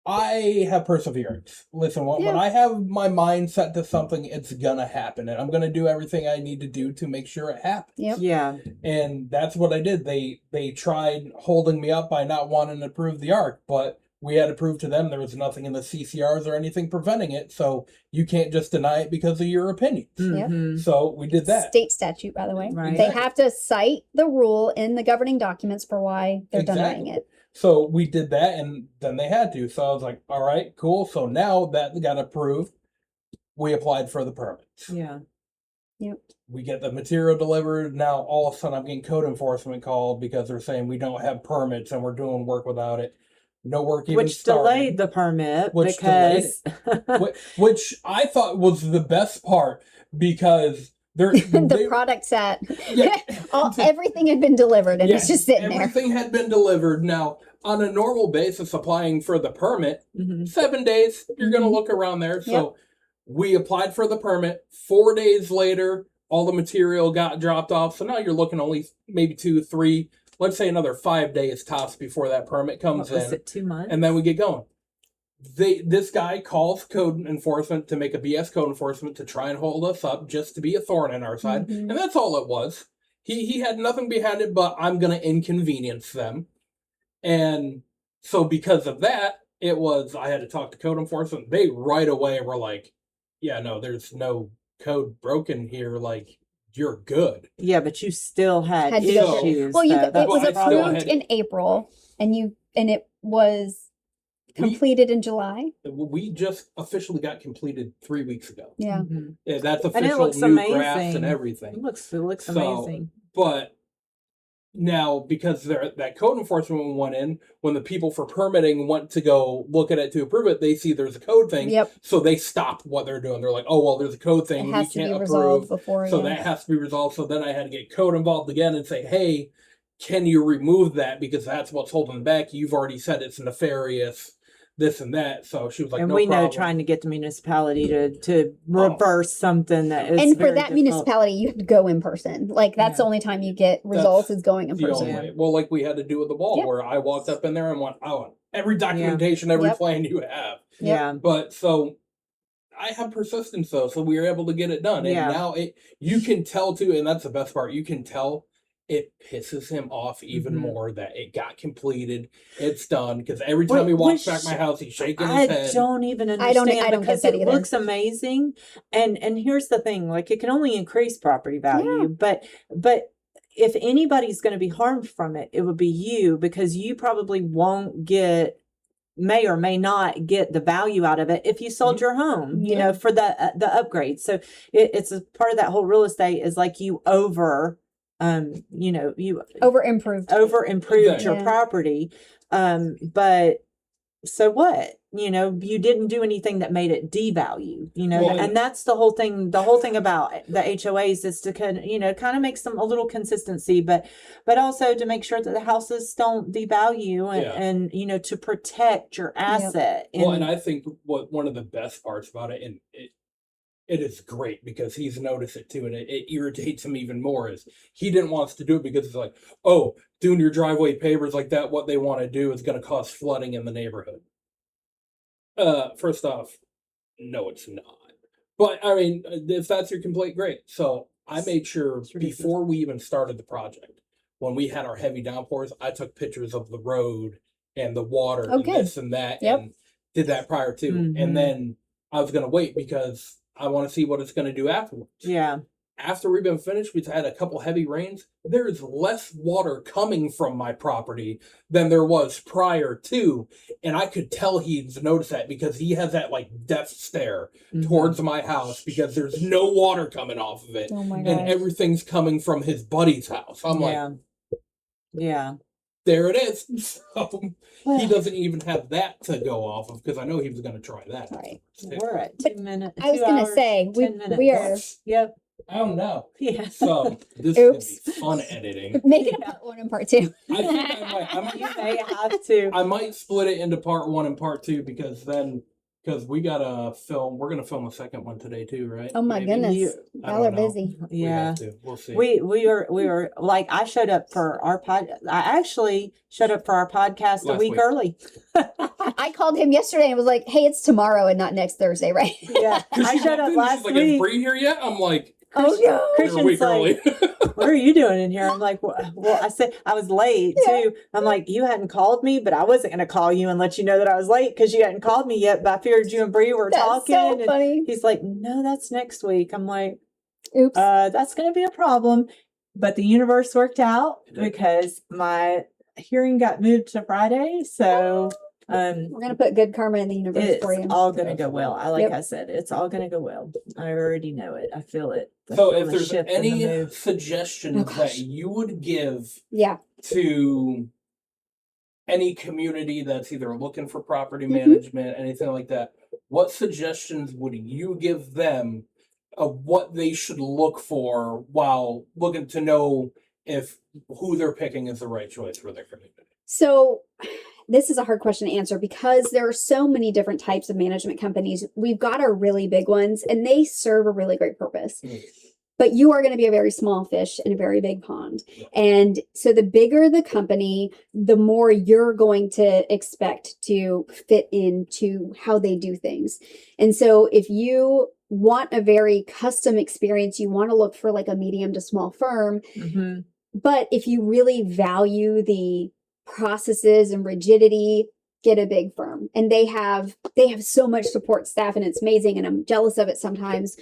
I have perseverance. Listen, when Yeah. I have my mind set to something, it's gonna happen, and I'm gonna do everything I need to do to make sure it happens. Yep. yeah. And that's what I did. They tried holding me up by not wanting to prove the arc, but we had to prove to them there was nothing in the CCRs or anything preventing it, so you can't just deny it because of your opinion. Mhm. So we did that. State statute, by the way. Right. They have to cite the rule in the governing documents for why they're Exactly. denying it. So we did that, and then they had to. So I was like, all right, cool. So now that got approved, we applied for the permits. Yeah. We get the material delivered. Now all of a sudden I'm getting code enforcement called because they're saying we don't have permits and we're doing work without it. No work even Which started. delayed the permit Which because Which I thought was the best part because they're The they- product set, Yeah. everything had been delivered, and yeah, it's just sitting there. everything had been delivered. Now, on a normal basis, applying for the permit, Mhm. 7 days, you're going to Mhm. look around there. So we applied for the permit. 4 days later, all the material got dropped off. So now you're looking only maybe 2, 3, let's say another 5 days tops before that permit comes What was in. it, 2 months? And then we get going. This guy calls code enforcement to make a BS code enforcement to try and hold us up, just to be a thorn in our side. Mhm. And that's all it was. He had nothing behind it, but I'm going to inconvenience them. And so because of that, I had to talk to code enforcement. They right away were like, yeah, no, there's no code broken here. Like, you're good. Yeah, but you still had Had to go through- issues. Well, though. it That's was I the still problem. approved had- in April, and it was completed in July. We just officially got completed 3 weeks ago. Yeah. Yeah, that's And it official looks new grass and amazing. everything. It looks So, amazing. But now, because that code enforcement went in, when the people for permitting went to go look at it to approve it, they see there's a code thing. Yep. So they stop what they're doing. They're like, oh, well, there's a code thing. It has We to can't be resolved approve. before. So that has to be resolved. So then I had to get code involved again and say, hey, can you remove that? Because that's what's holding them back. You've already said it's nefarious, this and that. So she was like, And no we problem. know trying to get the municipality to reverse something that is And for very that difficult. municipality, you have to go in person. Like that's the only time you get results is going in The person. only way. Well, like we had to do with the wall, Yep. where I walked up in there and went, I want every documentation, every Yep. plan you have. Yeah. But so I have persistence though, so we were able to get it done. And now you can tell too, and that's the best part, you can tell it pisses him off even more that it got completed, it's done. Because every time he walks back my house, he's shaking his head. I don't even understand I don't because get that it either. looks amazing. And here's the thing, like it can only increase property value, but if anybody's going to be harmed from it, it would be you, because you probably may or may not get the value out of it if you sold your home, you know, for the upgrade. So it's a part of that whole real estate is like you over improved your property. But so what? You know, you didn't do anything that made it devalue, you know, and that's the whole thing. The whole thing about the HOAs is to kind of make some a little consistency, but also to make sure that the houses don't devalue and you know, to protect your asset. Well, and I think one of the best parts about it, and it is great because he's noticed it too, and it irritates him even more, is he didn't want us to do it because it's like, oh, doing your driveway pavers like that, what they want to do is going to cause flooding in the neighborhood. First off, no, it's not. But I mean, if that's your complaint, great. So I made sure before we even started the project, when we had our heavy downpours, I took pictures of the road and the water and this and that, and did that prior to. And then I was going to wait because I want to see what it's going to do afterwards. Yeah. After we've been finished, we've had a couple heavy rains. There is less water coming from my property than there was prior to. And I could tell he's noticed that because he has that like death stare towards my house because there's no water coming off of it. Oh my and everything's coming from his buddy's house. I'm like, there it is. So he doesn't even have that to go off of because I know he was going to try that. Right. We're at 2 minutes. I was going to say, we are. Yep. I don't know. Yeah. So this is going to be fun editing. Make it a part 1 and part 2. I think I might You may have to. I might split it into part 1 and part 2 because we got to film. We're going to film a second one today too, right? Oh my goodness. Y'all are busy. Yeah. We'll see. We were like, I showed up for our I actually showed up for our podcast a week early. I called him yesterday and was like, hey, it's tomorrow and not next Thursday, right? Yeah. I showed up last week. week. Is Brie here yet? I'm like, oh no. Christian's like, what are you doing in here? I'm like, well, I said I was late too. I'm like, you hadn't called me, but I wasn't going to call you and let you know that I was late because you hadn't called me yet. But I figured you and Brie were talking. So funny. And he's like, no, that's next week. I'm like, oops. That's going to be a problem. But the universe worked out because my hearing got moved to Friday. So we're going to put good karma in the universe for you. It's all going to go well. I said, it's all going to go well. I already know it. I feel it. So if there's any suggestions that you would give to any community that's either looking for property management, anything like that, what suggestions would you give them of what they should look for while looking to know if who they're picking is the right choice for their community? So this is a hard question to answer because there are so many different types of management companies. We've got our really big ones and they serve a really great purpose. But you are going to be a very small fish in a very big pond. And so the bigger the company, the more you're going to expect to fit into how they do things. And so if you want a very custom experience, you want to look for like a medium to small firm. But if you really value the processes and rigidity, get a big firm. And they have so much support staff and it's amazing. And I'm jealous of it sometimes.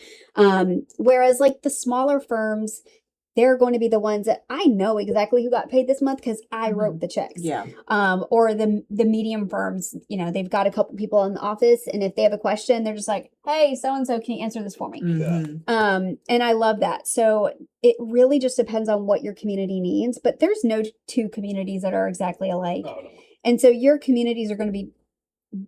Whereas like the smaller firms, they're going to be the ones that I know exactly who got paid this month because I wrote the checks. Yeah. Or the medium firms, you know, they've got a couple people in the office, and if they have a question, they're just like, "Hey, so and so, can you answer this for me?" And I love that. So it really just depends on what your community needs, but there's no two communities that are exactly alike. Oh, no. And so your communities are going to be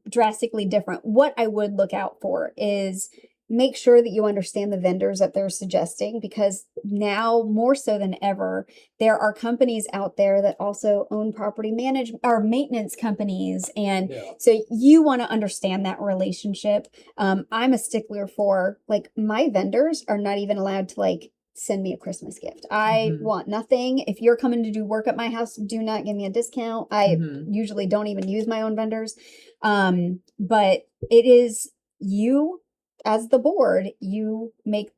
drastically different. What I would look out for is make sure that you understand the vendors that they're suggesting, because now more so than ever, there are companies out there that also own property management or maintenance companies. And so you want to understand that relationship. I'm a stickler for, like, my vendors are not even allowed to, like, send me a Christmas gift. I want nothing. If you're coming to do work at my house, do not give me a discount. I usually don't even use my own vendors. But it is you as the board, you make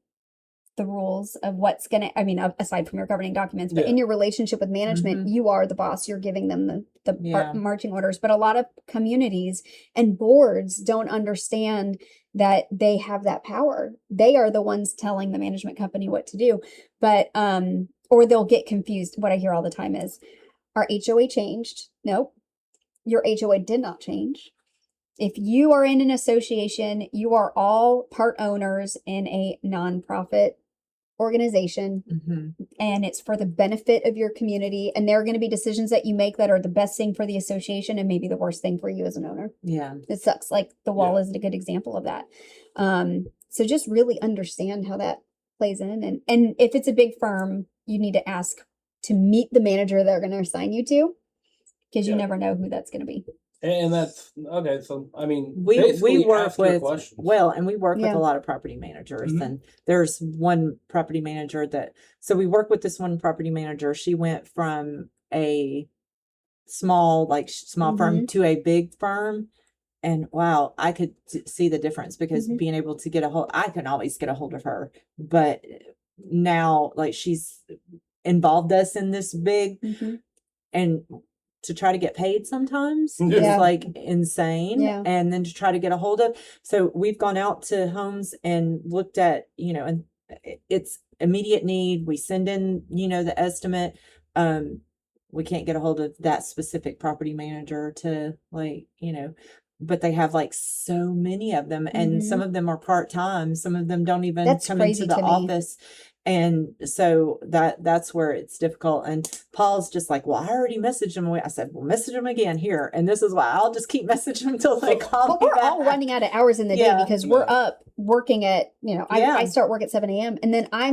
the rules of what's going to, I mean, aside from your governing documents, but in your relationship with management, you are the boss. You're giving them the marching orders. But a lot of communities and boards don't understand that they have that power. They are the ones telling the management company what to do. But, or they'll get confused. What I hear all the time is, our HOA changed. Nope. Your HOA did not change. If you are in an association, you are all part owners in a nonprofit organization, and it's for the benefit of your community. And there are going to be decisions that you make that are the best thing for the association and maybe the worst thing for you as an owner. Yeah. It sucks. Like the wall is a good example of that. So just really understand how that plays in. And if it's a big firm, you need to ask to meet the manager they're going to assign you to, because you never know who that's going to be. And that's okay. So I mean, we work with and we work with a lot of property managers, and there's one property manager so we work with this one property manager. She went from a small firm to a big firm, and wow, I could see the difference, because being able to get I can always get a hold of her, but now, like, she's involved us in this big, and to try to get paid sometimes is like insane. And then to try to get a hold of. So we've gone out to homes and looked at, and it's immediate need. We send in, the estimate. We can't get a hold of that specific property manager to, like, but they have like so many of them, and some of them are part-time. Some of them don't even come into the office. And so that's where it's difficult. And Paul's just like, well, I already messaged him. I said, well, message him again here. And this is why I'll just keep messaging him until they call me we're back. all running out of hours in the day because we're up working at, I start work at 7 a.m. and then I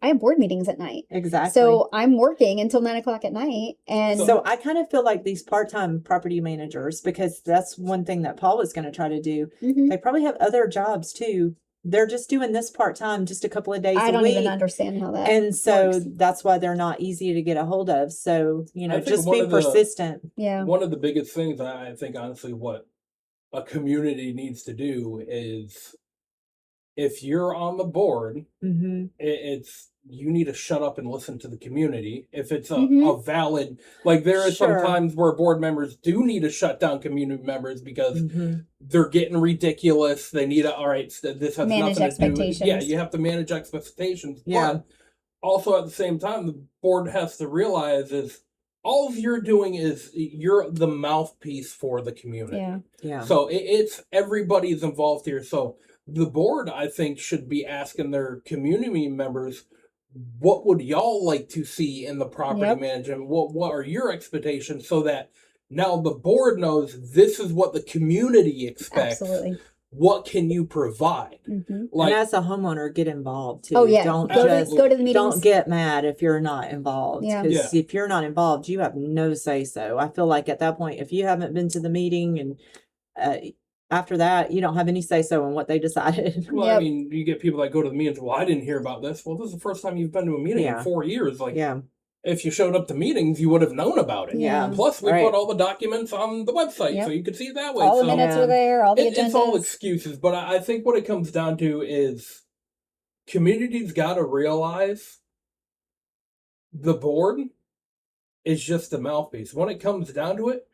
have board meetings at night. Exactly. So I'm working until 9 o'clock at night. And so I kind of feel like these part-time property managers, because that's one thing that Paul was going to try to do. They probably have other jobs too. They're just doing this part-time, just a couple of days a week. I don't even understand how that And so works. That's why they're not easy to get a hold of. So, just be persistent. One of the biggest things I think, honestly, what a community needs to do is, if you're on the board, it's you need to shut up and listen to the community. If it's a valid, like, there are some times where board members do need to shut down community members because they're getting ridiculous. They need all right, this has manage nothing to do. Yeah, you have to manage expectations. But also at the same time, the board has to realize is all you're doing is you're the mouthpiece for the community. Yeah. So it's everybody's involved here. So the board, I think, should be asking their community members, what would y'all like to see in the property management? What are your expectations, so that now the board knows this is what the community expects. Absolutely. What can you provide? Like, and as a homeowner, get involved too. Oh yeah, don't go to the meetings. Don't get mad if you're not involved. Because if you're not involved, you have no say so. I feel like at that point, if you haven't been to the meeting and after that, you don't have any say so in what they decided. Well, I mean, you get people that go to the meetings. Well, I didn't hear about this. Well, this is the first time you've been to a meeting in 4 years. Like, if you showed up to meetings, you would have known about it. Yeah. Plus, we put all the documents on the website, so you could see it that way. All the minutes are there. All the agendas. It's all excuses, but I think what it comes down to is communities got to realize the board is just the mouthpiece. When it comes down to it,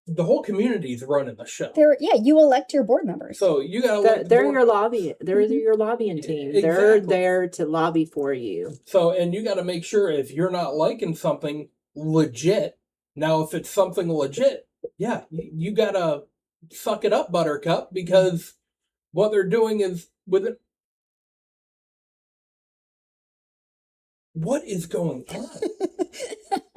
the whole community is running the show. You elect your board members. So you gotta they're your lobby. They're your lobbying team. Exactly. They're there to lobby for you. So, and you got to make sure if you're not liking something legit. Now, if it's something legit, yeah, you gotta suck it up, Buttercup, because what they're doing is with it. What is going on?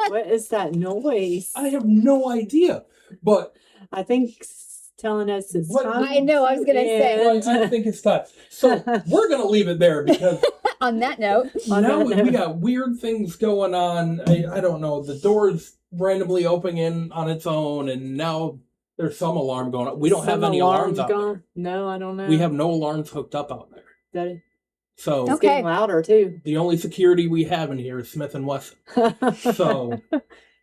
What is that noise? I have no idea, but I think it's telling us it's time. I know, I was going to say. I think it's time. So we're going to leave it there because on that note, we got weird things going on. I don't know. The door's randomly opening on its own, and now there's some alarm going on. We don't have any alarms out there. No, I don't know. We have no alarms hooked up out there. So it's getting louder too. The only security we have in here is Smith & Wesson. So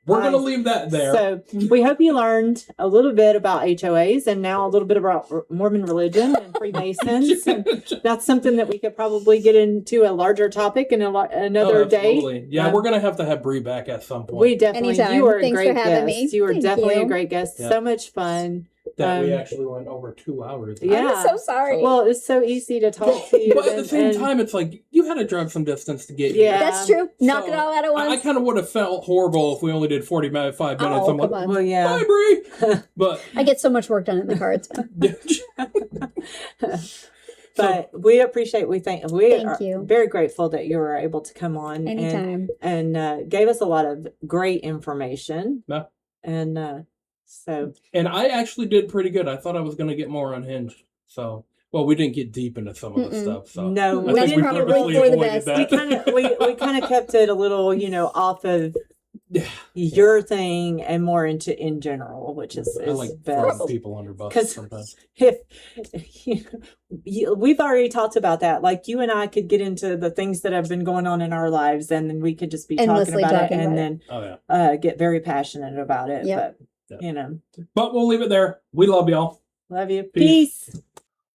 we're going to leave that there. So we hope you learned a little bit about HOAs and now a little bit about Mormon religion and Freemasons. And that's something that we could probably get into a larger topic in another day. Yeah, we're going to have Brie back at some point. We definitely. Anytime. You are a Thanks great for having guest. me. You are definitely you. a great guest. Yep. So much fun. That we actually went over 2 hours. Yeah. I'm so sorry. Well, it's so easy to talk to you. But at the same time, it's like you had to drive some distance to get here. here. That's true. Knock it all out at once. I kind of would have felt horrible if we only did 45 minutes. Oh, I'm like, on. Well, yeah. bye, Brie. But I get so much work done in the car. It's But we appreciate. We Thank are you. very grateful that you were able to come on anytime and gave us a lot of great information. No. And and I actually did pretty good. I thought I was going to get more unhinged. So, well, we didn't get deep into some of the stuff. So no, I think we purposely avoided that. We kind of kept it a little, off of your thing and more into in general, which is I like best. throwing people under buses sometimes. If we've already talked about that, like you and I could get into the things that have been going on in our lives, and then we could just be talking about it, and then get very passionate about it. Yep. But But we'll leave it there. We love y'all. Love you. Peace.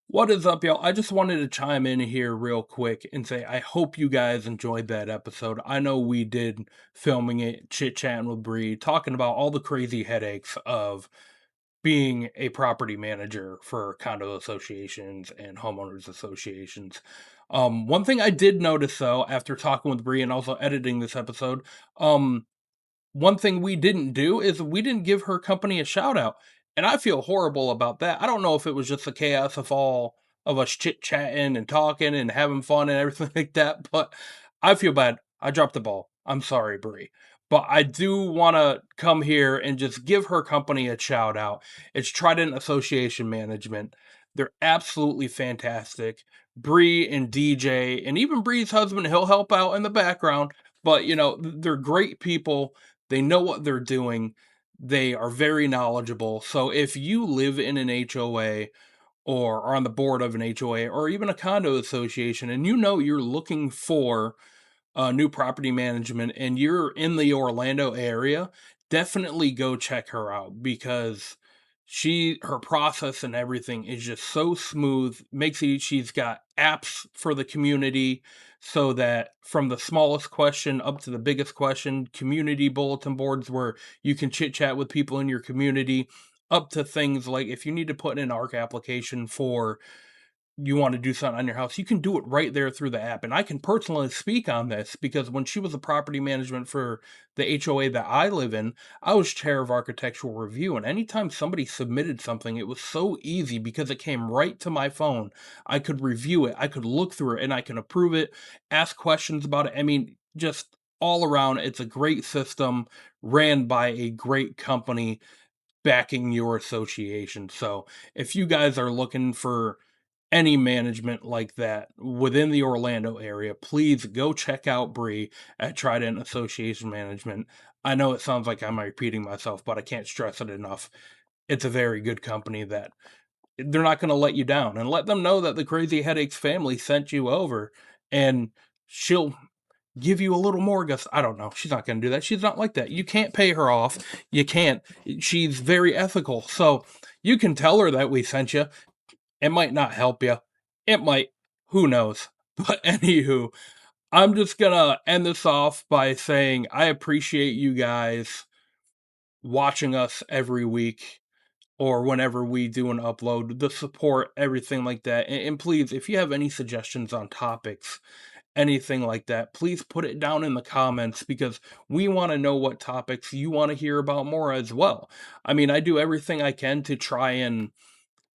What is up, y'all? I just wanted to chime in here real quick and say I hope you guys enjoyed that episode. I know we did filming it, chit-chatting with Brie, talking about all the crazy headaches of being a property manager for condo associations and homeowners associations. One thing I did notice, though, after talking with Brie and also editing this episode, one thing we didn't do is we didn't give her company a shout out. And I feel horrible about that. I don't know if it was just the chaos of all of us chit-chatting and talking and having fun and everything like that, but I feel bad. I dropped the ball. I'm sorry, Brie. But I do want to come here and just give her company a shout out. It's Trident Association Management. They're absolutely fantastic. Brie and DJ, and even Brie's husband, he'll help out in the background. But, they're great people. They know what they're doing. They are very knowledgeable. So if you live in an HOA or are on the board of an HOA or even a condo association and you're looking for new property management and you're in the Orlando area, definitely go check her out because her process and everything is just so smooth. She's got apps for the community so that from the smallest question up to the biggest question, community bulletin boards where you can chit chat with people in your community, up to things like if you need to put in an ARC application for you want to do something on your house, you can do it right there through the app. And I can personally speak on this because when she was a property management for the HOA that I live in, I was chair of architectural review. And anytime somebody submitted something, it was so easy because it came right to my phone. I could review it, I could look through it, and I can approve it, ask questions about it. I mean, just all around, it's a great system ran by a great company backing your association. So if you guys are looking for any management like that within the Orlando area, please go check out Brie at Trident Association Management. I know it sounds like I'm repeating myself, but I can't stress it enough. It's a very good company that they're not going to let you down, and let them know that the Crazy Headaches family sent you over and she'll give you a little more gusto. I don't know. She's not going to do that. She's not like that. You can't pay her off. You can't. She's very ethical. So you can tell her that we sent you. It might not help you. It might. Who knows? But anywho, I'm just going to end this off by saying I appreciate you guys watching us every week. or whenever we do an upload, the support, everything like that. And please, if you have any suggestions on topics, anything like that, please put it down in the comments, because we want to know what topics you want to hear about more as well. I mean, I do everything I can to try and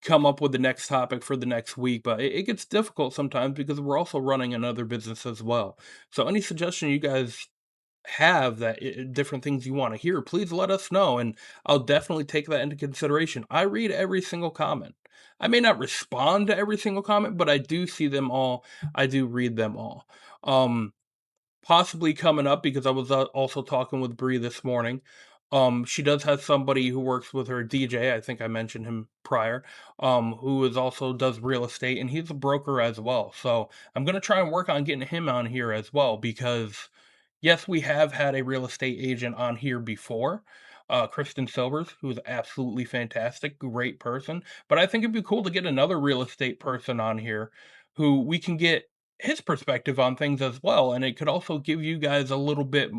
come up with the next topic for the next week, but it gets difficult sometimes because we're also running another business as well. So any suggestion you guys have that different things you want to hear, please let us know, and I'll definitely take that into consideration. I read every single comment. I may not respond to every single comment, but I do see them all. I do read them all. Possibly coming up, because I was also talking with Brie this morning. She does have somebody who works with her, DJ. I think I mentioned him prior. Who is also does real estate, and he's a broker as well. So I'm gonna try and work on getting him on here as well, because yes, we have had a real estate agent on here before, Kristen Silvers, who is absolutely fantastic, great person. But I think it'd be cool to get another real estate person on here who we can get his perspective on things as well. And it could also give you guys a little bit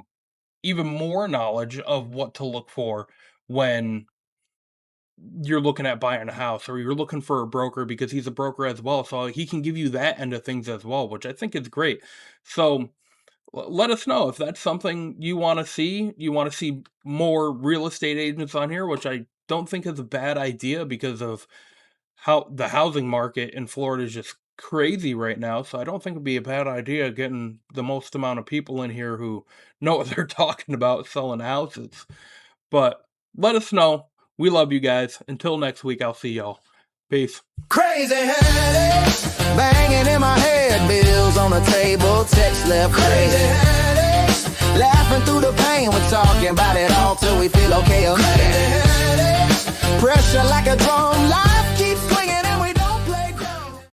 even more knowledge of what to look for when you're looking at buying a house, or you're looking for a broker, because he's a broker as well. So he can give you that end of things as well, which I think is great. So let us know if that's something you want to see. You want to see more real estate agents on here, which I don't think is a bad idea, because of how the housing market in Florida is just crazy right now. So I don't think it'd be a bad idea getting the most amount of people in here who know what they're talking about selling houses. But let us know. We love you guys. Until next week, I'll see y'all. Peace. Crazy headaches, banging in my head, bills on the table, text left, crazy headaches, laughing through the pain, we're talking about it all till we feel okay. Crazy headaches, pressure like a drum line.